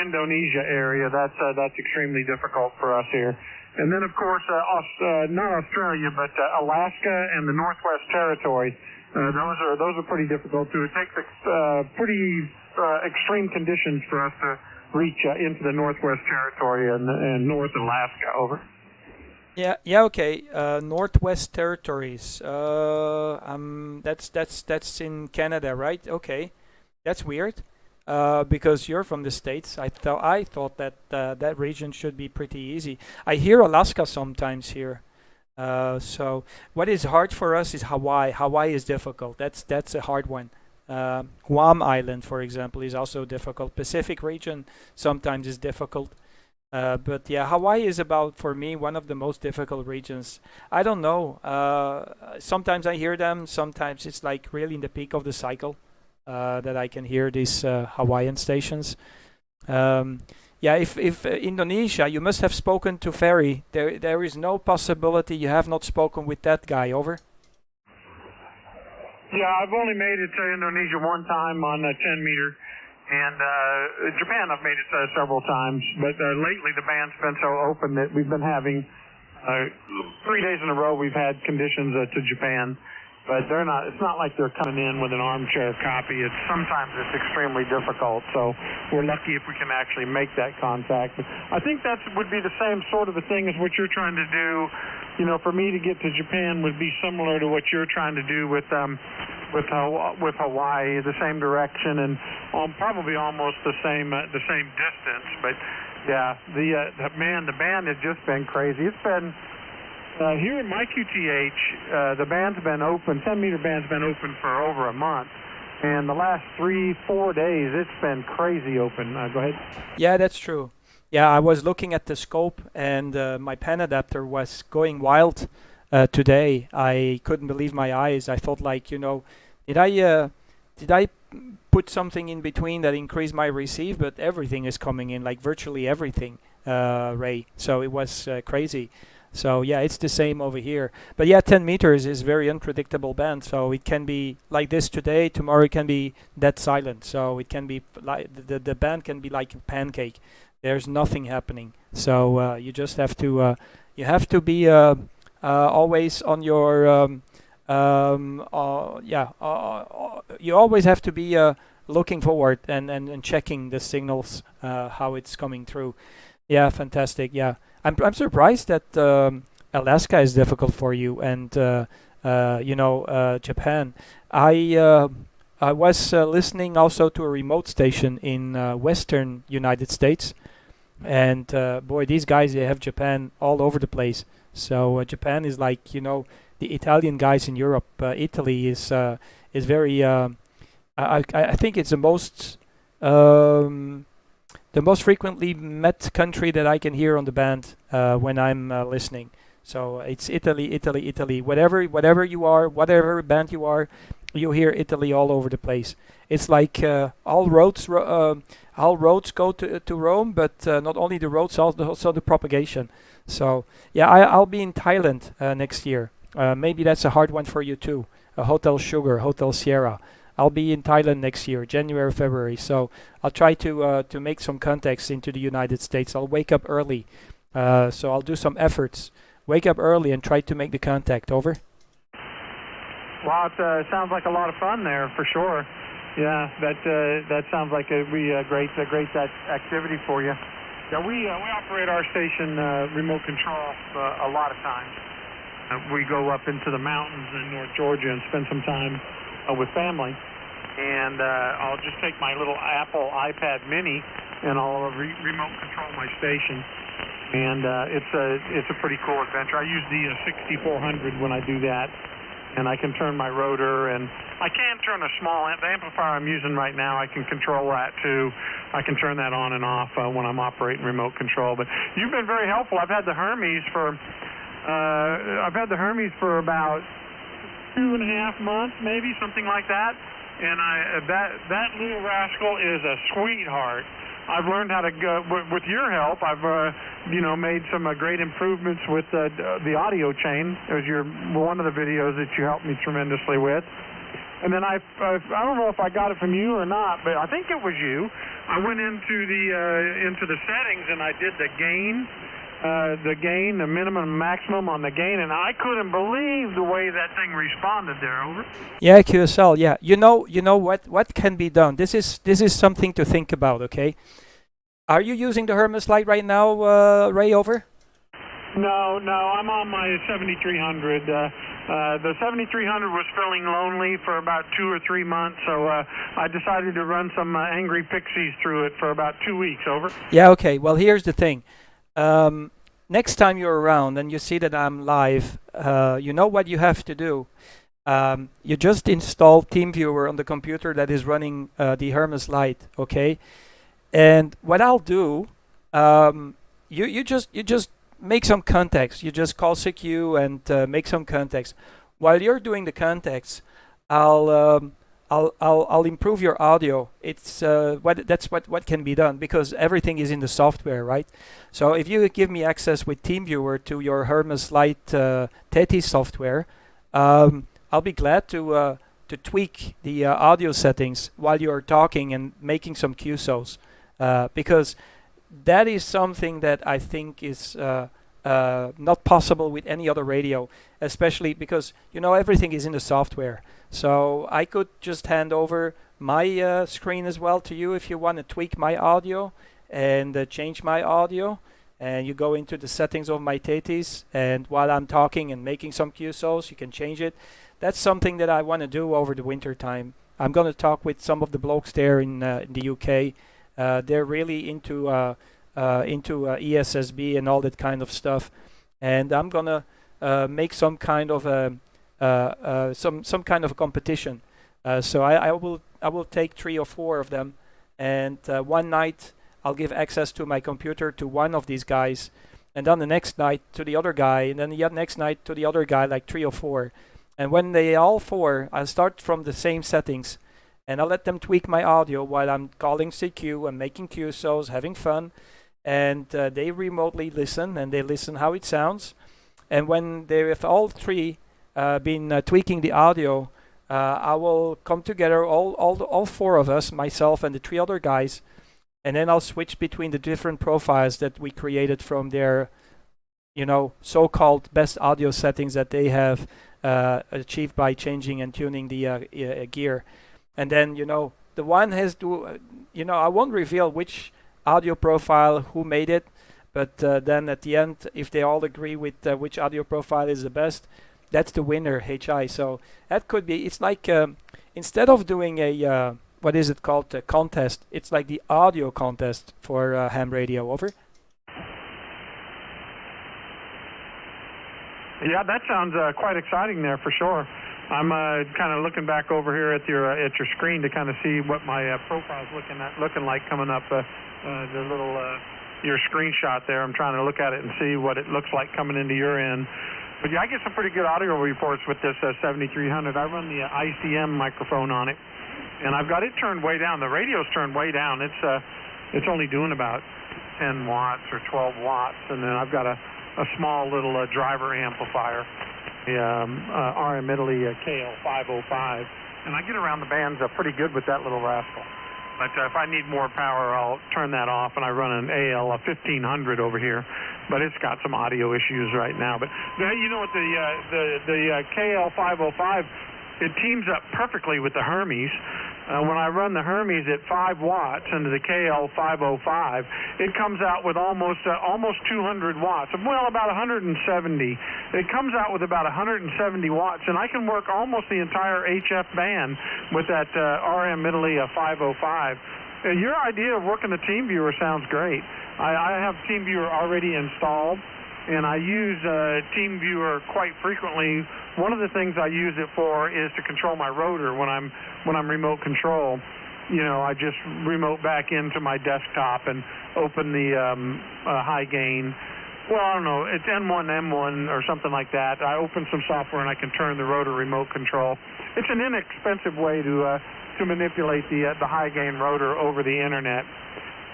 Indonesia area. That's extremely difficult for us here. And then of course not Australia, but Alaska and the Northwest Territory. Those are pretty difficult too. It takes pretty extreme conditions for us to reach into the Northwest Territory and North Alaska. Over. Yeah, okay. Northwest Territories. That's in Canada, right? Okay, that's weird. Because you're from the States, I thought that that region should be pretty easy. I hear Alaska sometimes here. So what is hard for us is Hawaii. Hawaii is difficult. That's a hard one. Guam Island, for example, is also difficult. Pacific region sometimes is difficult. But yeah, Hawaii is about, for me, one of the most difficult regions. I don't know. Sometimes I hear them. Sometimes it's like really in the peak of the cycle that I can hear these Hawaiian stations. Um, yeah, if Indonesia, you must have spoken to Ferry. There is no possibility you have not spoken with that guy. Over. Yeah, I've only made it to Indonesia one time on a 10 meter, and Japan I've made it several times. But lately the band's been so open that we've been having 3 days in a row we've had conditions to Japan. But they're not. It's not like they're coming in with an armchair copy. Sometimes it's extremely difficult. So we're lucky if we can actually make that contact. But I think that would be the same sort of a thing as what you're trying to do. You know, for me to get to Japan would be similar to what you're trying to do with Hawaii, the same direction and probably almost the same distance. But yeah, the band has just been crazy. It's been. Here in my QTH, the band's been open, 10-meter band's been open for over a month. And the last 3-4 days, it's been crazy open. Go ahead. Yeah, that's true. Yeah, I was looking at the scope, and my pen adapter was going wild today. I couldn't believe my eyes. I thought, like, did I put something in between that increased my receive? But everything is coming in, like virtually everything, Ray. So it was crazy. So yeah, it's the same over here. But yeah, 10 meters is very unpredictable band. So it can be like this today, tomorrow it can be dead silent. So it can be like the band can be like a pancake. There's nothing happening. So you just have to be always on your you always have to be looking forward and checking the signals how it's coming through. Yeah, fantastic. Yeah. I'm surprised that Alaska is difficult for you and Japan. I was listening also to a remote station in Western United States, and boy, these guys, they have Japan all over the place. So Japan is like the Italian guys in Europe. Italy is very. I think it's the most frequently met country that I can hear on the band when I'm listening. So it's Italy, Italy, Italy. Whatever you are, whatever band you are, you hear Italy all over the place. It's like all roads go to Rome, but not only the roads, also the propagation. So yeah, I'll be in Thailand next year. Maybe that's a hard one for you too. Hotel Sugar, Hotel Sierra. I'll be in Thailand next year, January, February. So I'll try to make some contacts into the United States. I'll wake up early. So I'll do some efforts. Wake up early and try to make the contact. Over. Wow, it sounds like a lot of fun there for sure. Yeah, that sounds like it'd be a great activity for you. Yeah, we operate our station remote control a lot of times. We go up into the mountains in North Georgia and spend some time with family, and I'll just take my little Apple iPad mini and I'll remote control my station, and it's a pretty cool adventure. I use the 6400 when I do that, and I can turn my rotor, and I can turn the amplifier I'm using right now. I can control that too. I can turn that on and off when I'm operating remote control. But you've been very helpful. I've had the Hermes for about 2.5 months, maybe something like that, and that little rascal is a sweetheart. I've learned how to go with your help. I've made some great improvements with the audio chain. It was one of the videos that you helped me tremendously with. And then I don't know if I got it from you or not, but I think it was you. I went into the settings and I did the gain, the minimum and maximum on the gain, and I couldn't believe the way that thing responded there. Over. Yeah, QSL. Yeah, you know what can be done. This is something to think about. Okay, are you using the Hermes Lite right now, Ray? Over. No, I'm on my 7300. The 7300 was feeling lonely for about 2 or 3 months, so I decided to run some Angry Pixies through it for about 2 weeks. Over. Yeah, okay. Well, here's the thing. Next time you're around and you see that I'm live, you know what you have to do. You just install TeamViewer on the computer that is running the Hermes Lite, okay? And what I'll do, you just make some contacts. You just call CQ and make some contacts. While you're doing the contacts, I'll improve your audio. It's what can be done because everything is in the software, right? So if you give me access with TeamViewer to your Hermes Lite Teti software, I'll be glad to tweak the audio settings while you're talking and making some QSOs, because that is something that I think is not possible with any other radio, especially because everything is in the software. So I could just hand over my screen as well to you if you want to tweak my audio and change my audio. And you go into the settings of my Tetis, and while I'm talking and making some QSOs, you can change it. That's something that I want to do over the winter time. I'm going to talk with some of the blokes there in the UK. They're really into ESSB and all that kind of stuff, and I'm gonna make some kind of some kind of a competition. So I will take 3 or 4 of them, and one night I'll give access to my computer to one of these guys, and then the next night to the other guy, and then the next night to the other guy, like 3 or 4. And when they all 4, I'll start from the same settings, and I'll let them tweak my audio while I'm calling CQ and making QSOs, having fun, and they remotely listen, and they listen how it sounds. And when they have all 3 been tweaking the audio, I will come together, all 4 of us, myself and the 3 other guys, and then I'll switch between the different profiles that we created from their, so-called best audio settings that they have achieved by changing and tuning the gear. And then, the one has to, I won't reveal which audio profile, who made it, but then at the end, if they all agree with which audio profile is the best, that's the winner, HI. So that could be, it's like, instead of doing a, what is it called, a contest, it's like the audio contest for ham radio. Over. Yeah, that sounds quite exciting there for sure. I'm kind of looking back over here at your screen to kind of see what my profile's looking like coming up. The little your screenshot there. I'm trying to look at it and see what it looks like coming into your end. But yeah, I get some pretty good audio reports with this 7300. I run the ICM microphone on it, and I've got it turned way down. The radio's turned way down. It's only doing about 10 watts or 12 watts, and then I've got a small little driver amplifier, the RM Italy KL505, and I get around the bands pretty good with that little rascal. But if I need more power, I'll turn that off, and I run an AL 1500 over here. But it's got some audio issues right now. But you know what, the KL505, it teams up perfectly with the Hermes. When I run the Hermes at 5 watts into the KL505, it comes out with almost 200 watts. Well, about 170. It comes out with about 170 watts, and I can work almost the entire HF band with that RM Italy 505. Your idea of working the TeamViewer sounds great. I have TeamViewer already installed, and I use TeamViewer quite frequently. One of the things I use it for is to control my rotor when I'm remote control. I just remote back into my desktop and open the high gain. Well, I don't know, it's N1 M1 or something like that. I open some software and I can turn the rotor remote control. It's an inexpensive way to manipulate the high gain rotor over the internet.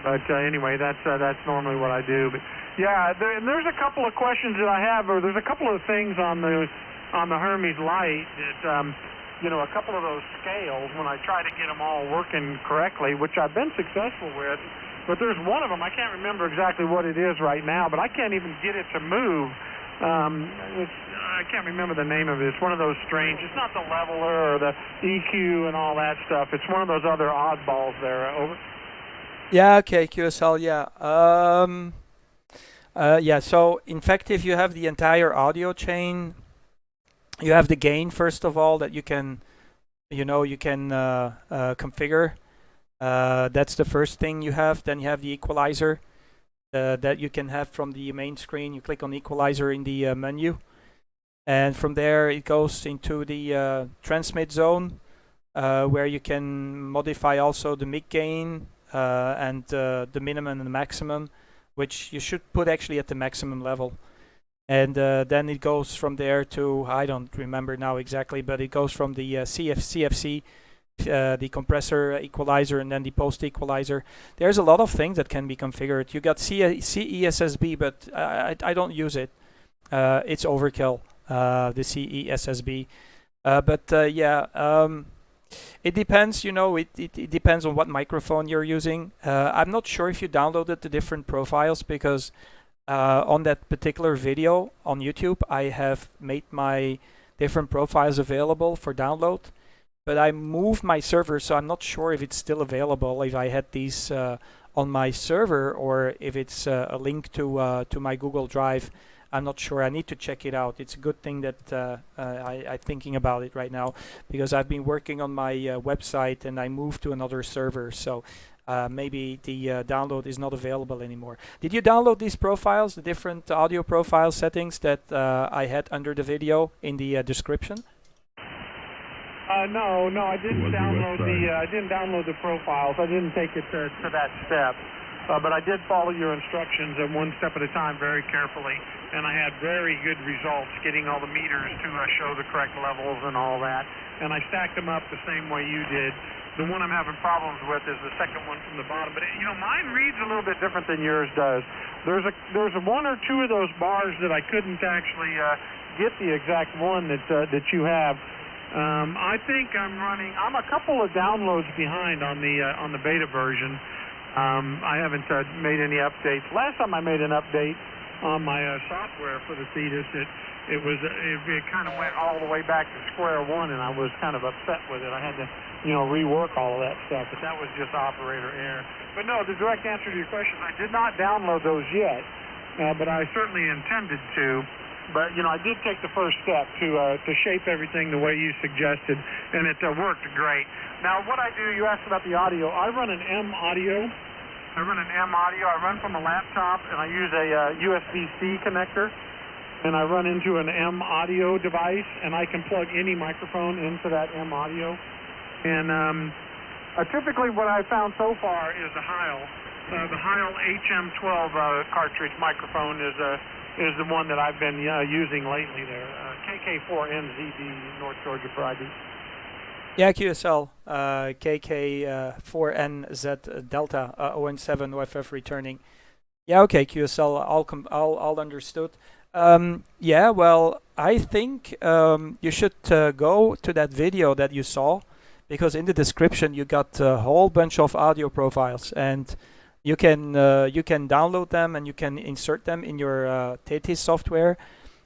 But anyway, that's normally what I do. But yeah, there's a couple of questions that I have, or there's a couple of things on the Hermes Lite that, a couple of those scales, when I try to get them all working correctly, which I've been successful with, but there's one of them, I can't remember exactly what it is right now, but I can't even get it to move. I can't remember the name of it. It's one of those strange, it's not the leveler or the EQ and all that stuff. It's one of those other oddballs there. Over. Yeah, okay, QSL, yeah. Yeah, so in fact, if you have the entire audio chain, you have the gain, first of all, that you can, configure. That's the first thing you have. Then you have the equalizer that you can have from the main screen. You click on equalizer in the menu. And from there, it goes into the transmit zone, where you can modify also the mic gain and the minimum and the maximum, which you should put actually at the maximum level. And then it goes from there to, I don't remember now exactly, but it goes from the CFC, the compressor equalizer, and then the post equalizer. There's a lot of things that can be configured. You got CESSB, but I don't use it. It's overkill, the CESSB. It depends, it depends on what microphone you're using. I'm not sure if you downloaded the different profiles, because on that particular video on YouTube, I have made my different profiles available for download, but I moved my server, so I'm not sure if it's still available, if I had these on my server, or if it's a link to my Google Drive. I'm not sure. I need to check it out. It's a good thing that I'm thinking about it right now, because I've been working on my website and I moved to another server, so maybe the download is not available anymore. Did you download these profiles, the different audio profile settings that I had under the video in the description? No, I didn't download the profiles. I didn't take it to that step. But I did follow your instructions, and one step at a time, very carefully, and I had very good results getting all the meters to show the correct levels and all that, and I stacked them up the same way you did. The one I'm having problems with is the second one from the bottom, but mine reads a little bit different than yours does. There's one or two of those bars that I couldn't actually get the exact one that you have. I think I'm a couple of downloads behind on the beta version. I haven't made any updates. Last time I made an update on my software for the Thetis, it kind of went all the way back to square one, and I was kind of upset with it. I had to, rework all of that stuff, but that was just operator error. But no, the direct answer to your question, I did not download those yet, but I certainly intended to. But I did take the first step to shape everything the way you suggested, and it worked great. Now, what I do, you asked about the audio. I run an M audio. I run from a laptop, and I use a USB-C connector, and I run into an M audio device, and I can plug any microphone into that M audio. And typically, what I've found so far is the Heil. The Heil HM12 cartridge microphone is the one that I've been using lately there. KK4NZD, North Georgia for ID. Yeah, QSL, KK4NZ Delta, ON7 OFF returning. Yeah, okay, QSL, all understood. Yeah, well, I think you should go to that video that you saw, because in the description you got a whole bunch of audio profiles, and you can download them and you can insert them in your Thetis software.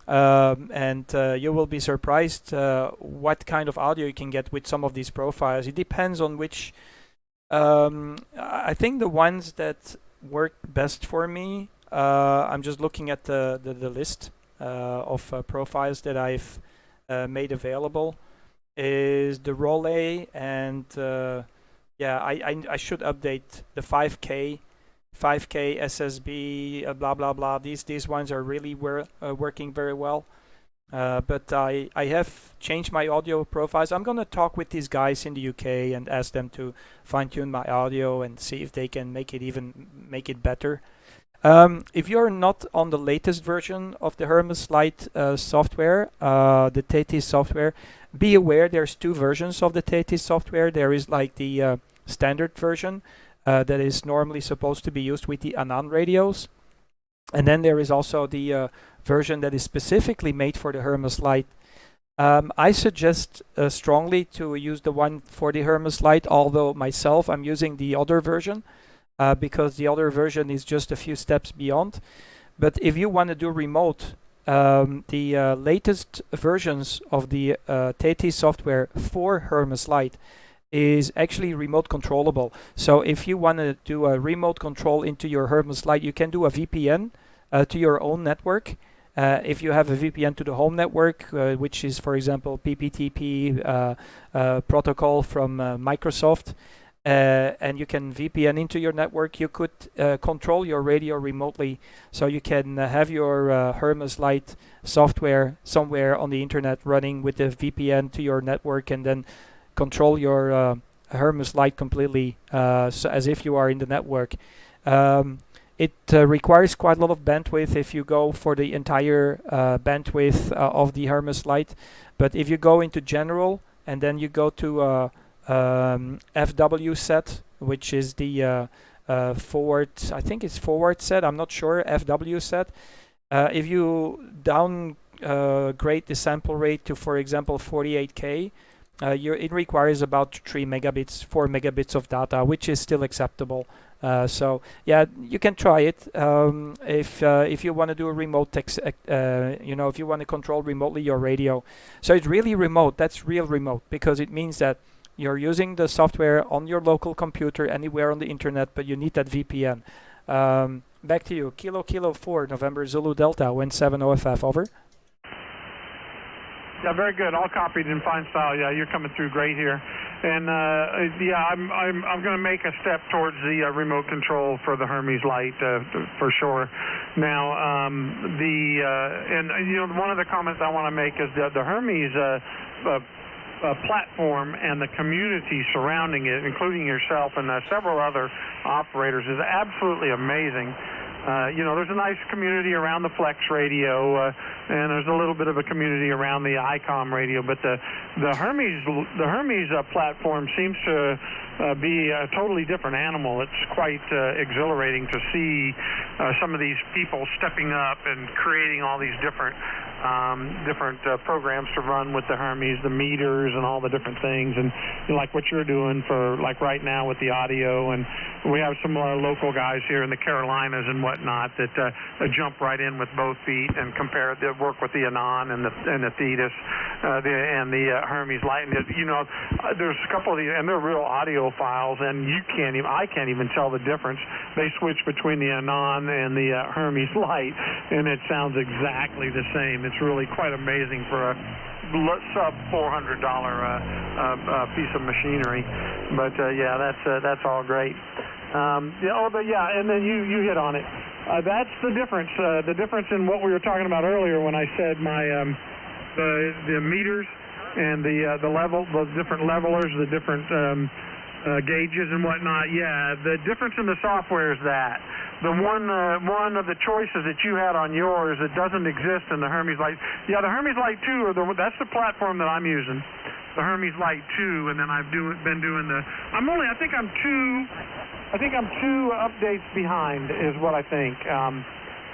And you will be surprised what kind of audio you can get with some of these profiles. It depends on which. I think the ones that work best for me, I'm just looking at the list of profiles that I've made available, is the Role, and I should update the 5K SSB, blah blah blah. These ones are really working very well. But I have changed my audio profiles. I'm gonna talk with these guys in the UK and ask them to fine tune my audio and see if they can make it better. If you're not on the latest version of the Hermes Lite software, the Thetis software, be aware there's two versions of the Thetis software. There is like the standard version that is normally supposed to be used with the Anan radios. And then there is also the version that is specifically made for the Hermes Lite. I suggest strongly to use the one for the Hermes Lite, although myself I'm using the other version because the other version is just a few steps beyond. But if you want to do remote, the latest versions of the Thetis software for Hermes Lite is actually remote controllable. So if you want to do a remote control into your Hermes Lite, you can do a VPN to your own network. If you have a VPN to the home network, which is, for example, PPTP protocol from Microsoft, and you can VPN into your network, you could control your radio remotely. So you can have your Hermes Lite software somewhere on the internet running with the VPN to your network, and then control your Hermes Lite completely, so as if you are in the network. It requires quite a lot of bandwidth if you go for the entire bandwidth of the Hermes Lite. But if you go into general and then you go to FW set, which is the forward, I think it's forward set, I'm not sure, FW set. If you downgrade the sample rate to, for example, 48K, it requires about 4 megabits of data, which is still acceptable. So yeah, you can try it if you want to do a remote text, if you want to control remotely your radio. So it's really remote. That's real remote, because it means that you're using the software on your local computer anywhere on the internet, but you need that VPN. Back to you. Kilo 4 November Zulu Delta 17 OFF. Over. Yeah, very good. All copied in fine style. Yeah, you're coming through great here. And yeah, I'm going to make a step towards the remote control for the Hermes Lite for sure. Now, one of the comments I want to make is the Hermes platform and the community surrounding it, including yourself and several other operators, is absolutely amazing. There's a nice community around the Flex radio, and there's a little bit of a community around the ICOM radio, but the Hermes platform seems to be a totally different animal. It's quite exhilarating to see some of these people stepping up and creating all these different programs to run with the Hermes, the meters and all the different things, and like what you're doing for like right now with the audio. And we have some local guys here in the Carolinas and whatnot that jump right in with both feet and work with the Anon and the Thetis and the Hermes Lite. And, there's a couple of these, and they're real audio files, and I can't even tell the difference. They switch between the Anon and the Hermes Lite, and it sounds exactly the same. It's really quite amazing for a sub $400 piece of machinery. But yeah, that's all great. And then you hit on it. That's the difference. The difference in what we were talking about earlier when I said my the meters and the different levelers, the different gauges and whatnot. Yeah, the difference in the software is that the one of the choices that you had on yours that doesn't exist in the Hermes Lite. Yeah, the Hermes Lite 2 that's the platform that I'm using, the Hermes Lite 2, and then I've been doing the. I think I'm two updates behind is what I think.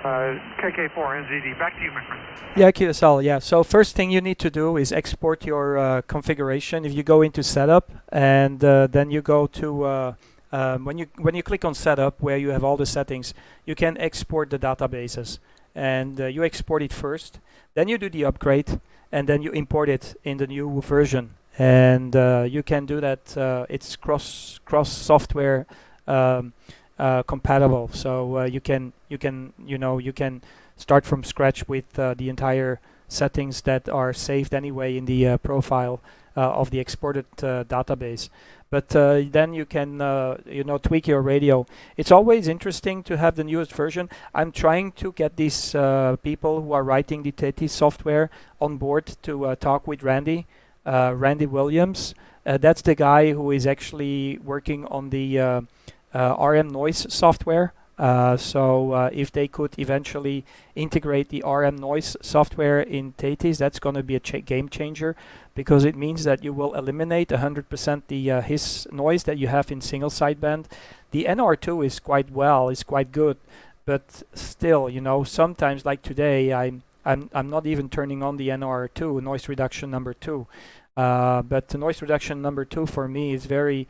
KK4NZD. Back to you, my friend. Yeah, QSL. Yeah. So first thing you need to do is export your configuration. If you go into setup and then you go to when you click on setup, where you have all the settings, you can export the databases, and you export it first. Then you do the upgrade, and then you import it in the new version. And you can do that. It's cross software compatible, so you can start from scratch with the entire settings that are saved anyway in the profile of the exported database. But then you can tweak your radio. It's always interesting to have the newest version. I'm trying to get these people who are writing the Teti software on board to talk with Randy Williams. That's the guy who is actually working on the RM noise software. So if they could eventually integrate the RM noise software in Tetis, that's going to be a game changer, because it means that you will eliminate 100% the hiss noise that you have in single sideband. The NR2 is quite good, but still, sometimes like today, I'm not even turning on the NR2, noise reduction number 2. But the noise reduction number 2 for me is very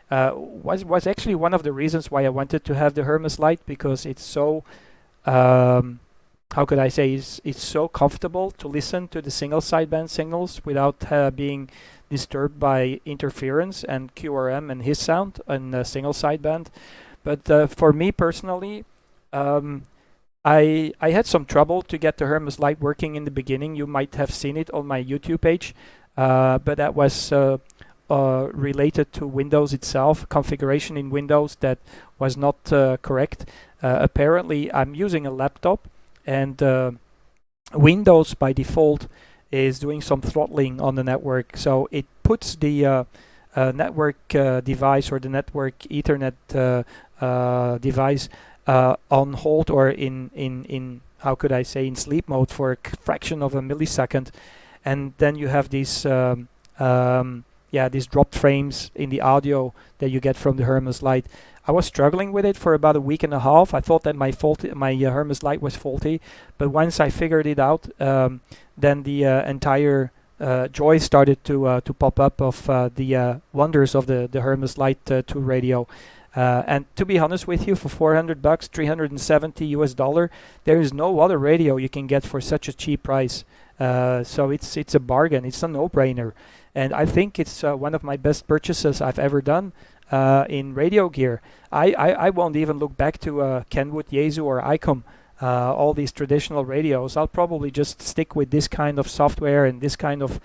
was actually one of the reasons why I wanted to have the Hermes Lite, because it's so how could I say, it's so comfortable to listen to the single sideband signals without being disturbed by interference and QRM and hiss sound on the single sideband. But for me personally, I had some trouble to get the Hermes Lite working in the beginning. You might have seen it on my YouTube page, but that was related to Windows itself, configuration in Windows that was not correct. Apparently, I'm using a laptop, and Windows by default is doing some throttling on the network, so it puts the network device or the network Ethernet device on hold or in how could I say, in sleep mode for a fraction of a millisecond, and then you have these these dropped frames in the audio that you get from the Hermes Lite. I was struggling with it for about a week and a half. I thought that my Hermes Lite was faulty, but once I figured it out, then the entire joy started to pop up of the wonders of the Hermes Lite 2 radio. And to be honest with you, for $400, $370 US, there is no other radio you can get for such a cheap price. So it's a bargain. It's a no-brainer, and I think it's one of my best purchases I've ever done in radio gear. I won't even look back to Kenwood, Yaesu, or ICOM. All these traditional radios. I'll probably just stick with this kind of software and this kind of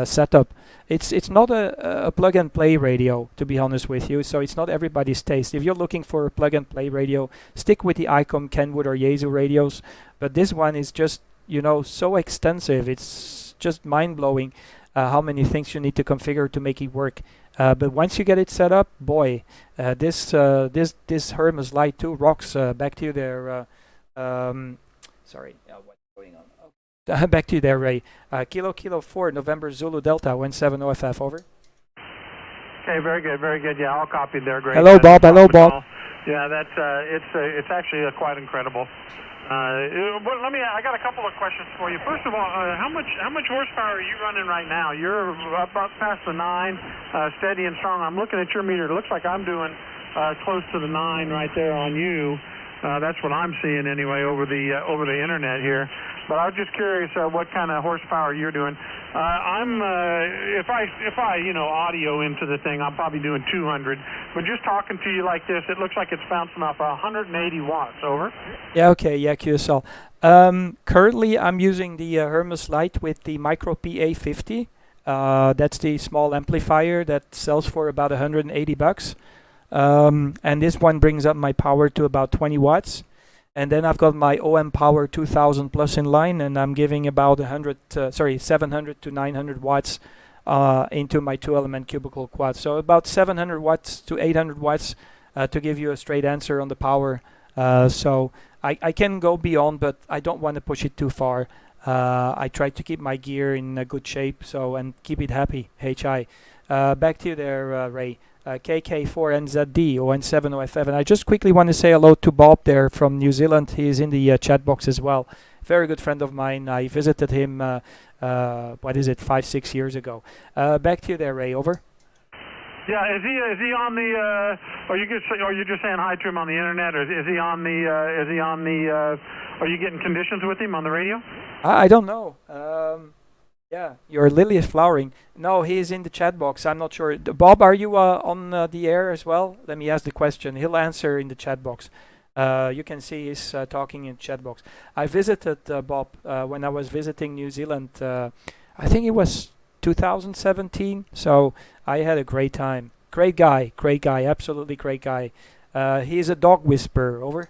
setup. It's not a plug and play radio, to be honest with you, so it's not everybody's taste. If you're looking for a plug and play radio, stick with the ICOM, Kenwood, or Yaesu radios, but this one is just so extensive. It's just mind-blowing how many things you need to configure to make it work. But once you get it set up, boy, this Hermes Lite 2 rocks. Back to you there. Sorry, what's going on? Oh. Back to you there, Ray. Kilo 4, November Zulu Delta 17 OFF, over. Okay, very good, very good. Yeah, all copied there. Great. Hello, Bob. Hello, Bob. Yeah, that's it's actually quite incredible. I got a couple of questions for you. First of all, how much horsepower are you running right now? You're up past the 9, steady and strong. I'm looking at your meter. It looks like I'm doing close to the 9 right there on you. That's what I'm seeing anyway over the internet here. But I was just curious what kind of horsepower you're doing. If I audio into the thing, I'm probably doing 200. But just talking to you like this, it looks like it's bouncing off 180 watts. Over. Yeah. Okay. Yeah. QSL. Currently, I'm using the Hermes Lite with the Micro PA50. That's the small amplifier that sells for about $180. And this one brings up my power to about 20 watts. And then I've got my OM Power 2000 Plus in line, and I'm giving about 700 to 900 watts into my 2-element cubicle quad. So about 700 watts to 800 watts to give you a straight answer on the power. So I can go beyond, but I don't want to push it too far. I try to keep my gear in a good shape, and keep it happy. HI. Back to you there, Ray. KK4NZD ON7OFF, and I just quickly want to say hello to Bob there from New Zealand. He is in the chat box as well. Very good friend of mine. I visited him 5-6 years ago. Back to you there, Ray. Over. Yeah, is he on the? Are you just saying hi to him on the internet, or is he on the? Are you getting conditions with him on the radio? I don't know. Yeah, your lily is flowering. No, he is in the chat box. I'm not sure. Bob, are you on the air as well? Let me ask the question. He'll answer in the chat box. You can see he's talking in the chat box. I visited Bob when I was visiting New Zealand. I think it was 2017. So I had a great time. Great guy, absolutely great guy. He's a dog whisperer. Over.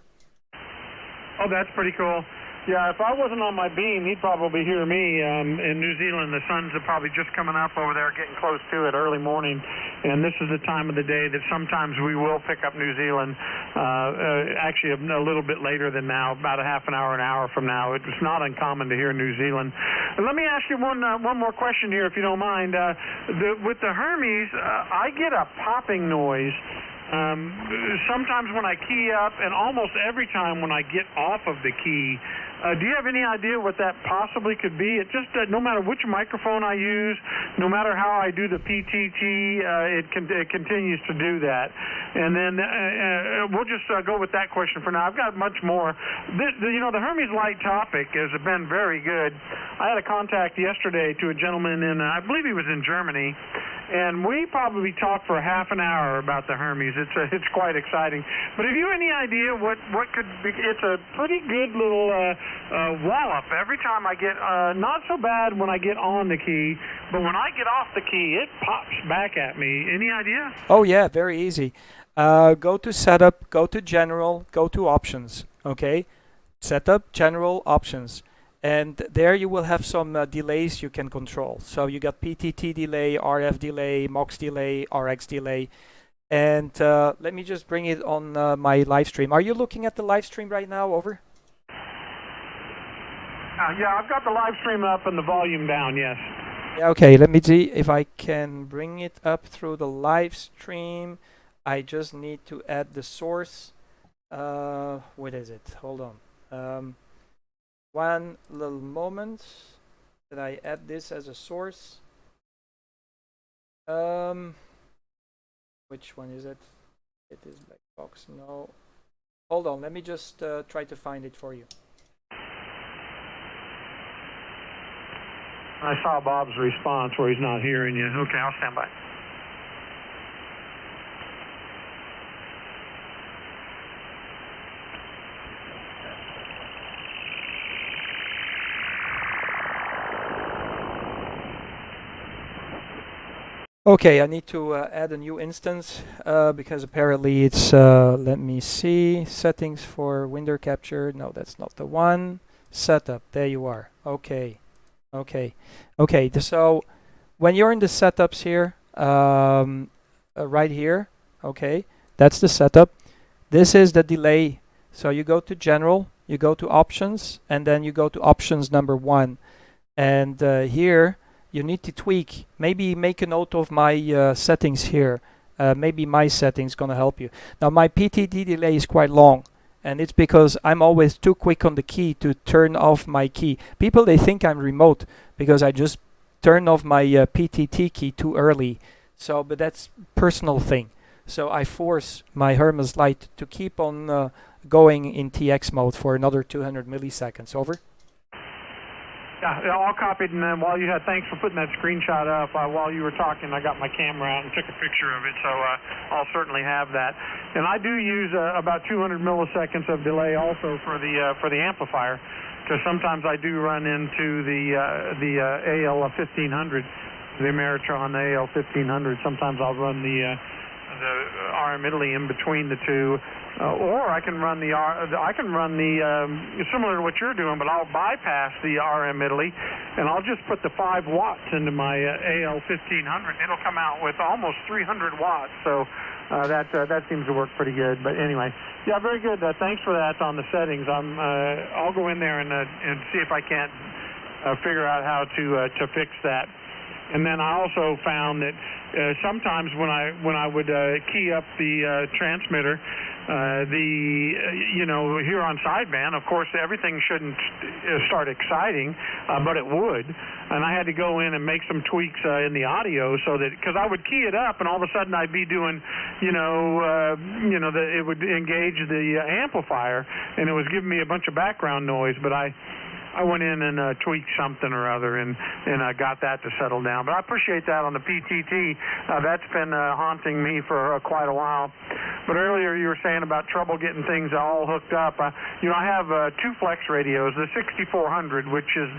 Oh, that's pretty cool. Yeah, if I wasn't on my beam, he'd probably hear me. In New Zealand, the sun's probably just coming up over there, getting close to it, early morning. And this is the time of the day that sometimes we will pick up New Zealand, actually a little bit later than now, about a half an hour from now. It's not uncommon to hear New Zealand. And let me ask you one more question here, if you don't mind. With the Hermes, I get a popping noise. Sometimes when I key up, and almost every time when I get off of the key, Do you have any idea what that possibly could be? It just no matter which microphone I use, no matter how I do the PTT, it continues to do that. And then we'll just go with that question for now. I've got much more. The Hermes Lite topic has been very good. I had a contact yesterday to a gentleman in, I believe he was in Germany, and we probably talked for half an hour about the Hermes. It's quite exciting. But have you any idea what could be? It's a pretty good little wallop. Every time I get, not so bad when I get on the key, but when I get off the key, it pops back at me. Any idea? Oh yeah, very easy. Go to Setup, go to General, go to Options. Okay, Setup, General, Options. And there you will have some delays you can control. So you got PTT delay, RF delay, MOX delay, RX delay. And let me just bring it on my live stream. Are you looking at the live stream right now? Over? Yeah, I've got the live stream up and the volume down, yes. Yeah, okay, let me see if I can bring it up through the live stream. I just need to add the source. What is it? Hold on. One little moment. Did I add this as a source? Which one is it? It is black box. No. Hold on. Let me just try to find it for you. I saw Bob's response where he's not hearing you. Okay, I'll stand by. Okay, I need to add a new instance because apparently it's, let me see, settings for window capture. No, that's not the one. Setup, there you are. Okay, okay, okay. So when you're in the setups here, right here, okay, that's the setup. This is the delay. So you go to General, you go to Options, and then you go to Options number 1. And here, you need to tweak. Maybe make a note of my settings here. Maybe my settings gonna help you. Now my PTT delay is quite long, and it's because I'm always too quick on the key to turn off my key. People, they think I'm remote because I just turn off my PTT key too early. So, but that's personal thing. So I force my Hermes Lite to keep on going in TX mode for another 200 milliseconds. Over. Yeah, all copied, and then while you had, thanks for putting that screenshot up. While you were talking, I got my camera out and took a picture of it, so I'll certainly have that. And I do use about 200 milliseconds of delay also for the amplifier, because sometimes I do run into the AL 1500, the Ameritron AL 1500. Sometimes I'll run the RM Italy in between the two. Or I can run the similar to what you're doing, but I'll bypass the RM Italy, and I'll just put the 5 watts into my AL 1500. It'll come out with almost 300 watts. So that seems to work pretty good. But anyway, yeah, very good. Thanks for that on the settings. I'll go in there and see if I can't figure out how to fix that. And then I also found that sometimes when I would key up the transmitter, here on sideband, of course, everything shouldn't start exciting, but it would. And I had to go in and make some tweaks in the audio so that, because I would key it up and all of a sudden I'd be doing, it would engage the amplifier and it was giving me a bunch of background noise, but I went in and tweaked something or other and I got that to settle down. But I appreciate that on the PTT. That's been haunting me for quite a while. But earlier you were saying about trouble getting things all hooked up. I have 2 Flex radios, the 6400, which is,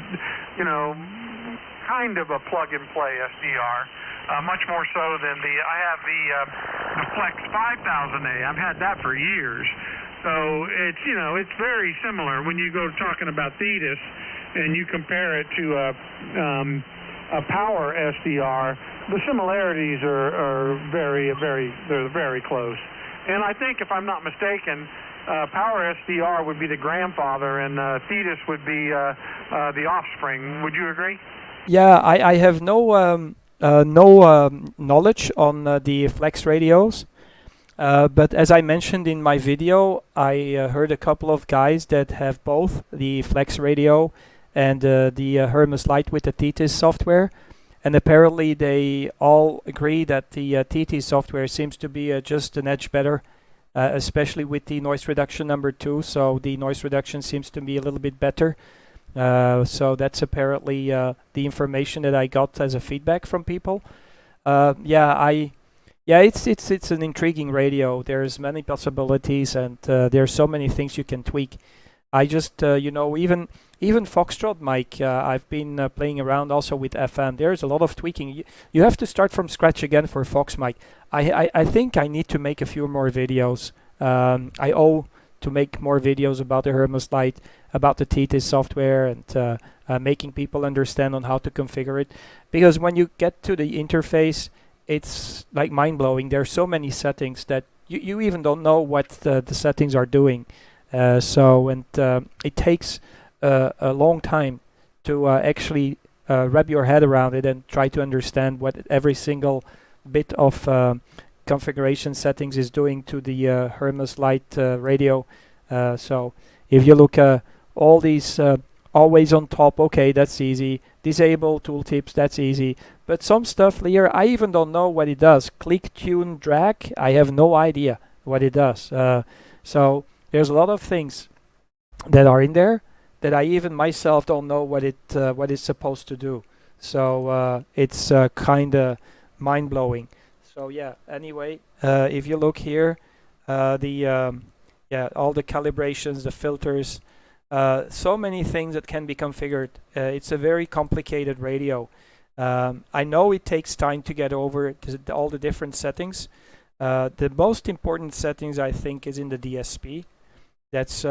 kind of a plug-and-play SDR. Much more so than I have the Flex 5000A. I've had that for years. So it's very similar when you go talking about Thetis and you compare it to a power SDR. The similarities are they're very close. And I think, if I'm not mistaken, power SDR would be the grandfather and Thetis would be the offspring. Would you agree? Yeah, I have no knowledge on the Flex radios. But as I mentioned in my video, I heard a couple of guys that have both the Flex radio and the Hermes Lite with the Thetis software, and apparently they all agree that the Thetis software seems to be just an edge better, especially with the noise reduction number 2. So the noise reduction seems to be a little bit better. So that's apparently the information that I got as a feedback from people. It's an intriguing radio. There's many possibilities, and there's so many things you can tweak. I just even Foxtrot mic, I've been playing around also with FM. There's a lot of tweaking. You have to start from scratch again for Fox mic. I think I need to make a few more videos. I owe to make more videos about the Hermes Lite, about the Thetis software, and making people understand on how to configure it. Because when you get to the interface, it's like mind-blowing. There are so many settings that you even don't know what the settings are doing. It takes a long time to actually wrap your head around it and try to understand what every single bit of configuration settings is doing to the Hermes Lite radio. So if you look all these always on top, okay, that's easy. Disable tooltips, that's easy. But some stuff here, I even don't know what it does. Click, tune, drag, I have no idea what it does. So there's a lot of things that are in there that I even myself don't know what it's supposed to do. So it's kind of mind-blowing. So yeah, anyway, if you look here, all the calibrations, the filters, so many things that can be configured. It's a very complicated radio. I know it takes time to get over all the different settings. The most important settings, I think, is in the DSP. That's,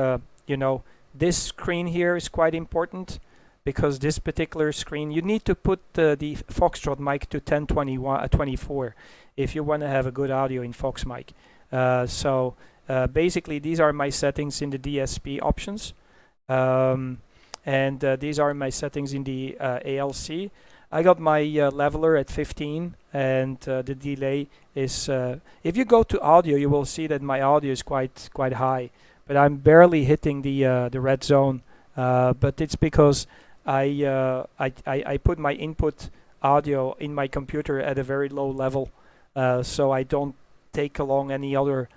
this screen here is quite important, because this particular screen, you need to put the Foxtrot mic to 1024 if you want to have a good audio in Fox mic. Basically, these are my settings in the DSP options. These are my settings in the ALC. I got my leveler at 15, and the delay is, if you go to audio, you will see that my audio is quite high, but I'm barely hitting the red zone. But it's because I put my input audio in my computer at a very low level, so I don't take along any other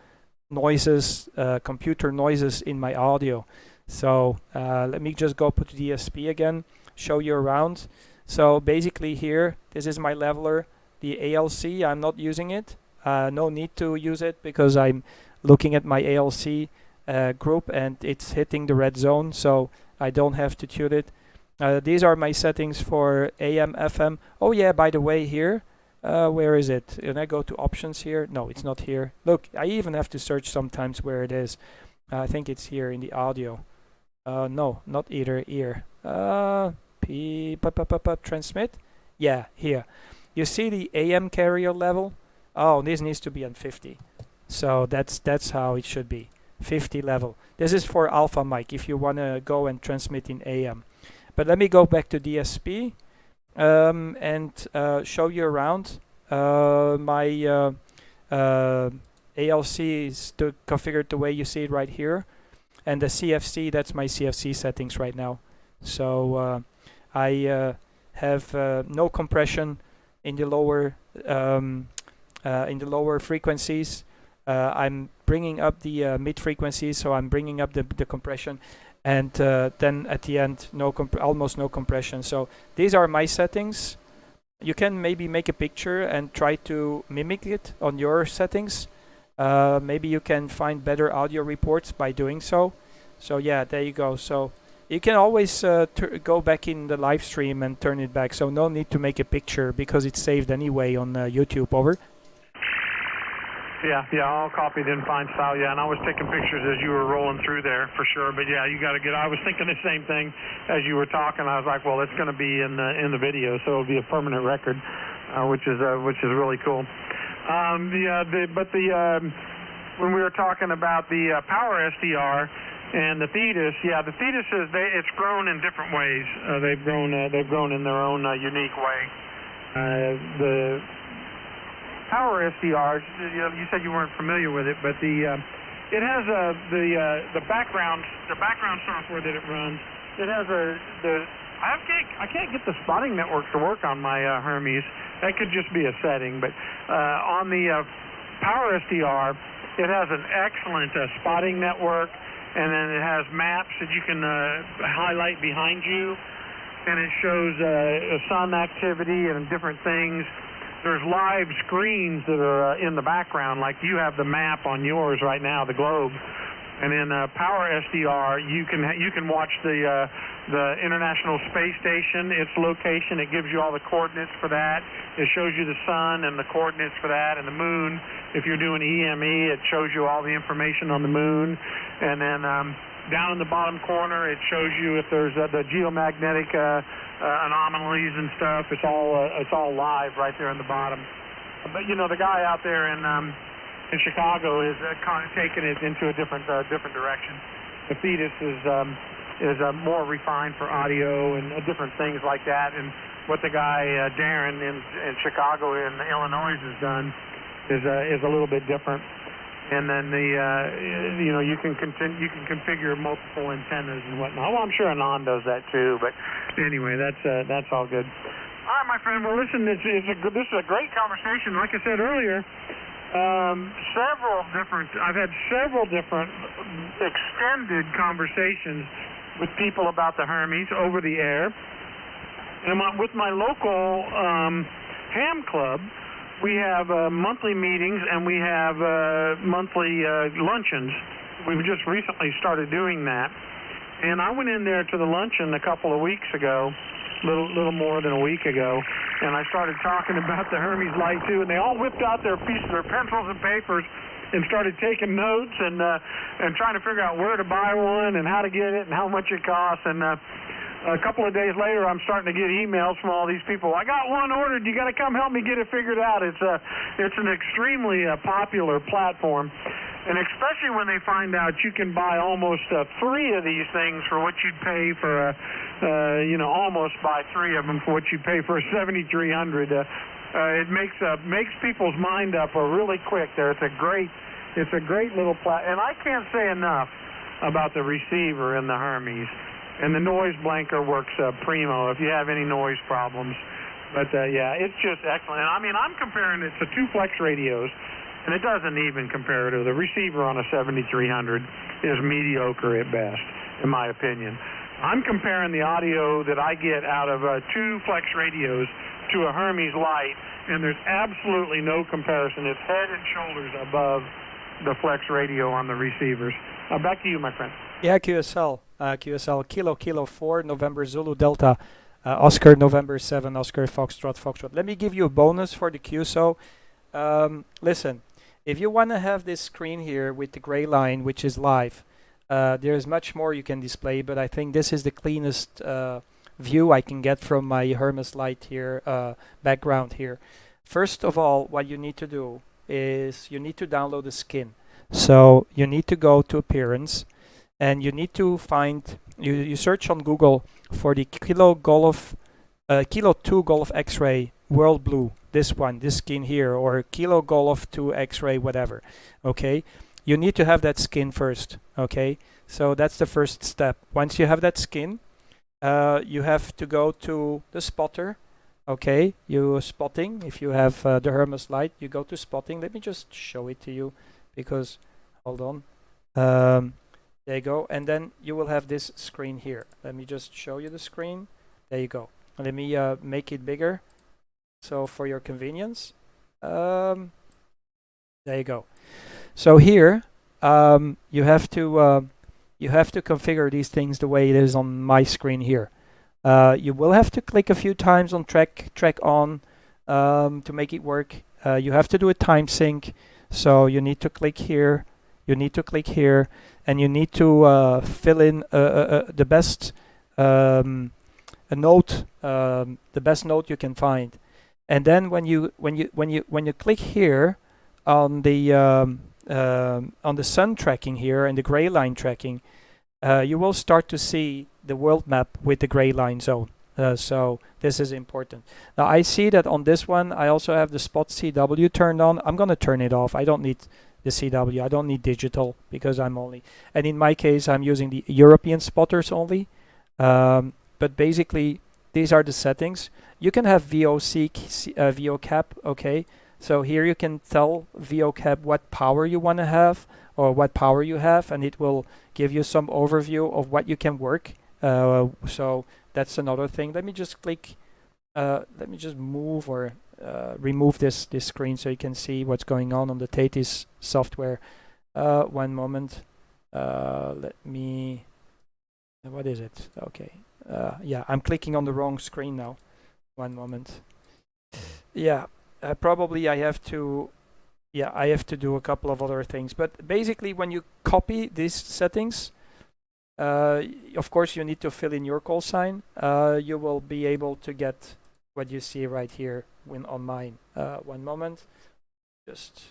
noises, computer noises in my audio. So let me just go put the DSP again, show you around. So basically here, this is my leveler, the ALC, I'm not using it. No need to use it, because I'm looking at my ALC group and it's hitting the red zone, so I don't have to tune it. These are my settings for AM, FM. Oh yeah, by the way, here, where is it? When I go to options here, no, it's not here. Look, I even have to search sometimes where it is. I think it's here in the audio. No, not either here. Transmit? Yeah, here. You see the AM carrier level? Oh, this needs to be on 50. So that's how it should be. 50 level. This is for alpha mic if you want to go and transmit in AM. But let me go back to DSP and show you around. My ALC is configured the way you see it right here. And the CFC, that's my CFC settings right now. So I have no compression in the lower frequencies. I'm bringing up the mid frequencies, so I'm bringing up the compression, and then at the end, almost no compression. So these are my settings. You can maybe make a picture and try to mimic it on your settings. Maybe you can find better audio reports by doing so. So yeah, there you go. So you can always go back in the live stream and turn it back. So no need to make a picture, because it's saved anyway on YouTube. Over. Yeah, all copied in fine style. Yeah, and I was taking pictures as you were rolling through there for sure. But yeah, you got to get. I was thinking the same thing as you were talking. I was like, well, it's going to be in the video, so it'll be a permanent record, which is really cool. When we were talking about the Power SDR and the Thetis, the Thetis it's grown in different ways. They've grown in their own unique way. The Power SDR. You said you weren't familiar with it, but it has the background software that it runs. It has I can't get the spotting network to work on my Hermes. That could just be a setting, but on the Power SDR, it has an excellent spotting network, and then it has maps that you can highlight behind you, and it shows sun activity and different things. There's live screens that are in the background, like you have the map on yours right now, the globe. And in Power SDR, you can watch the International Space Station, its location. It gives you all the coordinates for that. It shows you the sun and the coordinates for that, and the moon. If you're doing EME, it shows you all the information on the moon. And then down in the bottom corner, it shows you if there's the geomagnetic anomalies and stuff. It's all live right there in the bottom. But the guy out there in Chicago is kind of taking it into a different direction. The Fetus is more refined for audio and different things like that. And what the guy Darren in Chicago in Illinois has done is a little bit different. And then you can configure multiple antennas and whatnot. Well, I'm sure Anand does that too. But anyway, that's all good. All right, my friend. Well, listen, this is a great conversation. Like I said earlier. I've had several different extended conversations with people about the Hermes over the air. And with my local ham club, we have monthly meetings and we have monthly luncheons. We've just recently started doing that. And I went in there to the luncheon a couple of weeks ago, little more than a week ago, and I started talking about the Hermes Lite too, and they all whipped out their pencils and papers and started taking notes and trying to figure out where to buy one and how to get it and how much it costs. And a couple of days later, I'm starting to get emails from all these people. I got one ordered. You got to come help me get it figured out. It's an extremely popular platform. And especially when they find out you can buy almost 3 of these things for what you'd pay for almost buy 3 of them for what you pay for a 7300. It makes people's mind up really quick there. It's a great little and I can't say enough about the receiver in the Hermes. And the noise blanker works primo if you have any noise problems. But yeah, it's just excellent. And I mean, I'm comparing it to 2 Flex radios. And it doesn't even compare to the receiver on a 7300 is mediocre at best, in my opinion. I'm comparing the audio that I get out of 2 Flex radios to a Hermes Lite, and there's absolutely no comparison. It's head and shoulders above the Flex radio on the receivers. Back to you, my friend. Yeah, QSL, Kilo 4, November Zulu Delta, Oscar November 7, Oscar Foxtrot. Let me give you a bonus for the QSO. Listen. If you want to have this screen here with the gray line, which is live, there's much more you can display, but I think this is the cleanest view I can get from my Hermes Lite here, background here. First of all, what you need to do is you need to download the skin. So you need to go to Appearance, and you need to find, you search on Google for the Kilo 2 Golf X-Ray World Blue. This skin here, or Kilo Golf 2 X-Ray, whatever. Okay, you need to have that skin first. Okay, so that's the first step. Once you have that skin, you have to go to the spotter. Okay, you spotting. If you have the Hermes Lite, you go to spotting. Let me just show it to you, because hold on. There you go, and then you will have this screen here. Let me just show you the screen. There you go. Let me make it bigger. So for your convenience, there you go. So here you have to configure these things the way it is on my screen here. You will have to click a few times on track on to make it work. You have to do a time sync. So you need to click here. You need to click here, and you need to fill in the best note, the best note you can find. And then when you click here on the sun tracking here and the gray line tracking, you will start to see the world map with the gray line zone. So this is important. Now I see that on this one I also have the spot CW turned on. I'm gonna turn it off. I don't need the CW. I don't need digital because I'm only, and in my case I'm using the European spotters only. But basically these are the settings. You can have VOCAP, okay? So here you can tell VOCAP what power you want to have or what power you have, and it will give you some overview of what you can work. So that's another thing. Let me just click, let me just move or remove this screen so you can see what's going on the Thetis software. One moment. Let me, what is it? Okay. Yeah, I'm clicking on the wrong screen now. One moment. Yeah, probably I have to do a couple of other things. But basically, when you copy these settings, of course, you need to fill in your call sign. You will be able to get what you see right here when on mine. One moment. Just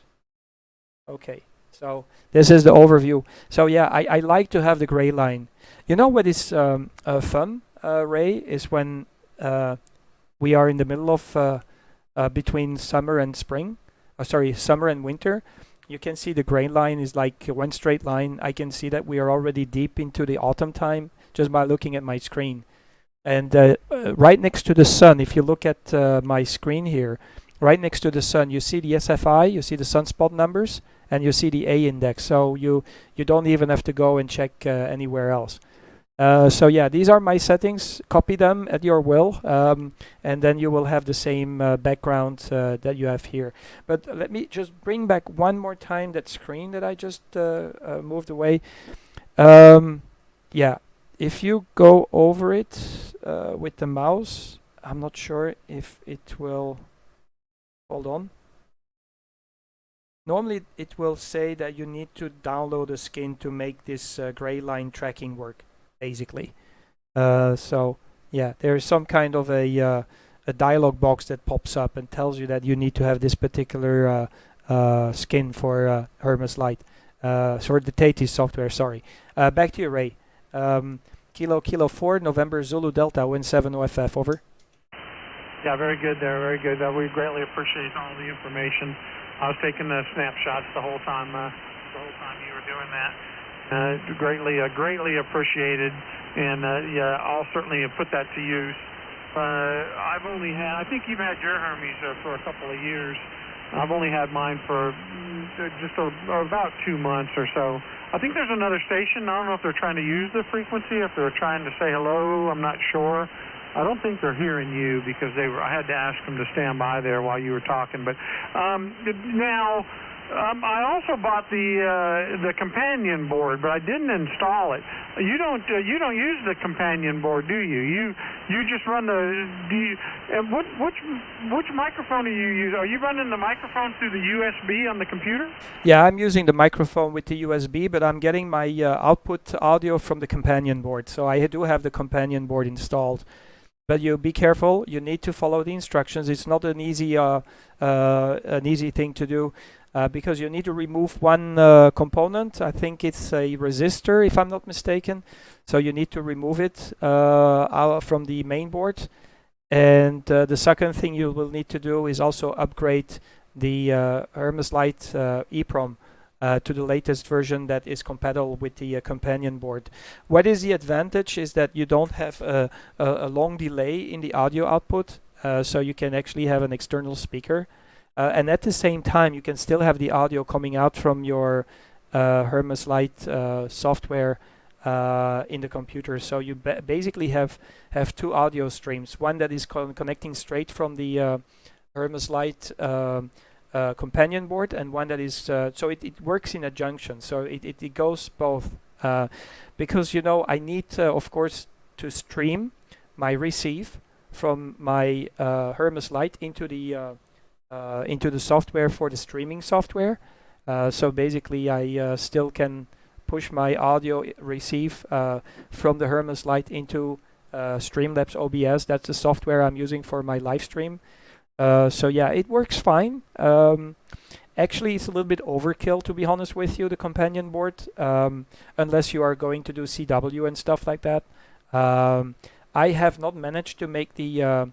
okay. So this is the overview. So yeah, I like to have the gray line. You know what is fun, Ray, is when we are in the middle of between summer and spring. Sorry, summer and winter. You can see the gray line is like one straight line. I can see that we are already deep into the autumn time just by looking at my screen. And right next to the sun, if you look at my screen here, right next to the sun, you see the SFI, you see the sunspot numbers, and you see the A index. So you don't even have to go and check anywhere else. So yeah, these are my settings. Copy them at your will, and then you will have the same background that you have here. But let me just bring back one more time that screen that I just moved away. Yeah, if you go over it with the mouse, I'm not sure if it will. Hold on. Normally it will say that you need to download a skin to make this gray line tracking work, basically. So yeah, there's some kind of a dialog box that pops up and tells you that you need to have this particular skin for Hermes Lite. For the Thetis software, sorry. Back to you, Ray. Kilo 4, November Zulu Delta, Wind 7 OFF, over. Yeah, very good there, very good. We greatly appreciate all the information. I was taking the snapshots the whole time you were doing that. Greatly appreciated, and yeah, I'll certainly put that to use. I've only had, I think you've had your Hermes for a couple of years. I've only had mine for just about 2 months or so. I think there's another station. I don't know if they're trying to use the frequency, if they're trying to say hello. I'm not sure. I don't think they're hearing you because I had to ask them to stand by there while you were talking. But now, I also bought the companion board, but I didn't install it. You don't use the companion board, do you? You just run which microphone are you using? Are you running the microphone through the USB on the computer? Yeah, I'm using the microphone with the USB, but I'm getting my output audio from the companion board. So I do have the companion board installed. But you be careful. You need to follow the instructions. It's not an easy thing to do because you need to remove one component. I think it's a resistor, if I'm not mistaken. So you need to remove it out from the main board. And the second thing you will need to do is also upgrade the Hermes Lite EEPROM to the latest version that is compatible with the companion board. What is the advantage is that you don't have a long delay in the audio output, so you can actually have an external speaker. And at the same time, you can still have the audio coming out from your Hermes Lite software in the computer. So you basically have two audio streams, one that is connecting straight from the Hermes Lite companion board, and one that is so it works in a junction, so it goes both because I need of course to stream my receive from my Hermes Lite into the software for the streaming software. So basically I still can push my audio receive from the Hermes Lite into Streamlabs OBS. That's the software I'm using for my live stream. So yeah, it works fine. Actually, it's a little bit overkill, to be honest with you, the companion board, unless you are going to do CW and stuff like that. I have not managed to make the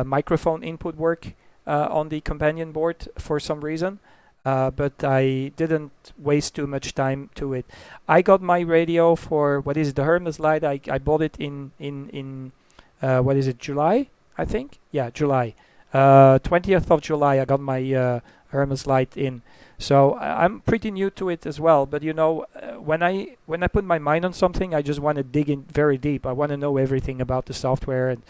microphone input work on the companion board for some reason. But I didn't waste too much time to it. I got my radio for, what is it, the Hermes Lite. I bought it in what is it, July, I think? Yeah, July. 20th of July, I got my Hermes Lite in. So I'm pretty new to it as well. But you know, when I put my mind on something, I just want to dig in very deep. I want to know everything about the software and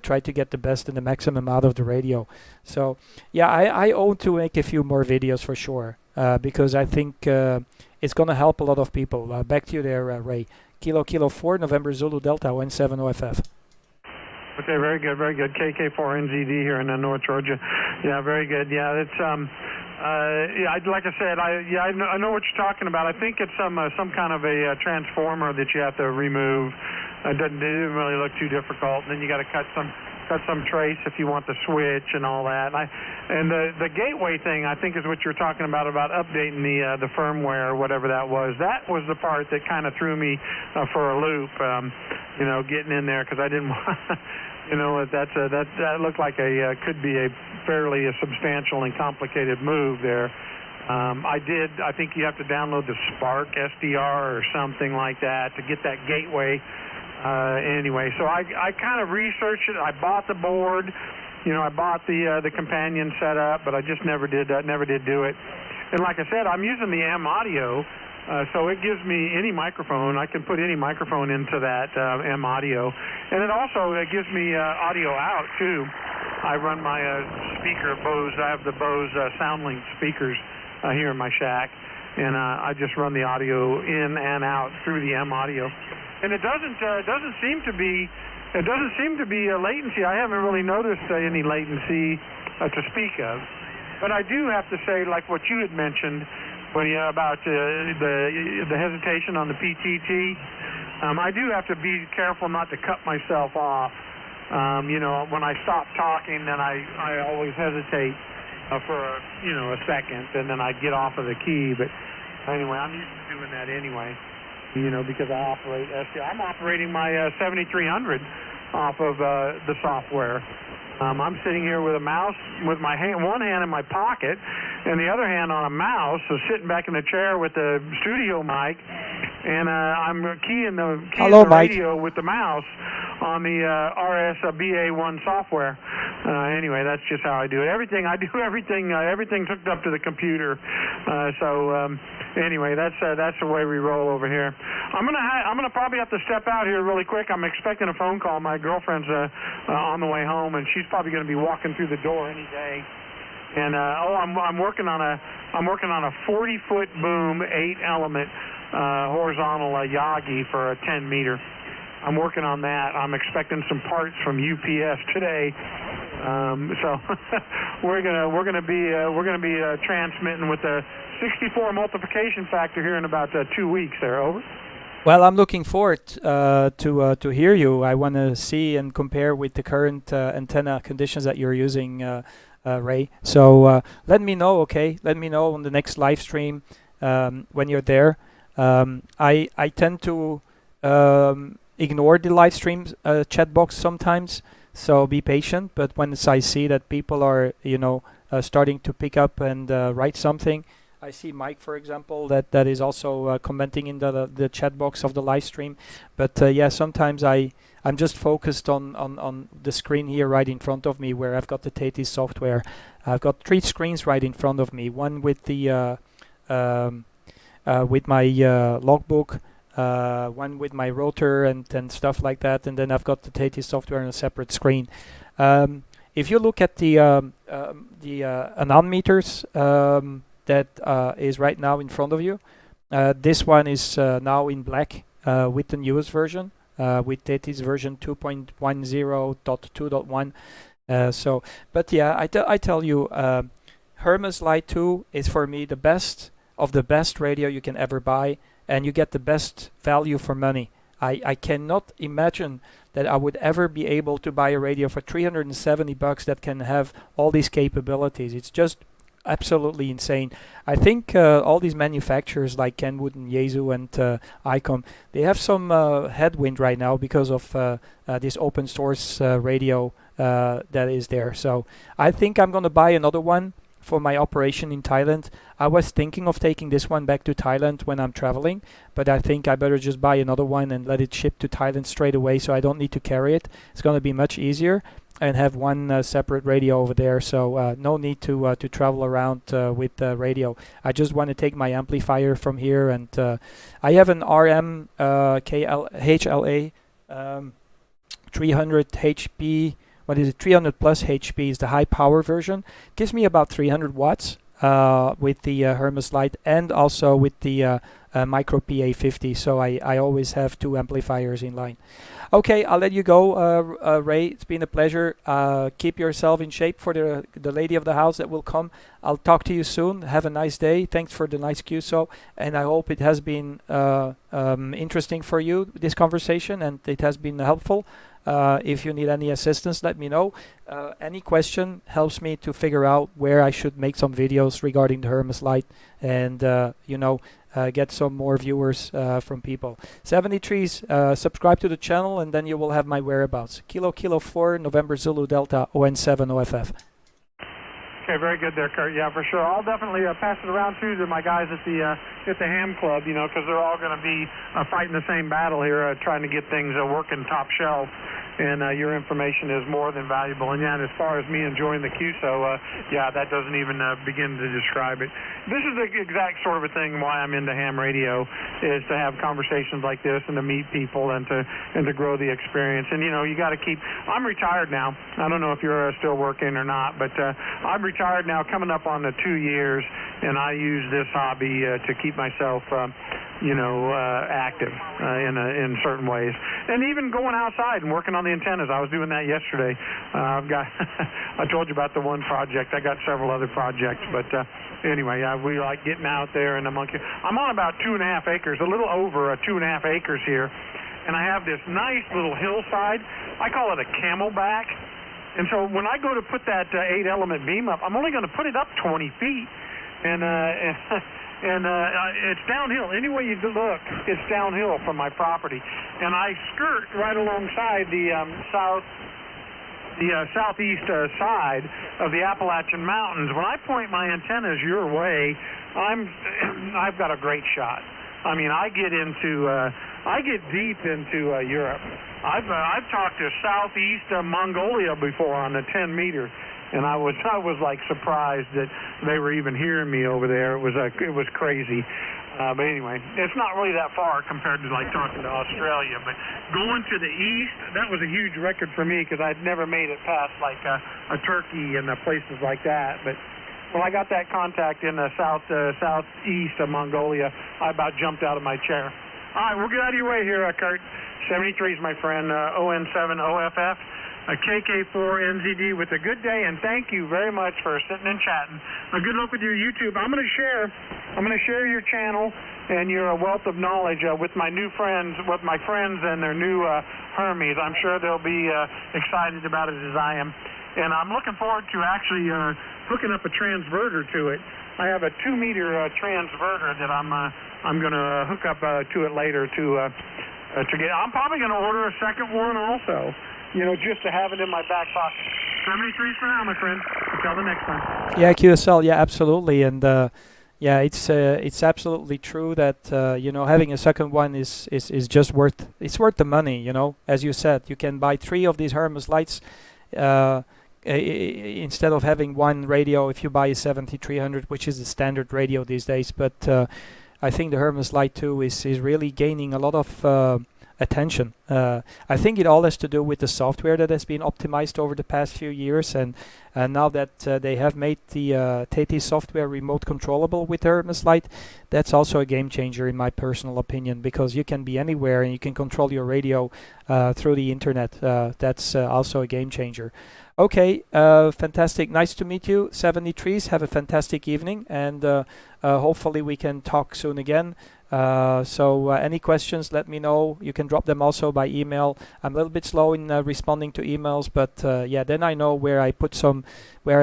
try to get the best and the maximum out of the radio. So yeah, I own to make a few more videos for sure, because I think it's going to help a lot of people. Back to you there, Ray. Kilo 4, November Zulu Delta 17 OFF. Okay, very good, very good. KK4NZD here in North Georgia. Yeah, very good. Yeah, it's yeah, like I said, I know what you're talking about. I think it's some kind of a transformer that you have to remove. It didn't really look too difficult. And then you got to cut some trace if you want the switch and all that. And the gateway thing, I think, is what you're talking about updating the firmware or whatever that was. That was the part that kind of threw me for a loop. You know, getting in there because I didn't want. You know, that looked like could be a fairly substantial and complicated move there. I think you have to download the Spark SDR or something like that to get that gateway. Anyway, so I kind of researched it. I bought the board. You know, I bought the companion setup, but I just never did do it. And like I said, I'm using the M audio. So it gives me any microphone. I can put any microphone into that M audio. And it also gives me audio out, too. I run my speaker, Bose. I have the Bose SoundLink speakers here in my shack. And I just run the audio in and out through the M audio. And it doesn't seem to be a latency. I haven't really noticed any latency to speak of. But I do have to say, like what you had mentioned, about the hesitation on the PTT, I do have to be careful not to cut myself off. You know, when I stop talking, then I always hesitate for a second, and then I get off of the key. But anyway, I'm used to doing that anyway. You know, because I operate I'm operating my 7300 off of the software. I'm sitting here with a mouse, with my one hand in my pocket, and the other hand on a mouse, so sitting back in the chair with the studio mic, and I'm keying the radio with the mouse on the RSBA1 software. Anyway, that's just how I do it. Everything's hooked up to the computer. Anyway, that's the way we roll over here. I'm gonna probably have to step out here really quick. I'm expecting a phone call. My girlfriend's on the way home, and she's probably going to be walking through the door any day. And I'm working on a 40-foot boom, 8-element horizontal Yagi for a 10-meter. I'm working on that. I'm expecting some parts from UPS today. So we're gonna be transmitting with the 64 multiplication factor here in about 2 weeks. There, over. Well, I'm looking forward to hear you. I want to see and compare with the current antenna conditions that you're using, Ray. So let me know, okay? Let me know on the next live stream when you're there. I tend to ignore the live stream chat box sometimes, so be patient. But once I see that people are, starting to pick up and write something, I see Mike, for example, that is also commenting in the chat box of the live stream. But yeah, sometimes I'm just focused on the screen here right in front of me, where I've got the Tethys software. I've got 3 screens right in front of me. One with the with my logbook, one with my rotor and stuff like that, and then I've got the Tethys software on a separate screen. If you look at the anon meters that is right now in front of you, this one is now in black with the newest version, with Tethys version 2.10.2.1. But yeah, I tell you, Hermes Lite 2 is for me the best of the best radio you can ever buy, and you get the best value for money. I cannot imagine that I would ever be able to buy a radio for $370 that can have all these capabilities. It's just absolutely insane. I think all these manufacturers like Kenwood and Yaesu and ICOM, they have some headwind right now because of this open source radio that is there. So I think I'm going to buy another one for my operation in Thailand. I was thinking of taking this one back to Thailand when I'm traveling, but I think I better just buy another one and let it ship to Thailand straight away so I don't need to carry it. It's going to be much easier and have one separate radio over there, so no need to travel around with the radio. I just want to take my amplifier from here, and I have an RM HLA 300 HP. What is it? 300 plus HP is the high power version. Gives me about 300 watts with the Hermes Lite and also with the Micro PA50. So I always have two amplifiers in line. Okay, I'll let you go, Ray. It's been a pleasure. Keep yourself in shape for the lady of the house that will come. I'll talk to you soon. Have a nice day. Thanks for the nice QSO, and I hope it has been interesting for you, this conversation, and it has been helpful. If you need any assistance, let me know. Any question helps me to figure out where I should make some videos regarding the Hermes Lite and, get some more viewers from people. 73s, subscribe to the channel and then you will have my whereabouts. Kilo 4, November Zulu Delta, ON7 OFF. Okay, very good there, Kurt. Yeah, for sure. I'll definitely pass it around too to my guys at the Ham Club, because they're all going to be fighting the same battle here, trying to get things working top shelf. And your information is more than valuable. And yeah, and as far as me enjoying the QSO, that doesn't even begin to describe it. This is the exact sort of a thing why I'm into ham radio, is to have conversations like this and to meet people and to grow the experience. And you got to keep. I'm retired now. I don't know if you're still working or not, but I'm retired now, coming up on the 2 years, and I use this hobby to keep myself. Active in certain ways, and even going outside and working on the antennas. I was doing that yesterday. I've got. I told you about the one project. I got several other projects, but anyway, we like getting out there in the monkey. I'm on about 2.5 acres, a little over 2.5 acres here, and I have this nice little hillside. I call it a camelback. And so when I go to put that 8-element beam up, I'm only going to put it up 20 feet, and it's downhill. Any way you look, it's downhill from my property. And I skirt right alongside the southeast side of the Appalachian Mountains. When I point my antennas your way, I've got a great shot. I mean, I get deep into Europe. I've talked to southeast Mongolia before on the 10 meter. And I was like surprised that they were even hearing me over there. It was crazy. But anyway, it's not really that far compared to like talking to Australia. But going to the east, that was a huge record for me because I'd never made it past like a Turkey and places like that. But when I got that contact in the southeast of Mongolia, I about jumped out of my chair. All right, we'll get out of your way here, Kurt. 73 is my friend, ON7 OFF. KK4NZD with a good day, and thank you very much for sitting and chatting. Good luck with your YouTube. I'm going to share your channel and your wealth of knowledge with my friends and their new Hermes. I'm sure they'll be excited about it as I am, and I'm looking forward to actually hooking up a transverter to it. I have a 2-meter transverter that I'm going to hook up to it later to get. I'm probably going to order a second one also. Just to have it in my back pocket. 73 for now, my friend. Until the next time. Yeah, QSL. Yeah, absolutely. And it's absolutely true that having a second one is just worth the money. As you said, you can buy 3 of these Hermes Lights instead of having one radio if you buy a 7300, which is the standard radio these days. But I think the Hermes Lite 2 is really gaining a lot of attention. I think it all has to do with the software that has been optimized over the past few years, and now that they have made the Teti software remote controllable with Hermes Lite, that's also a game changer in my personal opinion, because you can be anywhere and you can control your radio through the internet. That's also a game changer. Okay, fantastic. Nice to meet you, 73s. Have a fantastic evening, and hopefully we can talk soon again. So any questions, let me know. You can drop them also by email. I'm a little bit slow in responding to emails, but yeah, then I know where I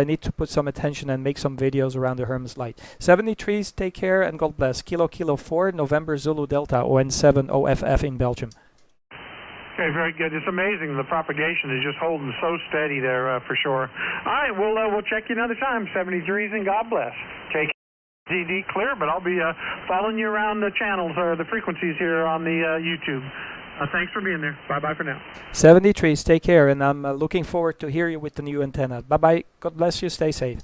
need to put some attention and make some videos around the Hermes Lite. 73s, take care and God bless. Kilo 4, November Zulu Delta, ON7 OFF in Belgium. Okay, very good. It's amazing. The propagation is just holding so steady there for sure. All right, we'll check you another time. 73s and God bless. Take DD clear, but I'll be following you around the channels or the frequencies here on the YouTube. Thanks for being there. Bye-bye for now. 73s, take care, and I'm looking forward to hear you with the new antenna. Bye-bye. God bless you. Stay safe.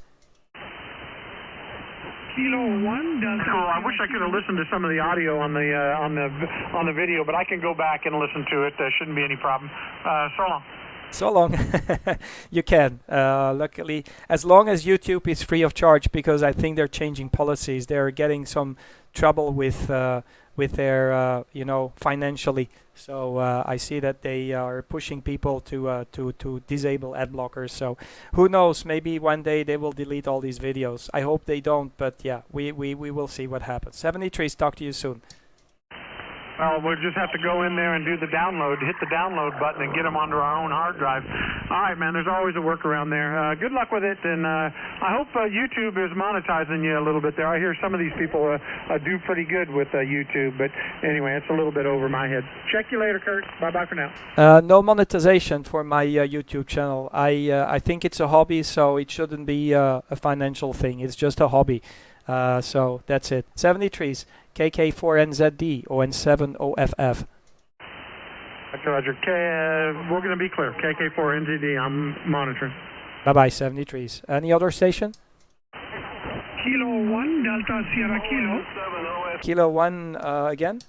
Kilo 1 Delta. Cool. I wish I could have listened to some of the audio on the video, but I can go back and listen to it. There shouldn't be any problem. So long. So long. You can. Luckily, as long as YouTube is free of charge, because I think they're changing policies. They're getting some trouble with their financially. So I see that they are pushing people to disable ad blockers. So who knows? Maybe one day they will delete all these videos. I hope they don't. But yeah, we will see what happens. 73s. Talk to you soon. Well, we'll just have to go in there and do the download, hit the download button and get them onto our own hard drive. All right, man, there's always a workaround there. Good luck with it, and I hope YouTube is monetizing you a little bit there. I hear some of these people do pretty good with YouTube, but anyway, it's a little bit over my head. Check you later, Kurt. Bye-bye for now. No monetization for my YouTube channel. I think it's a hobby, so it shouldn't be a financial thing. It's just a hobby. So that's it. 73s. KK4NZD, ON7OFF. Roger. We're going to be clear. KK4NZD, I'm monitoring. Bye-bye, 73s. Any other station? Kilo 1, Delta Sierra Kilo. Kilo 1 again?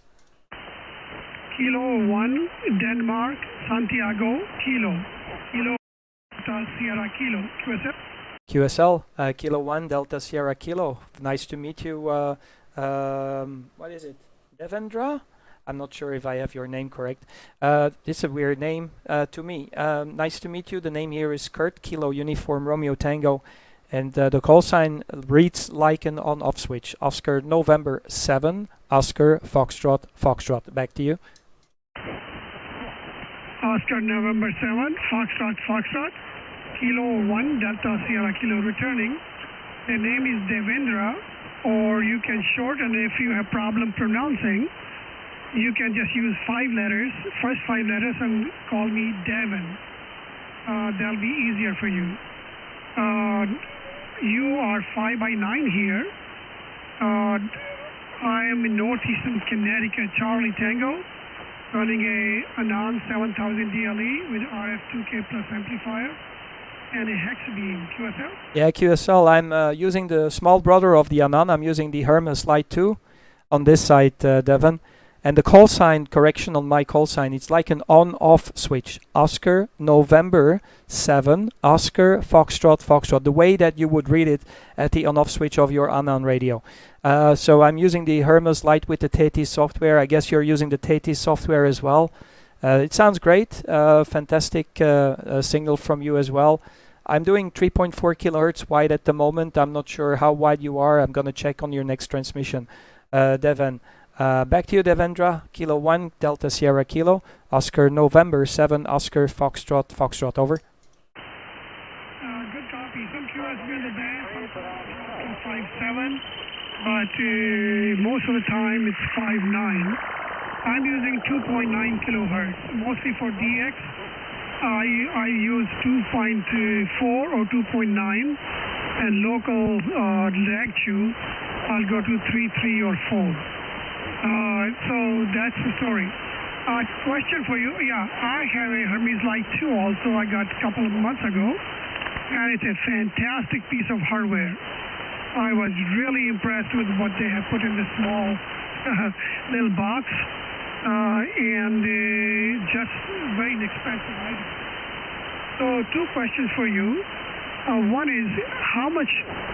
Kilo 1, Denmark, Santiago, Kilo. Kilo Delta Sierra Kilo. QSL, Kilo 1, Delta Sierra Kilo. Nice to meet you. What is it? Devendra? I'm not sure if I have your name correct. It's a weird name to me. Nice to meet you. The name here is Kurt, Kilo Uniform Romeo Tango. And the call sign reads like an on-off switch. Oscar November 7, Oscar Foxtrot, Foxtrot. Back to you. Oscar November 7, Foxtrot, Foxtrot. Kilo 1, Delta Sierra Kilo returning. The name is Devendra, or you can shorten if you have problem pronouncing. You can just use 5 letters, first 5 letters, and call me Devin. That'll be easier for you. You are 5 by 9 here. I am in northeastern Connecticut, Charlie Tango, running a Anon 7000 DLE with RF 2K plus amplifier and a hex beam. QSL? Yeah, QSL. I'm using the small brother of the Anon. I'm using the Hermes Lite 2 on this side, Devon. And the call sign correction on my call sign, it's like an on-off switch. Oscar November 7, Oscar Foxtrot, Foxtrot. The way that you would read it at the on-off switch of your Anon radio. So I'm using the Hermes Lite with the Teti software. I guess you're using the Teti software as well. It sounds great. Fantastic signal from you as well. I'm doing 3.4 kilohertz wide at the moment. I'm not sure how wide you are. I'm going to check on your next transmission, Devon. Back to you, Devendra. Kilo 1, Delta Sierra Kilo. Oscar November 7, Oscar Foxtrot, Foxtrot. Over. Good copy. Some QSB in the band, some 5.7, but most of the time it's 5.9. I'm using 2.9 kilohertz, mostly for DX. I use 2.4 or 2.9, and local lag chew, I'll go to 3.3 or 4. So that's the story. Question for you. Yeah, I have a Hermes Lite 2 also I got a couple of months ago, and it's a fantastic piece of hardware. I was really impressed with what they have put in the small little box, and just very inexpensive item. So 2 questions for you. One is, how much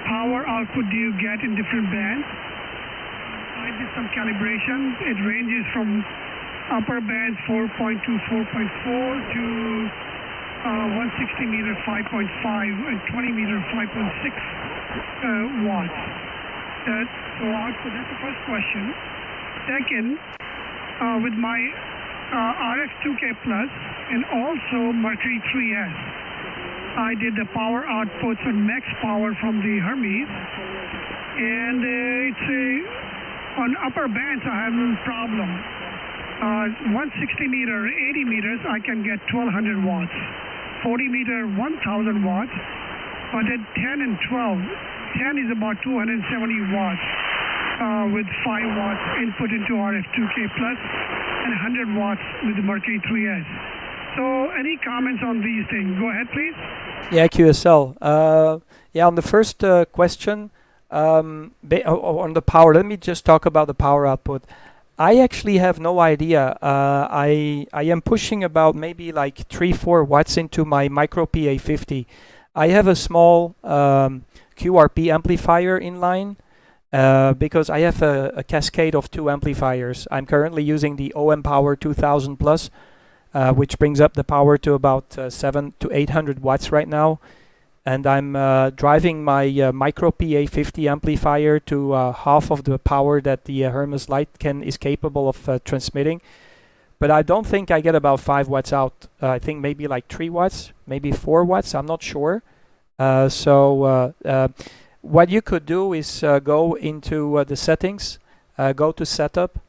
power output do you get in different bands? I did some calibration. It ranges from upper bands 4.2, 4.4 to 160 meter 5.5 and 20 meter 5.6 watts. So output, that's the first question. Second, with my RF2K Plus and also Mercury 3S, I did the power outputs with max power from the Hermes, and it's on upper bands I have no problem. 160 meter, 80 meters, I can get 1200 watts. 40 meter, 1000 watts. But at 10 and 12, 10 is about 270 watts with 5 watts input into RF2K Plus and 100 watts with the Mercury 3S. So any comments on these things? Go ahead, please. Yeah, QSL. Yeah, on the first question, on the power, let me just talk about the power output. I actually have no idea. I am pushing about maybe like 3-4 watts into my micro PA50. I have a small QRP amplifier in line because I have a cascade of 2 amplifiers. I'm currently using the OM Power 2000 Plus, which brings up the power to about 700 to 800 watts right now. And I'm driving my micro PA50 amplifier to half of the power that the Hermes Lite is capable of transmitting. But I don't think I get about 5 watts out. I think maybe like 3 watts, maybe 4 watts. I'm not sure. What you could do is go into the settings, go to setup,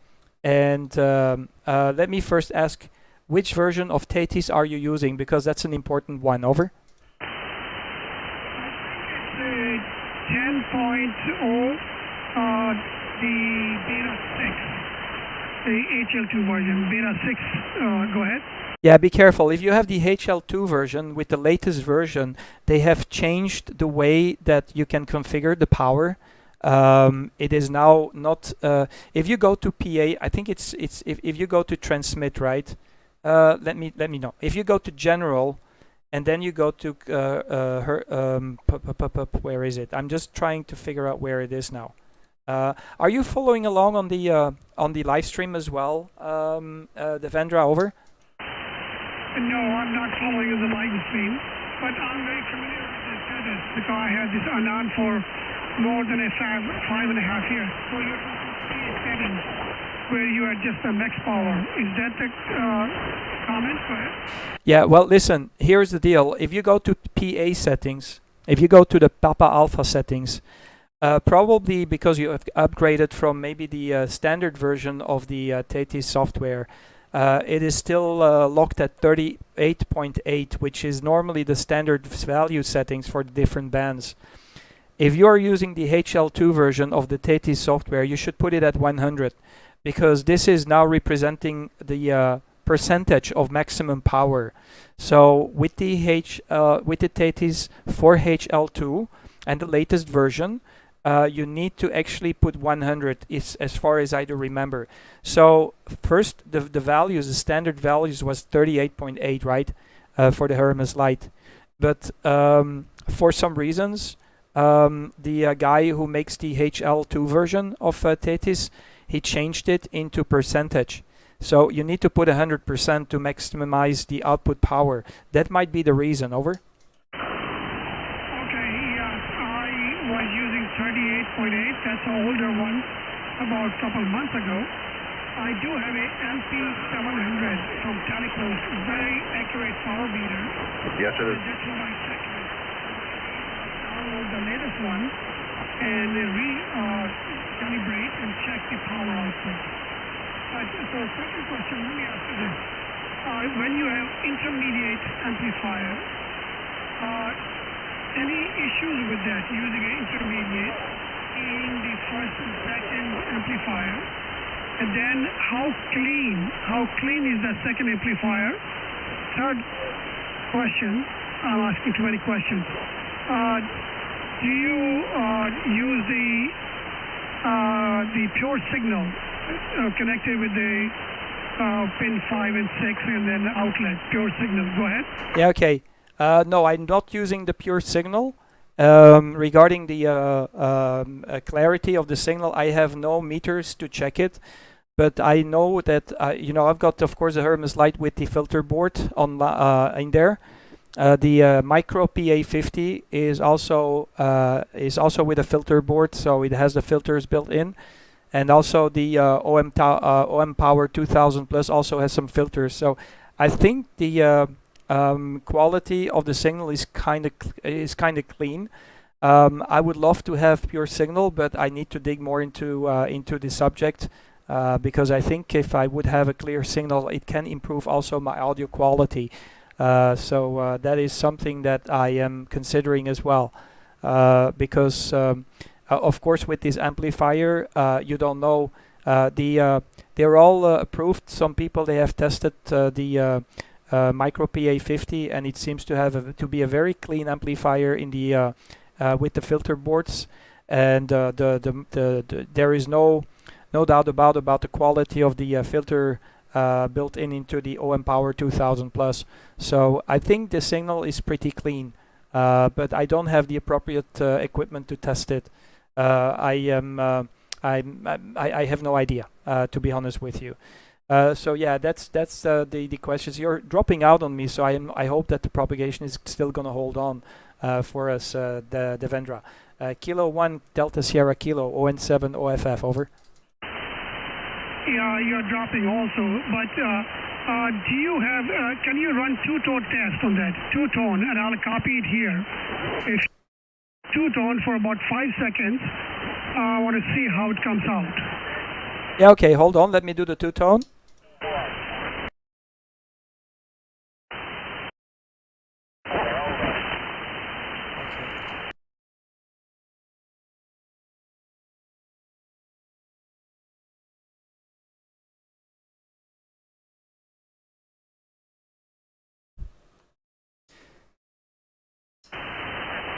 and let me first ask, which version of Tethys are you using? Because that's an important one. Over. 10.0, the Beta 6, the HL2 version, Beta 6, go ahead. Yeah, be careful. If you have the HL2 version, with the latest version, they have changed the way that you can configure the power. It is now not, if you go to PA, I think it's if you go to transmit, right? Let me know. If you go to general, and then you go to where is it? I'm just trying to figure out where it is now. Are you following along on the live stream as well, Devendra? Over. No, I'm not following the live stream, but I'm very familiar with the status because I had this Anand for more than 5.5 years. So you're talking PA settings where you are just a max power. Is that the comment? Go ahead. Yeah, well, listen, here's the deal. If you go to PA settings, if you go to the Papa Alpha settings, probably because you have upgraded from maybe the standard version of the Tethys software, it is still locked at 38.8, which is normally the standard value settings for the different bands. If you are using the HL2 version of the Tethys software, you should put it at 100, because this is now representing the percentage of maximum power. So with the Tethys for HL2 and the latest version, you need to actually put 100, as far as I do remember. So first, the values, the standard values was 38.8, right, for the Hermes Lite. But for some reasons, the guy who makes the HL2 version of Tethys, he changed it into percentage. So you need to put 100% to maximize the output power. That might be the reason. Over. Okay, yes, I was using 38.8. That's an older one, about a couple months ago. I do have a MP700 from Telepost, very accurate power meter. Yes, it is. That's what I checked with. Download the latest one and calibrate and check the power output. So second question, let me ask you this. When you have intermediate amplifier, any issues with that, using an intermediate in the first and second amplifier? And then how clean is the second amplifier? Third question, I'm asking too many questions. Do you use the pure signal connected with the pin 5 and 6 and then outlet, pure signal? Go ahead. Yeah, okay. No, I'm not using the pure signal. Regarding the clarity of the signal, I have no meters to check it. But I know that, I've got, of course, a Hermes Lite with the filter board on in there. The Micro PA50 is also with a filter board, so it has the filters built in. and also the OM Power 2000 Plus also has some filters. So I think the quality of the signal is kind of clean. I would love to have pure signal, but I need to dig more into the subject because I think if I would have a clear signal, it can improve also my audio quality. So that is something that I am considering as well, because of course with this amplifier, you don't know they're all approved. Some people, they have tested the Micro PA50, and it seems to have to be a very clean amplifier in the with the filter boards, and there is no doubt about the quality of the filter built into the OM Power 2000 Plus. So I think the signal is pretty clean, but I don't have the appropriate equipment to test it. I have no idea, to be honest with you. So yeah, that's the questions. You're dropping out on me, so I hope that the propagation is still going to hold on for us, the Devendra. Kilo 1 Delta Sierra Kilo ON7 OFF, over. Yeah, you're dropping also, but do you have, can you run two-tone test on that? Two-tone, and I'll copy it here. If two-tone for about 5 seconds, I want to see how it comes out. Yeah, okay, hold on, let me do the two-tone.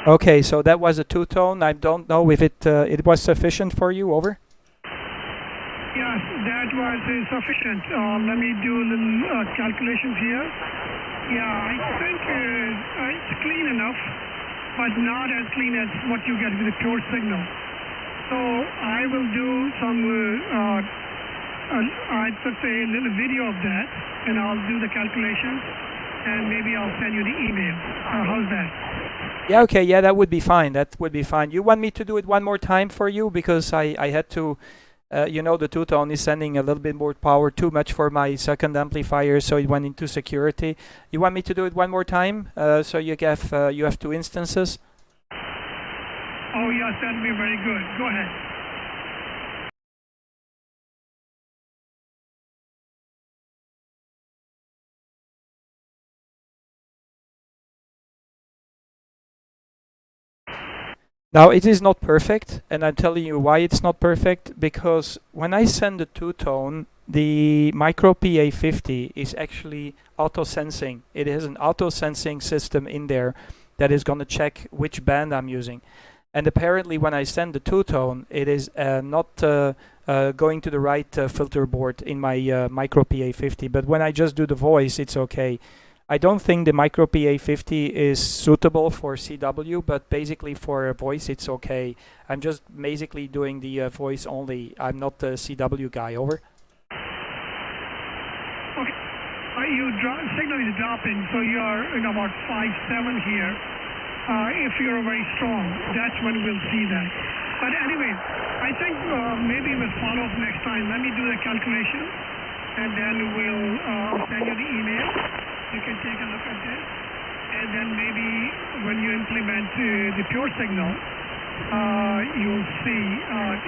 Okay, so that was a two-tone. I don't know if it was sufficient for you, over? Yes, that was sufficient. Let me do a little calculations here. Yeah, I think it's clean enough, but not as clean as what you get with a pure signal. So I will do some, I'd say a little video of that, and I'll do the calculations, and maybe I'll send you the email. How's that? Yeah, okay, yeah, that would be fine. That would be fine. You want me to do it one more time for you? Because I had to, you know, the two-tone is sending a little bit more power, too much for my second amplifier, so it went into security. You want me to do it one more time? So you have two instances? Oh, yes, that'd be very good. Go ahead. Now, it is not perfect, and I'm telling you why it's not perfect, because when I send the two-tone, the Micro PA50 is actually auto-sensing. It has an auto-sensing system in there that is going to check which band I'm using. And apparently when I send the two-tone, it is not going to the right filter board in my Micro PA50, but when I just do the voice, it's okay. I don't think the Micro PA50 is suitable for CW, but basically for a voice it's okay. I'm just basically doing the voice only. I'm not the CW guy, over. Okay, signal is dropping, so you're in about 5.7 here. If you're very strong, that's when we'll see that. But anyway, I think maybe we'll follow up next time. Let me do the calculation, and then we'll send you the email. You can take a look at this, and then maybe when you implement the pure signal, you'll see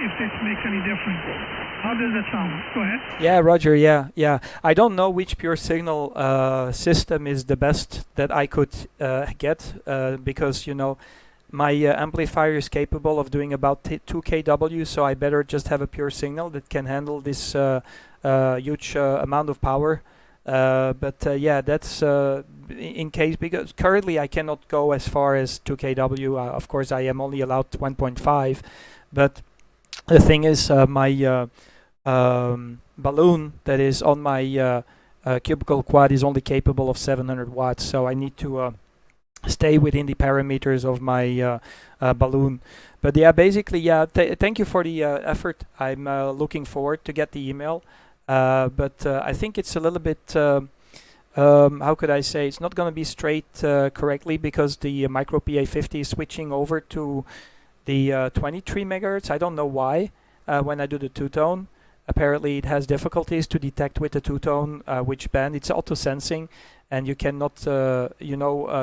if this makes any difference. How does that sound? Go ahead. Yeah, Roger, yeah. I don't know which pure signal system is the best that I could get, because, you know, my amplifier is capable of doing about 2 kW, so I better just have a pure signal that can handle this huge amount of power. Yeah, that's in case, because currently I cannot go as far as 2 kW. Of course, I am only allowed 1.5, but the thing is, my balloon that is on my cubicle quad is only capable of 700 watts, so I need to stay within the parameters of my balloon. But yeah, basically, yeah, thank you for the effort. I'm looking forward to get the email. But I think it's a little bit, how could I say, it's not going to be straight correctly, because the Micro PA50 is switching over to the 23 megahertz. I don't know why, when I do the two-tone. Apparently, it has difficulties to detect with the two-tone which band. It's auto-sensing, and you cannot,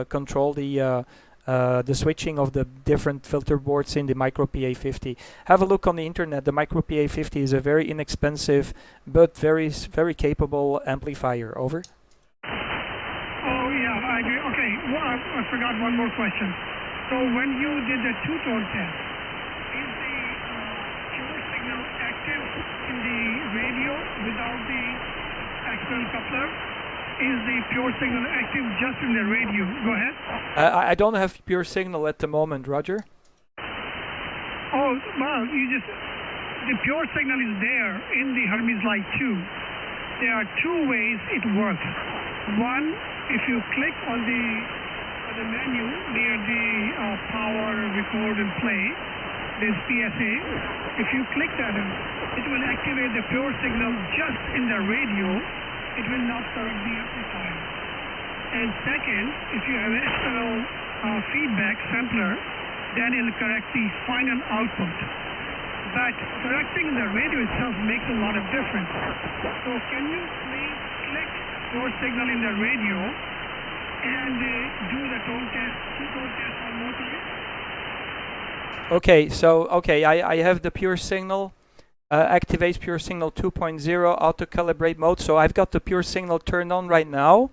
control the switching of the different filter boards in the Micro PA50. Have a look on the internet. The Micro PA50 is a very inexpensive but very capable amplifier. Over. Oh yeah, I agree. Okay, well, I forgot one more question. So when you did the two-tone test, is the pure signal active in the radio without the external coupler? Is the pure signal active just in the radio? Go ahead. I don't have pure signal at the moment, Roger. Oh, well, the pure signal is there in the Hermes Lite 2. There are two ways it works. One, if you click on the menu near the power, record, and play, there's PSA. If you click that, it will activate the pure signal just in the radio. It will not correct the amplifier. And second, if you have an external feedback sampler, then it will correct the final output. But correcting the radio itself makes a lot of difference. So can you please click your signal in the radio and do the tone test, two-tone test on motor? Okay, I have the pure signal. Activates pure signal 2.0 auto calibrate mode. So I've got the pure signal turned on right now.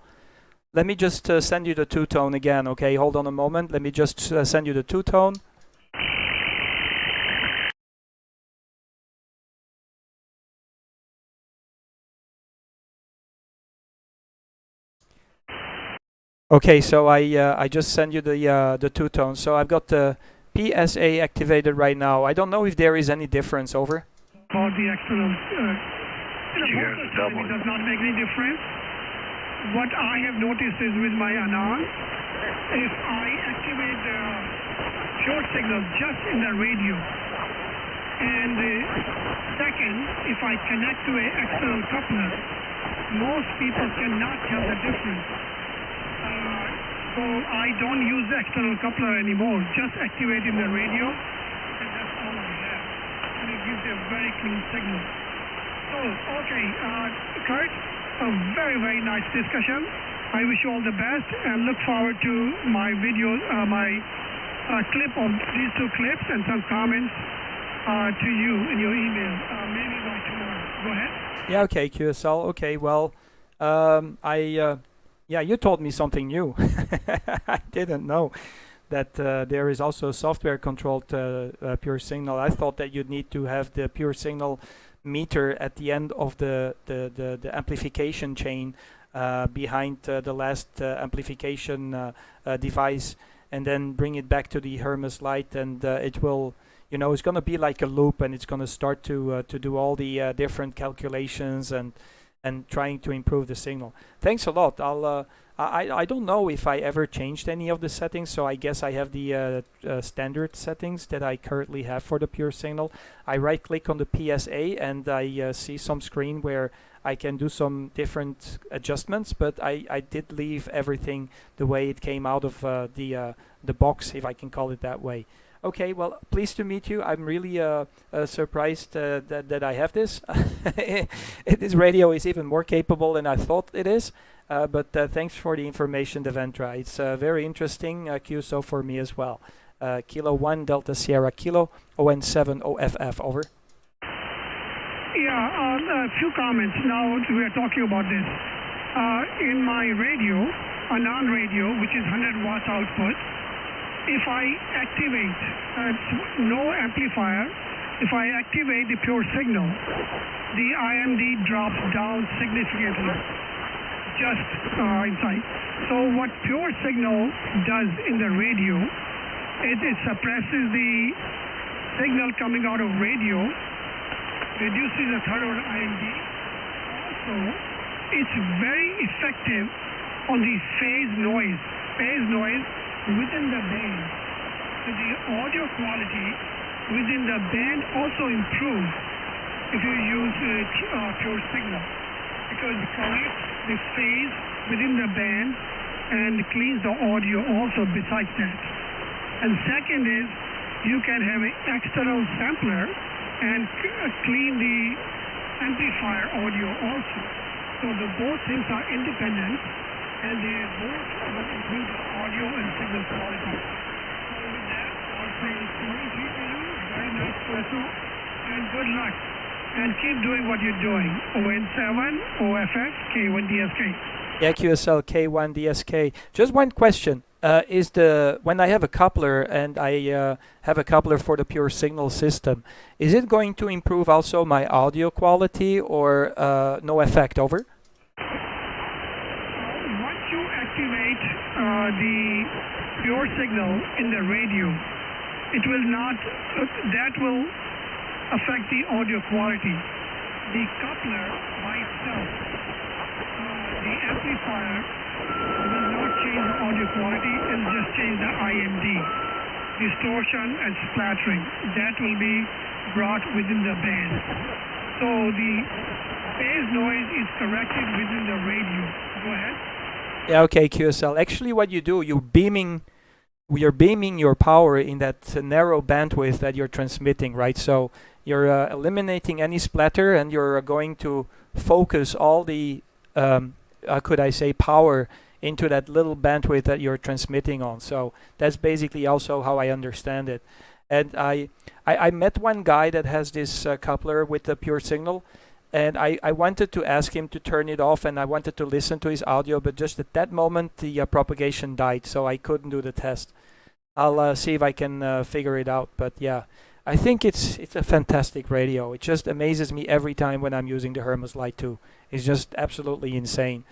Let me just send you the two-tone again. Okay, hold on a moment. Let me just send you the two-tone. Okay, so I just sent you the two-tone. So I've got the PSA activated right now. I don't know if there is any difference. Over. Or the external, it does not make any difference. What I have noticed is with my Anand, if I activate the pure signal just in the radio, and second, if I connect to an external coupler, most people cannot tell the difference. So I don't use the external coupler anymore, just activate in the radio, and that's all I have. And it gives a very clean signal. So, okay, Kurt, a very, very nice discussion. I wish you all the best and look forward to my video, my clip of these two clips and some comments to you in your email, maybe by tomorrow. Go ahead. Yeah, okay, QSL. Okay, well, yeah, you told me something new. I didn't know that there is also software-controlled pure signal. I thought that you'd need to have the pure signal meter at the end of the amplification chain behind the last amplification device, and then bring it back to the Hermes Lite, and it will, it's going to be like a loop, and it's going to start to do all the different calculations and trying to improve the signal. Thanks a lot. I don't know if I ever changed any of the settings, so I guess I have the standard settings that I currently have for the pure signal. I right click on the PSA and I see some screen where I can do some different adjustments, but I did leave everything the way it came out of the box, if I can call it that way. Okay, well, pleased to meet you. I'm really surprised that I have this. This radio is even more capable than I thought it is. But thanks for the information, Devendra. It's very interesting QSO for me as well. Kilo 1 Delta Sierra Kilo ON7 OFF, over. Yeah, a few comments. Now we are talking about this. In my radio, a non-radio, which is 100 watts output, if I activate no amplifier, if I activate the pure signal, the IMD drops down significantly, just inside. So what pure signal does in the radio, it suppresses the signal coming out of radio, reduces the third order IMD. Also, it's very effective on the phase noise within the band. So the audio quality within the band also improves if you use pure signal, because it corrects the phase within the band and cleans the audio also besides that. And second is, you can have an external sampler and clean the amplifier audio also. So the both things are independent, and they both will improve the audio and signal quality. So with that, I'll say 73 to you, very nice question, and good luck. And keep doing what you're doing. ON7, OFF, K1DSK. Yeah, QSL K1DSK. Just one question. When I have a coupler and I have a coupler for the pure signal system, is it going to improve also my audio quality or no effect? Over? Once you activate the pure signal in the radio, it will not, that will affect the audio quality. The coupler by itself, the amplifier will not change the audio quality, it'll just change the IMD, distortion and splattering. That will be brought within the band. So the phase noise is corrected within the radio. Go ahead. Yeah, okay, QSL. Actually, what you do, you're beaming your power in that narrow bandwidth that you're transmitting, right? So you're eliminating any splatter, and you're going to focus all the, could I say, power into that little bandwidth that you're transmitting on. So that's basically also how I understand it. And I met one guy that has this coupler with the pure signal, and I wanted to ask him to turn it off, and I wanted to listen to his audio, but just at that moment the propagation died, so I couldn't do the test. I'll see if I can figure it out. But yeah, I think it's a fantastic radio. It just amazes me every time when I'm using the Hermes Lite 2. It's just absolutely insane.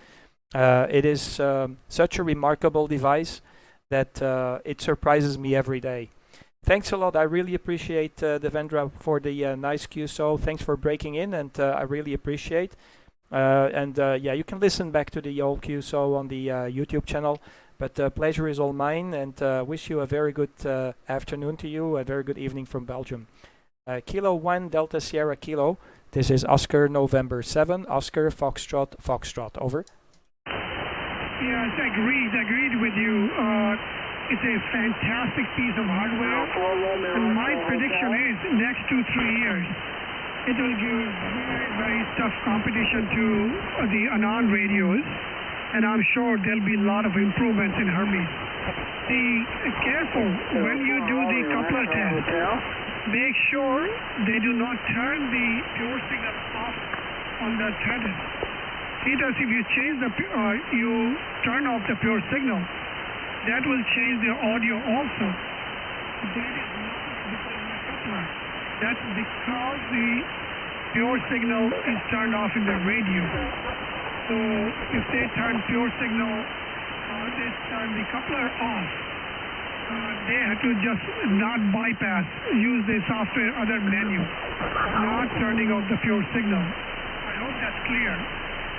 It is such a remarkable device that it surprises me every day. Thanks a lot. I really appreciate Devendra for the nice QSO. Thanks for breaking in, and I really appreciate. Yeah, you can listen back to the old QSO on the YouTube channel. But pleasure is all mine, and wish you a very good afternoon to you, a very good evening from Belgium. Kilo 1 Delta Sierra Kilo. This is Oscar November 7, Oscar Foxtrot Foxtrot. Over. Yes, agreed with you. It's a fantastic piece of hardware, and my prediction is next 2-3 years, it will give very, very tough competition to the Anand radios, and I'm sure there'll be a lot of improvements in Hermes. Be careful when you do the coupler test. Make sure they do not turn the pure signal off on the threaded. Because if you change you turn off the pure signal, that will change the audio also. That is not because of the coupler. That's because the pure signal is turned off in the radio. So if they turn pure signal, they turn the coupler off, they have to just not bypass, use the software other menu, not turning off the pure signal. I hope that's clear.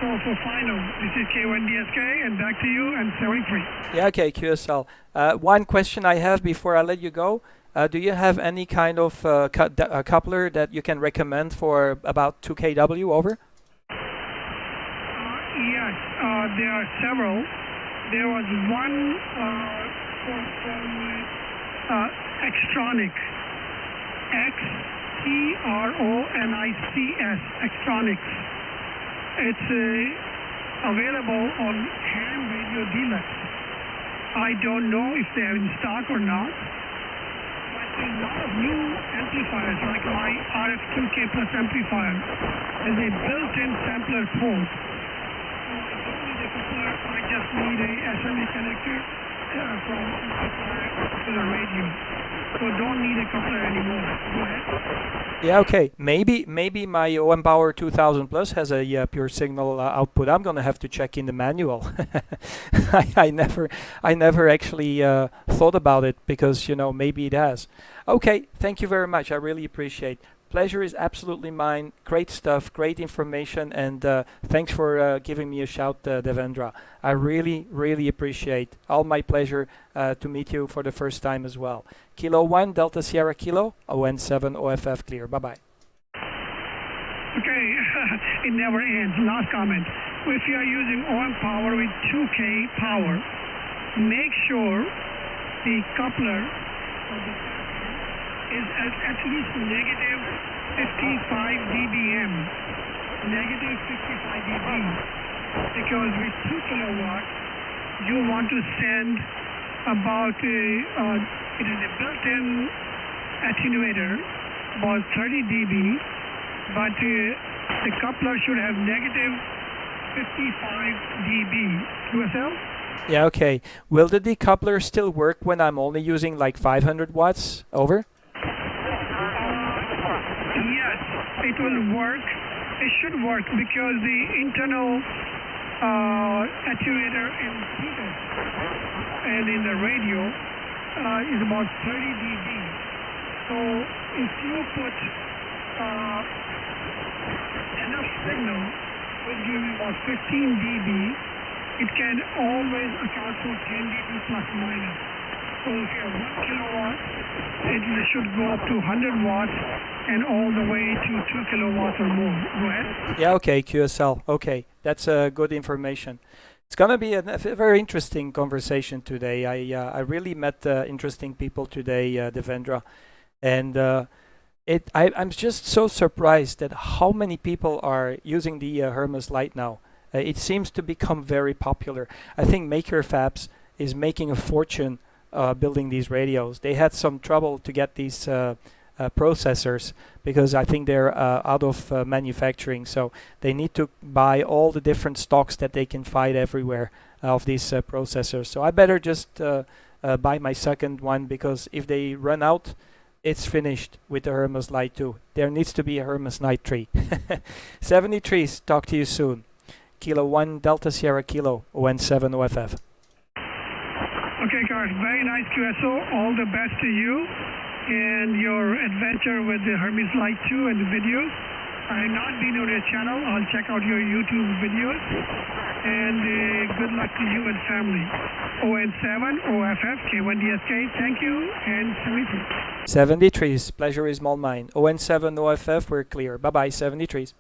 So for final, this is K1DSK, and back to you, and 73. Yeah, okay, QSL. One question I have before I let you go. Do you have any kind of coupler that you can recommend for about 2 kW? Over? Yes, there are several. There was one from Xtronic, Xtronics, Xtronics. It's available on Ham Radio Deluxe. I don't know if they are in stock or not, but a lot of new amplifiers, like my RF2K Plus amplifier, has a built-in sampler port. I just need a SMA connector from amplifier to the radio. So don't need a coupler anymore. Go ahead. Yeah, okay. Maybe my OM Power 2000 Plus has a pure signal output. I'm gonna have to check in the manual. I never actually thought about it, because maybe it has. Okay, thank you very much. I really appreciate. Pleasure is absolutely mine. Great stuff, great information, and thanks for giving me a shout, Devendra. I really, really appreciate. All my pleasure to meet you for the first time as well. Kilo 1 Delta Sierra Kilo, ON7 OFF clear. Bye-bye. Okay, it never ends. Last comment. If you are using OM power with 2K power, make sure the coupler of the is at least negative 50 negative 55 dB, because with 2 kilowatts, you want to send about, it is a built-in attenuator, about 30 dB, but the coupler should have negative 55 dB. QSL? Yeah, okay. Will the decoupler still work when I'm only using like 500 watts? Over? Yes, it will work. It should work because the internal attenuator in heater and in the radio is about 30 dB. So if you put enough signal, will give you about 15 dB. It can always account for 10 dB plus minus. So if you have 1 kilowatt, it should go up to 100 watts and all the way to 2 kilowatts or more. Go ahead. Yeah, okay, QSL. Okay, that's good information. It's gonna be a very interesting conversation today. I really met interesting people today, Devendra, and I'm just so surprised at how many people are using the Hermes Lite now. It seems to become very popular. I think Maker Fabs is making a fortune building these radios. They had some trouble to get these processors because I think they're out of manufacturing, so they need to buy all the different stocks that they can find everywhere of these processors. So I better just buy my second one, because if they run out, it's finished with the Hermes Lite 2. There needs to be a Hermes Lite 3. 73s, talk to you soon. Kilo 1 Delta Sierra Kilo, ON7 OFF. Okay, Kurt, very nice QSO. All the best to you and your adventure with the Hermes Lite 2 and the videos. I have not been on your channel. I'll check out your YouTube videos. And good luck to you and family. ON7 OFF K1DSK, thank you, and 73. 73s, pleasure is all mine. ON7 OFF, we're clear. Bye-bye, 73s.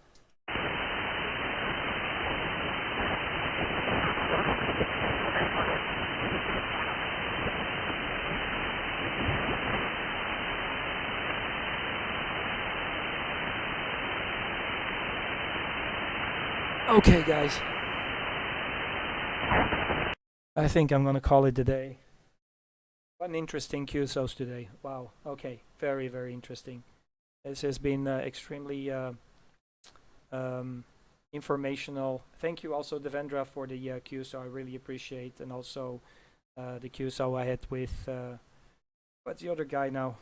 Okay, guys. I think I'm gonna call it a day. What an interesting QSOs today. Wow. Okay. Very, very interesting. This has been extremely informational. Thank you also, Devendra, for the QSO. I really appreciate, and also the QSO I had with what's the other guy now?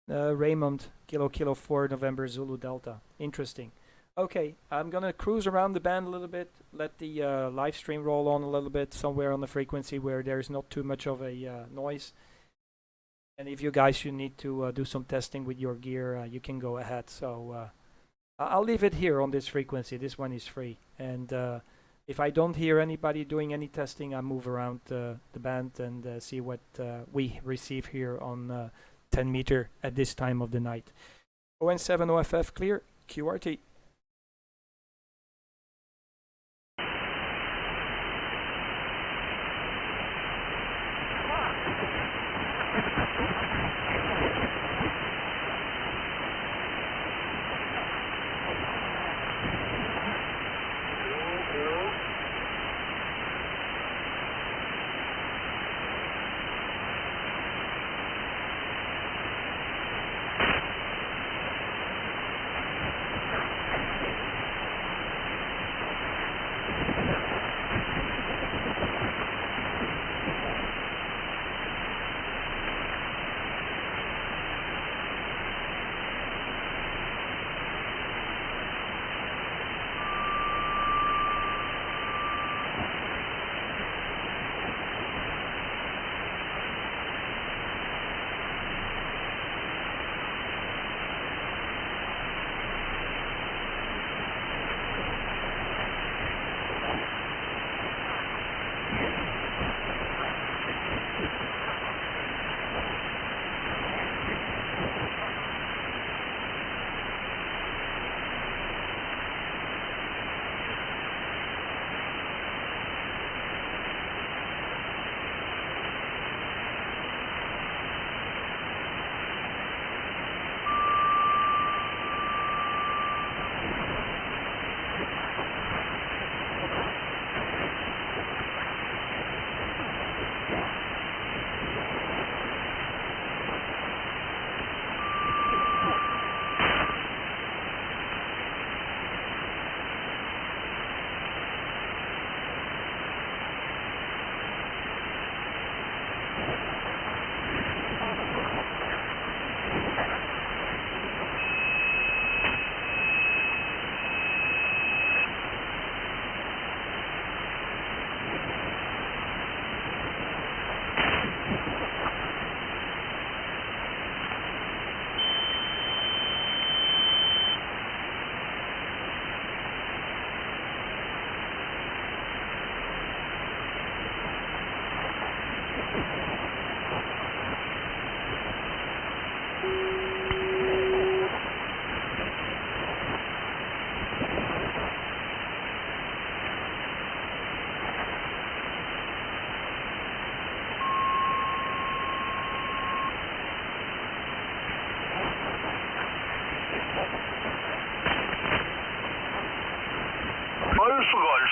Raymond, Kilo 4 November Zulu Delta. Interesting. Okay, I'm gonna cruise around the band a little bit, let the live stream roll on a little bit, somewhere on the frequency where there's not too much of a noise. And if you guys you need to do some testing with your gear, you can go ahead. So I'll leave it here on this frequency. This one is free. And if I don't hear anybody doing any testing, I move around the band and see what we receive here on 10 meter at this time of the night. ON7 OFF clear, QRT.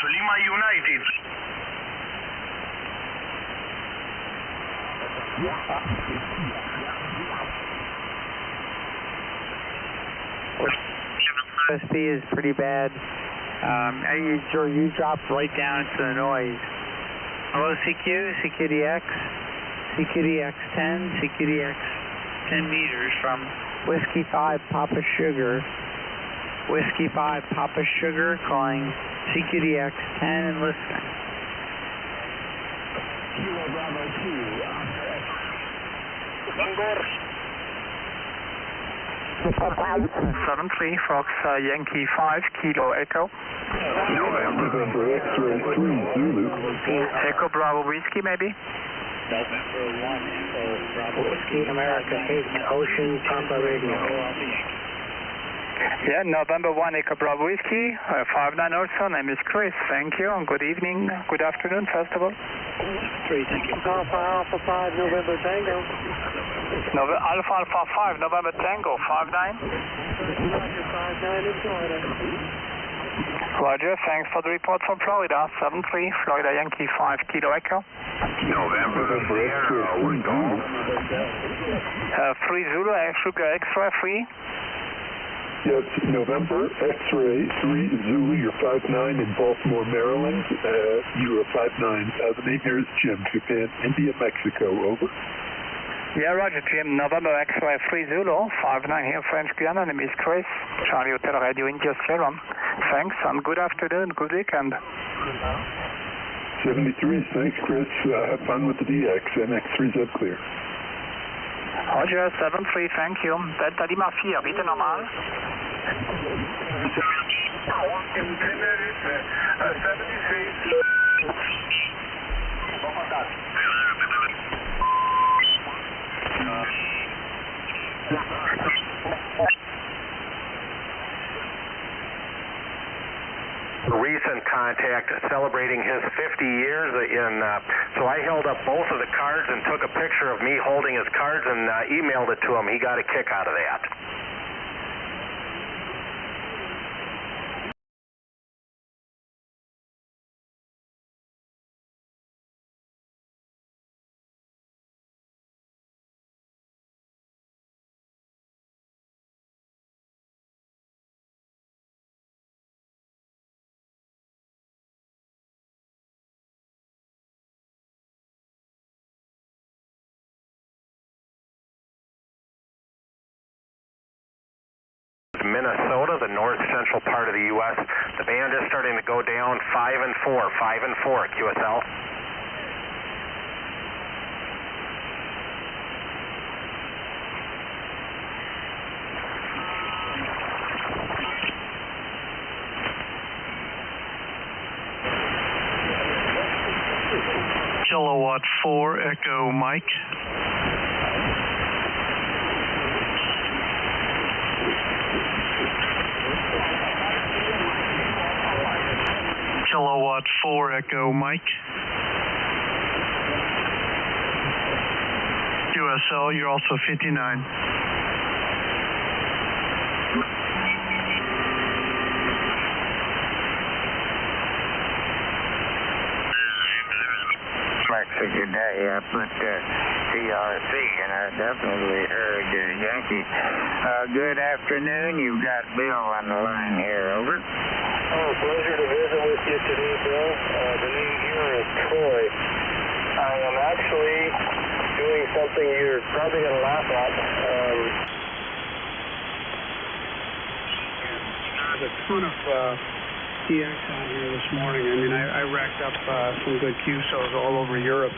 Lima United. OSP is pretty bad. You dropped right down to the noise. Hello, CQ, CQDX, CQDX 10, CQDX 10 meters from Whiskey 5 Papa Sugar. Whiskey 5 Papa Sugar calling CQDX 10 and listening. Kilo Bravo 2, Oscar X. 73 Fox Yankee 5 Kilo Echo. November X-ray 3 Zulu. Echo Bravo Whiskey maybe? November 1 Echo Bravo Whiskey America 8 Ocean Papa Radio. Yeah, November 1 Echo Bravo Whiskey 59 also. Name is Chris. Thank you and good evening, good afternoon first of all. 3, thank you. Alpha 5 November Tango. Alpha 5 November Tango 59. Roger 59 in Florida. Roger, thanks for the report from Florida. 73 Florida Yankee 5 Kilo Echo. November Sierra, we go. 3 Zulu Sugar X-ray 3. Yes, November X-ray 3 Zulu, you're 59 in Baltimore, Maryland. You are 59. The name here is Jim, Japan, India, Mexico, over. Yeah, Roger, Jim, November X-ray 3 Zulu, 59 here, French Guiana, name is Chris, Charlie Hotel Radio India Sierra. Thanks, and good afternoon, good weekend. 73, thanks, Chris. Have fun with the DX, MX3Z clear. Roger, 73, thank you. Delta Lima 4, bitte normal. 76. Recent contact celebrating his 50 years so I held up both of the cards and took a picture of me holding his cards and emailed it to him. He got a kick out of that. Minnesota, the north central part of the U.S. The band is starting to go down 5 and 4, 5 and 4, QSL. Kilowatt 4 Echo Mike. Kilowatt 4 Echo Mike. QSL, you're also 59. Mexican Day, I put TRC, and I definitely heard Yankee. Good afternoon, you've got Bill on the line here, over. Oh, pleasure to visit with you today, Bill. The name here is Troy. I am actually doing something you're probably going to laugh at. There's a ton of TX on here this morning. I mean, I racked up some good QSOs all over Europe.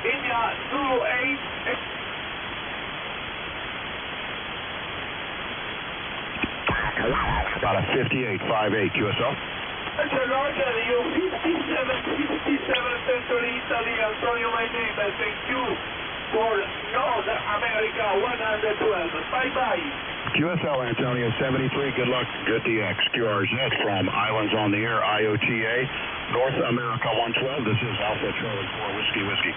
India, Zulu 8. About a 58.58 QSL. Roger, you 57 Central Italy, Antonio, my name, and thank you for North America 112. Bye-bye. QSL Antonio 73, good luck, good DX. QRZ from Islands on the Air, IOTA, North America 112. This is Alpha Charlie 4 Whiskey.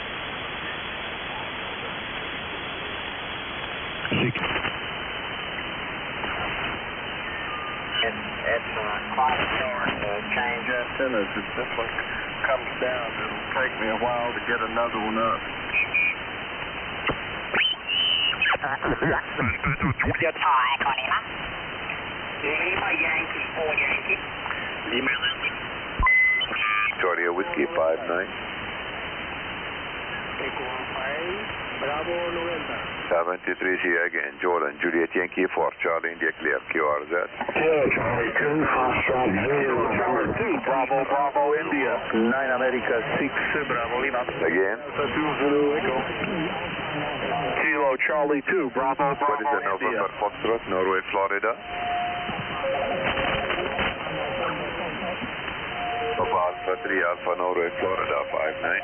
It's quite a short change antennas. It just like comes down. It'll take me a while to get another one up. Lima Yankee 4 Yankee. Lima Victoria Whiskey 59. Bravo 90. 73 here again. Jordan, Juliet Yankee 4, Charlie India clear. QRZ. Charlie 2, Foxtrot 0, Charlie 2, Bravo, Bravo, India. 9 America 6, Bravo Lima. Again. 2 Zulu Echo. Kilo Charlie 2, Bravo, Bravo, What is the November Foxtrot, Norway, Florida? Papa Alpha 3, Alpha Norway, Florida 59.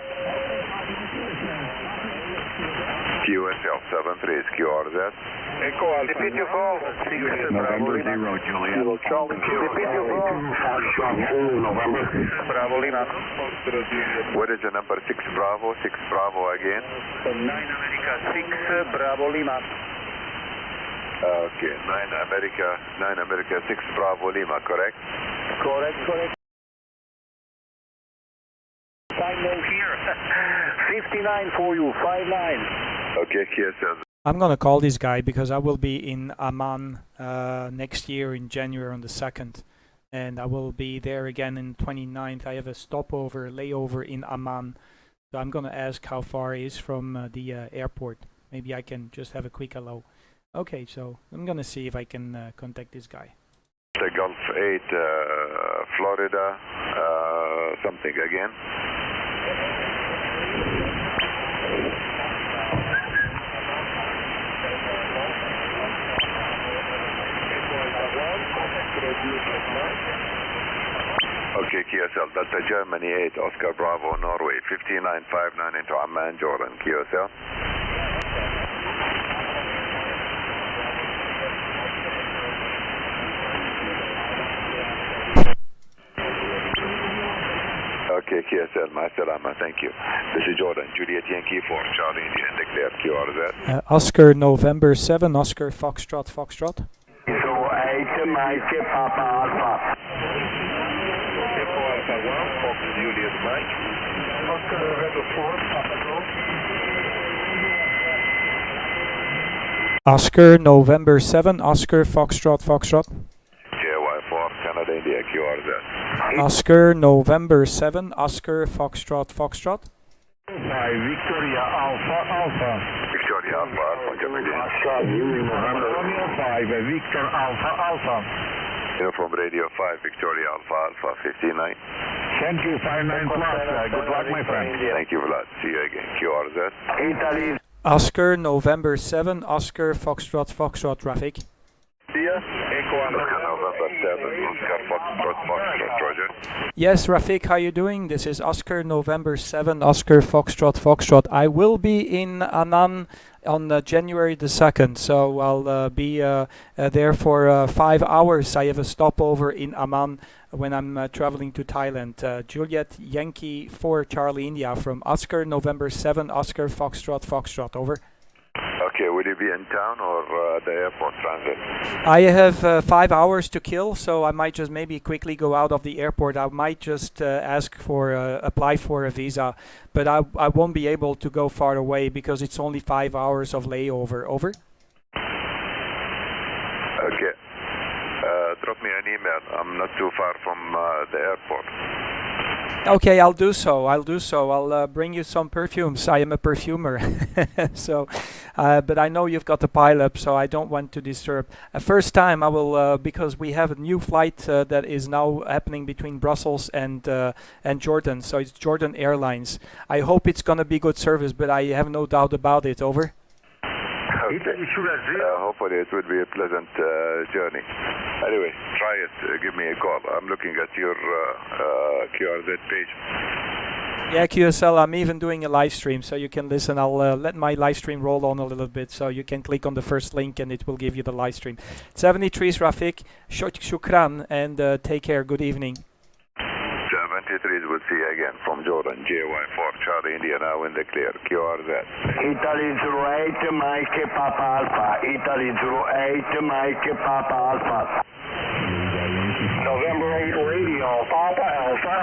QSL 73 is QRZ. Echo Alpha. Repeat your call. November 0, Juliet. Kilo Charlie 2. Repeat your call. Foxtrot 0, November. Bravo Lima. What is the number 6 Bravo? 6 Bravo again. 9 America 6, Bravo Lima. Okay, 9 America 6 Bravo Lima, correct? Correct. Time no here. 59 for you, 59. Okay, QSL. I'm gonna call this guy because I will be in Amman next year in January on the 2nd, and I will be there again in 29th. I have a layover in Amman, so I'm gonna ask how far it is from the airport. Maybe I can just have a quick hello. Okay, so I'm gonna see if I can contact this guy. The Gulf 8, Florida, something again. Okay, QSL, Delta Germany 8, Oscar Bravo, Norway, 5959 into Amman, Jordan, QSL. Okay, QSL, my salama, thank you. This is Jordan, Juliet Yankee 4, Charlie India, and declare QRZ. Oscar November 7, Oscar Foxtrot. So 8, Mike, Papa Alpha. Echo Alpha 1, Fox Juliet Mike. Oscar November 4, Papa Golf. Oscar November 7, Oscar Foxtrot. JY4, Canada India, QRZ. Oscar November 7, Oscar Foxtrot. 5, Victoria Alpha. Victoria Alpha, Germany. November 5, Victor Alpha. Uniform Radio 5, Victoria Alpha 59. Thank you, 59 plus. Good luck, my friend. Thank you, Vlad. See you again. QRZ. Italy. Oscar November 7, Oscar Foxtrot, Rafik. Echo Oscar November 7, Oscar Foxtrot, Roger. Yes, Rafik, how you doing? This is Oscar November 7, Oscar Foxtrot. I will be in Annan on January the 2nd, so I'll be there for 5 hours. I have a stopover in Amman when I'm traveling to Thailand. Juliet Yankee 4 Charlie India from Oscar November 7, Oscar Foxtrot, over. Okay, will you be in town or the airport transit? I have 5 hours to kill, so I might just maybe quickly go out of the airport. I might just apply for a visa, but I won't be able to go far away because it's only 5 hours of layover. Over. Okay. Drop me an email. I'm not too far from the airport. Okay, I'll do so. I'll bring you some perfumes. I am a perfumer. So, but I know you've got the pile up, so I don't want to disturb. First time I will, because we have a new flight that is now happening between Brussels and Jordan. So it's Jordan Airlines. I hope it's gonna be good service, but I have no doubt about it. Over. Okay. Hopefully it will be a pleasant journey. Anyway, try it. Give me a call. I'm looking at your QRZ page. Yeah, QSL, I'm even doing a live stream, so you can listen. I'll let my live stream roll on a little bit, so you can click on the first link and it will give you the live stream. 73 is Rafik. Shukran, and take care. Good evening. 73 23s will see you again from Jordan, JY4, Charlie India now in the clear, QRZ. Italy 08, Mike Papa Alpha. Italy 08, Mike Papa Alpha. November 8 radio, Papa Alpha.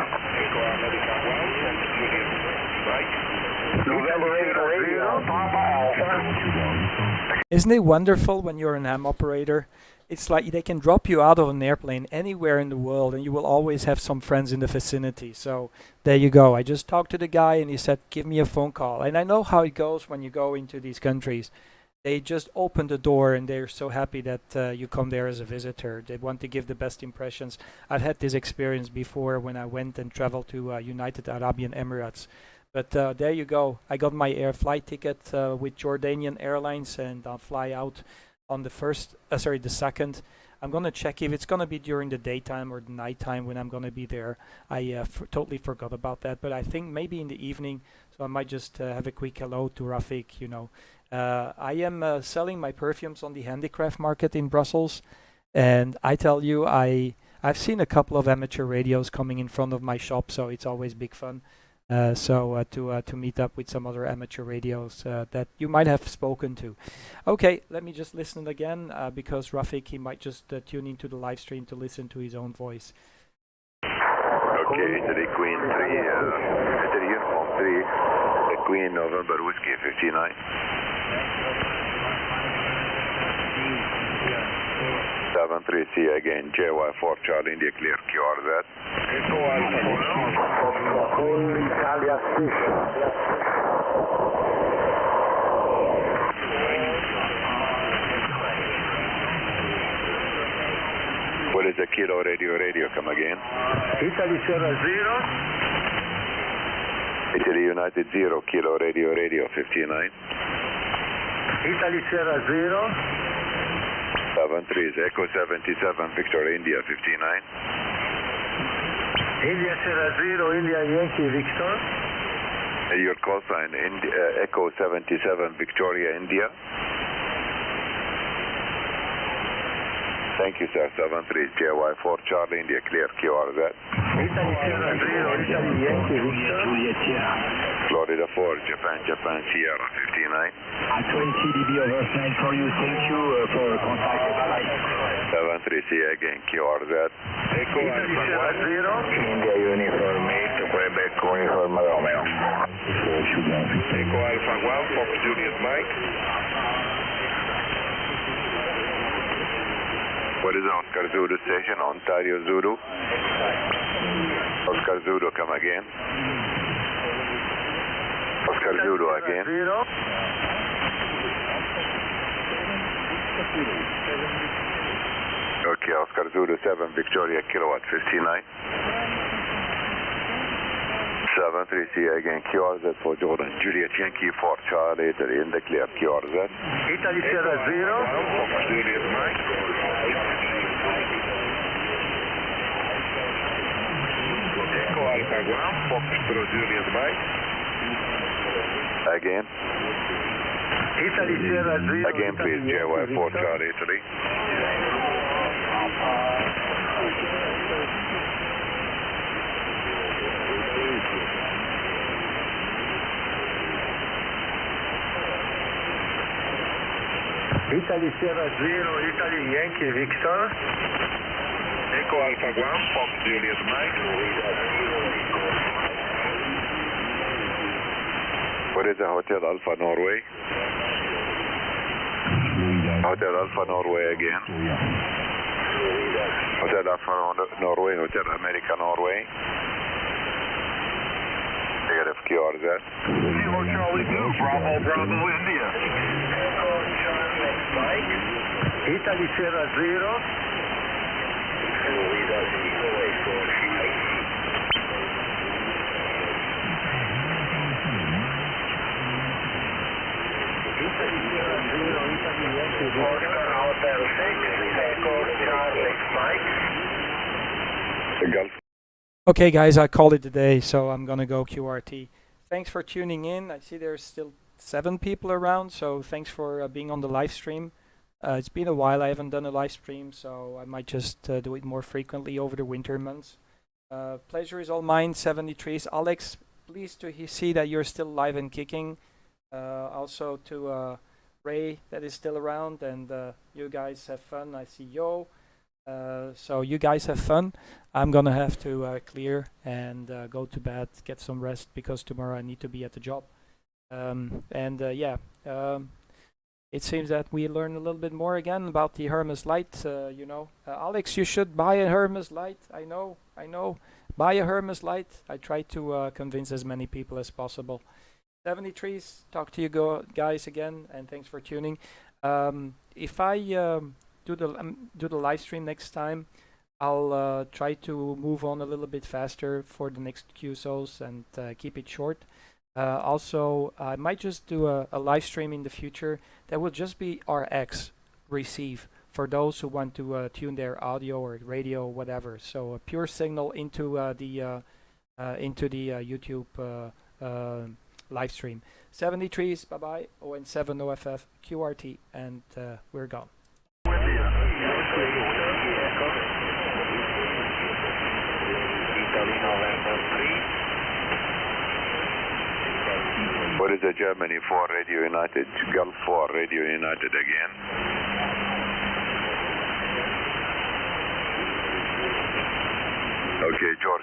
November 8 radio, Papa Alpha. Isn't it wonderful when you're an ham operator? It's like they can drop you out of an airplane anywhere in the world and you will always have some friends in the vicinity. So there you go. I just talked to the guy and he said, give me a phone call. And I know how it goes when you go into these countries. They just open the door and they're so happy that you come there as a visitor. They want to give the best impressions. I've had this experience before when I went and traveled to United Arab Emirates. But there you go. I got my air flight ticket with Jordanian Airlines and I'll fly out on the second. I'm gonna check if it's gonna be during the daytime or the nighttime when I'm gonna be there. I totally forgot about that, but I think maybe in the evening. So I might just have a quick hello to Rafik. You know, I am selling my perfumes on the handicraft market in Brussels, and I tell you, I've seen a couple of amateur radios coming in front of my shop, so it's always big fun. To meet up with some other amateur radios that you might have spoken to. Okay, let me just listen again because Rafik, he might just tune into the live stream to listen to his own voice. Okay, Italy Queen 3, Italy Uniform 3, Queen November Whiskey 59. 73, see you again, JY4, Charlie India clear, QRZ. Italia 6. What is the Kilo Radio, come again? Italy Sierra 0. Italy United 0, Kilo Radio 59. Italy Sierra 0. 73 is Echo 77, Victor India 59. India Sierra 0, India Yankee Victor. Your call sign, Echo 77, Victoria India. Thank you, sir. 73 JY4 Charlie India clear, QRZ. Italy Sierra 0, Italy Yankee Victor. Florida 4, Japan Sierra 59. 20 dB over flight for you. Thank you for contact. Bye. 73 see you again, QRZ. Echo Italy Sierra 0. India Uniform 8, Quebec Uniform Romeo. Echo Alpha 1, Fox Julius Mike. What is Oscar Zulu station? Ontario Zulu. Oscar Zulu, come again. Oscar Zulu again. Okay, Oscar Zulu 7, Victoria Kilowatt 59. 73, see you again, QRZ for Jordan. Juliet Yankee 4, Charlie, in the clear, QRZ. Italy Sierra 0. Juliet Mike. Echo Alpha 1, Fox Juliet Mike. Again. Italy Sierra 0. Again, please, JY4 Charlie, Italy. Italy Sierra 0, Italy Yankee Victor. Echo Alpha 1, Fox Juliet Mike. What is the Hotel Alpha Norway? Hotel Alpha Norway again. Hotel Alpha Norway, Hotel America Norway. Negative QRZ. Zero Charlie 2, Bravo India. Italy Sierra 0. Oscar Hotel 6, Echo Charlie Mike. The Gulf. Okay, guys, I called it a day, so I'm gonna go QRT. Thanks for tuning in. I see there's still 7 people around, so thanks for being on the live stream. It's been a while. I haven't done a live stream, so I might just do it more frequently over the winter months. Pleasure is all mine. 73s. Alex, pleased to see that you're still live and kicking. Also to Ray that is still around, and you guys have fun. I see Yo. So you guys have fun. I'm gonna have to clear and go to bed, get some rest, because tomorrow I need to be at the job. It seems that we learned a little bit more again about the Hermes Lite. Alex, you should buy a Hermes Lite. I know. Buy a Hermes Lite. I try to convince as many people as possible. 73s, talk to you guys again, and thanks for tuning. If I do the live stream next time, I'll try to move on a little bit faster for the next QSOs and keep it short. Also, I might just do a live stream in the future that will just be RX receive for those who want to tune their audio or radio or whatever. So a pure signal into the YouTube live stream. 73s, bye bye. ON7 OFF QRT, and we're gone. What is the Germany 4 Radio United? Gulf 4 Radio United again. Okay, George.